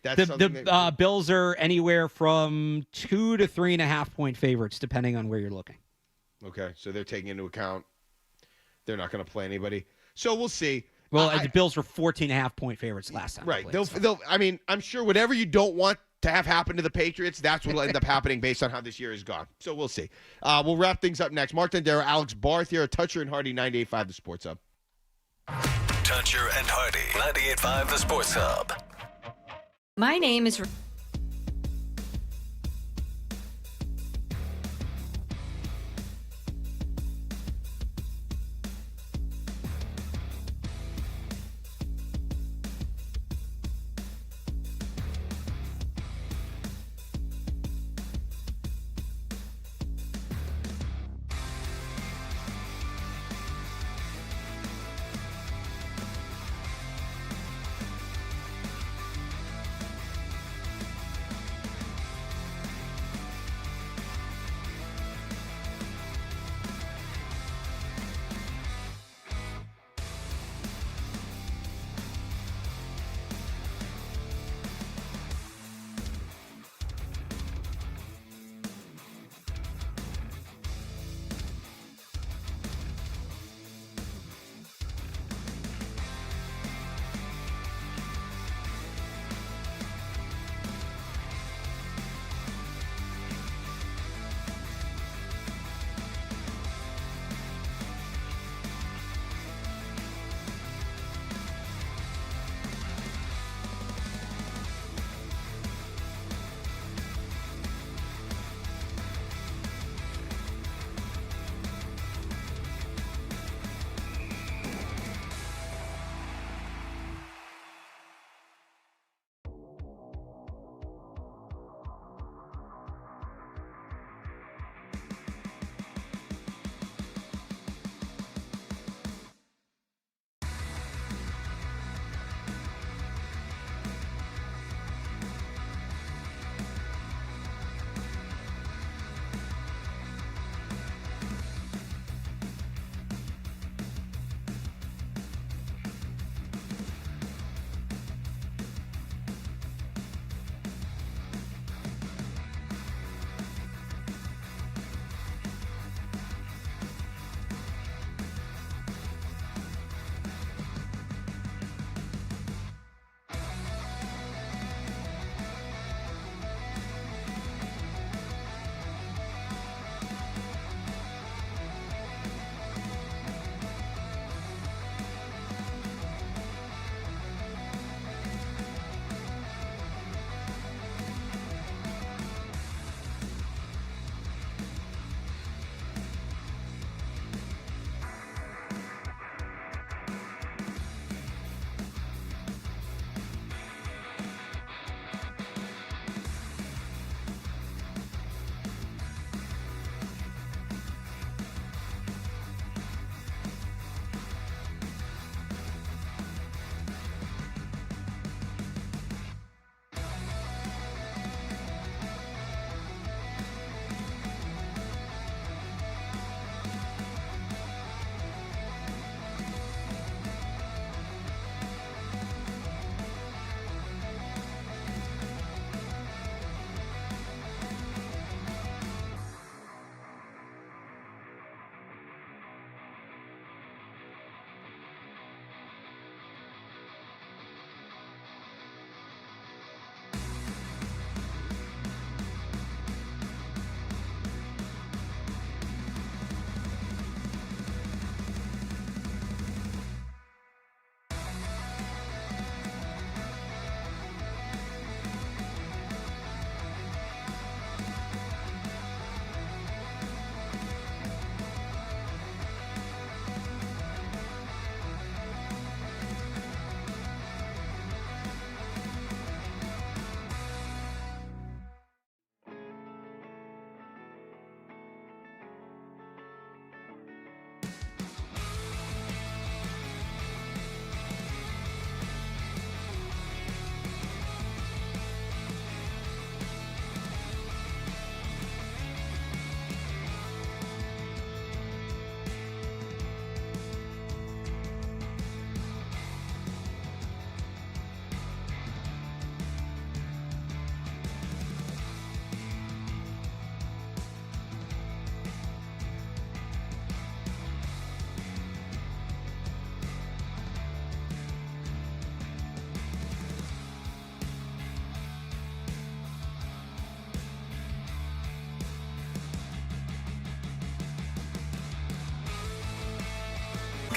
The Bills are anywhere from 2 to 3.5 point favorites, depending on where you're looking. Okay, so they're taking into account they're not going to play anybody. So we'll see. Well, the Bills were 14.5 point favorites last time. Right. They'll. I mean, I'm sure whatever you don't want to have happen to the Patriots, that's what will end up happening based on how this year has gone. So we'll see. We'll wrap things up next. Mark Dondero, Alex Barth here, Toucher and Hardy, 98.5 The Sports Hub. Toucher and Hardy, 98.5 The Sports Hub. My name is...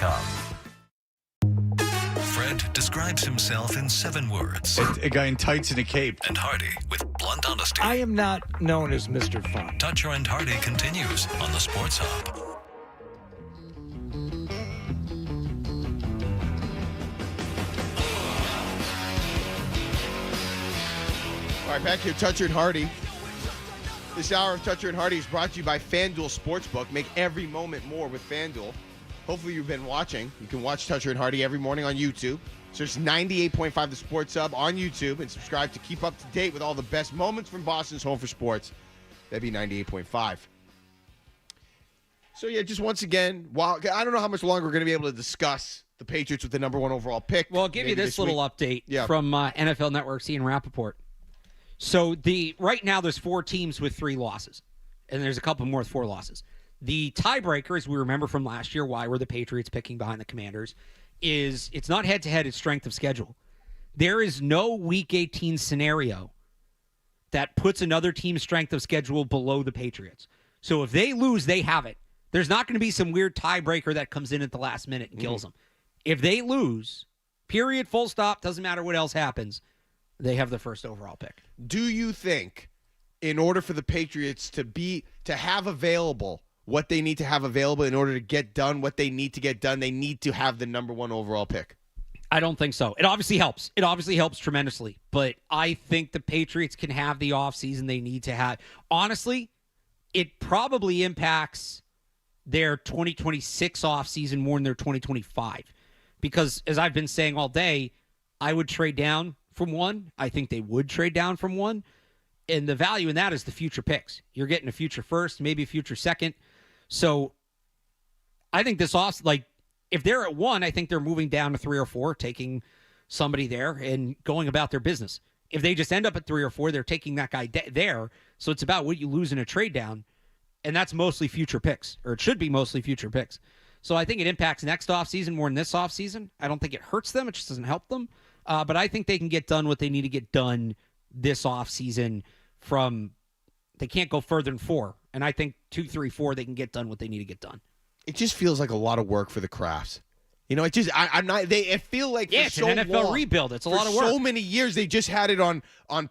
come. Fred describes himself in 7 words. A guy in tights and a cape. And Hardy with blunt honesty. I am not known as Mr. Fun. Toucher and Hardy continues on the Sports Hub. All right, back here, Toucher and Hardy. This hour of Toucher and Hardy is brought to you by FanDuel Sportsbook. Make every moment more with FanDuel. Hopefully you've been watching. You can watch Toucher and Hardy every morning on YouTube. Search 98.5 The Sports Hub on YouTube and subscribe to keep up to date with all the best moments from Boston's home for sports. That'd be 98.5. So, yeah, just once again, while I don't know how much longer we're going to be able to discuss the Patriots with the number 1 overall pick. Well, I'll give you this little update from NFL Network's Ian Rappaport. So, right now there's 4 teams with 3 losses, and there's a couple more with 4 losses. The tiebreaker, as we remember from last year, why were the Patriots picking behind the Commanders, is it's not head-to-head, it's strength of schedule. There is no Week 18 scenario that puts another team's strength of schedule below the Patriots. So if they lose, they have it. There's not going to be some weird tiebreaker that comes in at the last minute and kills them. If they lose, period, full stop, doesn't matter what else happens, they have the first overall pick. Do you think, in order for the Patriots to have available what they need to have available in order to get done what they need to get done, they need to have the number 1 overall pick? I don't think so. It obviously helps. It obviously helps tremendously. But I think the Patriots can have the offseason they need to have. Honestly, it probably impacts their 2026 offseason more than their 2025. Because, as I've been saying all day, I would trade down from 1. I think they would trade down from 1. And the value in that is the future picks. You're getting a future first, maybe a future second. So I think this if they're at 1, I think they're moving down to 3 or 4, taking somebody there and going about their business. If they just end up at 3 or 4, they're taking that guy there. So it's about what you lose in a trade down, and that's mostly future picks, or it should be mostly future picks. So I think it impacts next offseason more than this offseason. I don't think it hurts them. It just doesn't help them. But I think they can get done what they need to get done this offseason they can't go further than 4. And I think 2, 3, 4, they can get done what they need to get done. It just feels like a lot of work for the Crafts. You know, I feel like it's an NFL rebuild. It's a lot of work. For so many years, they just had it on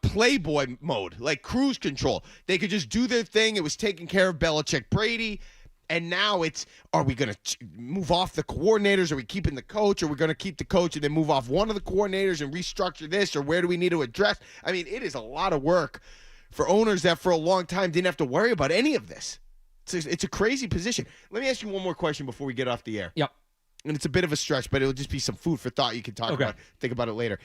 Playboy mode, like cruise control. They could just do their thing. It was taking care of Belichick, Brady. And now are we going to move off the coordinators? Are we keeping the coach? Are we going to keep the coach and then move off one of the coordinators and restructure this? Or where do we need to address? I mean, it is a lot of work for owners that for a long time didn't have to worry about any of this. It's a crazy position. Let me ask you one more question before we get off the air. Yep. And it's a bit of a stretch, but it'll just be some food for thought you can talk about, think about it later.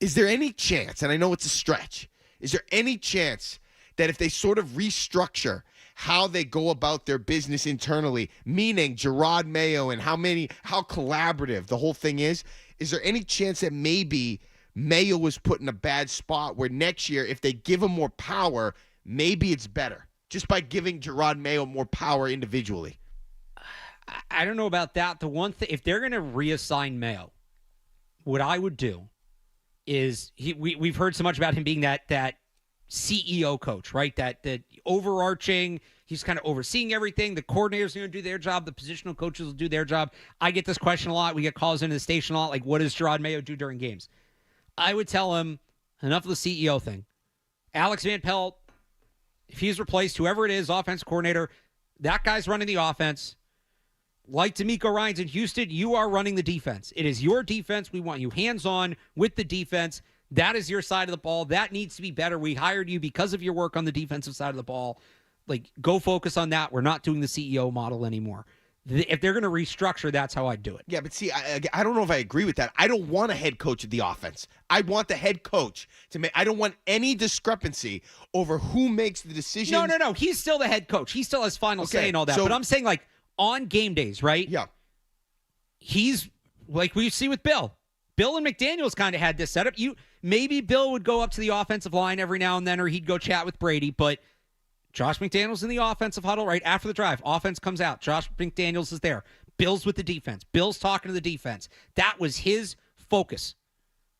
Is there any chance, and I know it's a stretch, is there any chance that if they sort of restructure how they go about their business internally, meaning Gerard Mayo and how collaborative the whole thing is there any chance that maybe Mayo was put in a bad spot where next year, if they give him more power, maybe it's better just by giving Gerard Mayo more power individually? I don't know about that. The one thing, if they're going to reassign Mayo, what I would do is we've heard so much about him being that CEO coach, right? That overarching, he's kind of overseeing everything. The coordinators are going to do their job. The positional coaches will do their job. I get this question a lot. We get calls into the station a lot. Like, what does Gerard Mayo do during games? I would tell him, enough of the CEO thing. Alex Van Pelt, if he's replaced, whoever it is, offense coordinator, that guy's running the offense. Like DeMeco Ryans in Houston, you are running the defense. It is your defense. We want you hands-on with the defense. That is your side of the ball. That needs to be better. We hired you because of your work on the defensive side of the ball. Like, go focus on that. We're not doing the CEO model anymore. If they're going to restructure, that's how I'd do it. Yeah, but see, I don't know if I agree with that. I don't want a head coach of the offense. I want the head coach to make. I don't want any discrepancy over who makes the decision. No. He's still the head coach. He still has final say and all that. But I'm saying, like, on game days, right? Yeah. He's like we see with Bill. Bill and McDaniels kind of had this setup. Maybe Bill would go up to the offensive line every now and then, or he'd go chat with Brady, but Josh McDaniels in the offensive huddle right after the drive. Offense comes out. Josh McDaniels is there. Bill's with the defense. Bill's talking to the defense. That was his focus.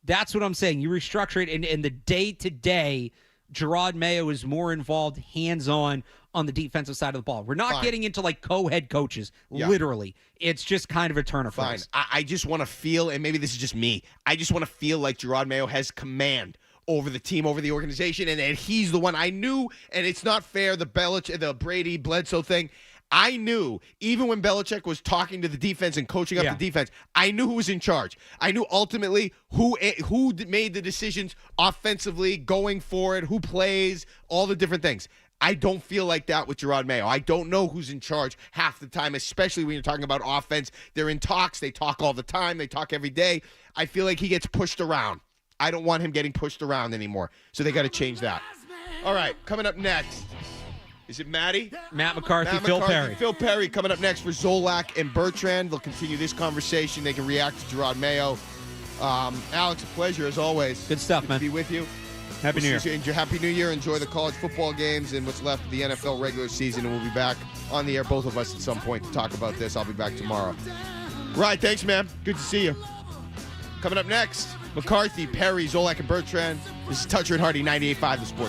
That's what I'm saying. You restructure it, and the day-to-day Gerard Mayo is more involved hands-on the defensive side of the ball. We're not getting into like co-head coaches, literally. It's just kind of a turn of phrase. I just want to feel, and maybe this is just me, I just want to feel like Gerard Mayo has command over the team, over the organization, and that he's the one. I knew, and it's not fair, the Brady Bledsoe thing. I knew, even when Belichick was talking to the defense and coaching up the defense, I knew who was in charge. I knew ultimately who made the decisions offensively, going for it, who plays, all the different things. I don't feel like that with Gerard Mayo. I don't know who's in charge half the time, especially when you're talking about offense. They're in talks. They talk all the time. They talk every day. I feel like he gets pushed around. I don't want him getting pushed around anymore. So they got to change that. All right, coming up next. Is it Matt McCarthy, Phil Perry. Phil Perry coming up next for Zolak and Bertrand. They'll continue this conversation. They can react to Gerard Mayo. Alex, a pleasure as always. Good stuff, man. To be with you. Happy New Year. Happy New Year. Enjoy the college football games and what's left of the NFL regular season. And we'll be back on the air, both of us, at some point to talk about this. I'll be back tomorrow. Right. Thanks, man. Good to see you. Coming up next, McCarthy, Perry, Zolak, and Bertrand. This is Toucher and Hardy, 98.5 The Sports.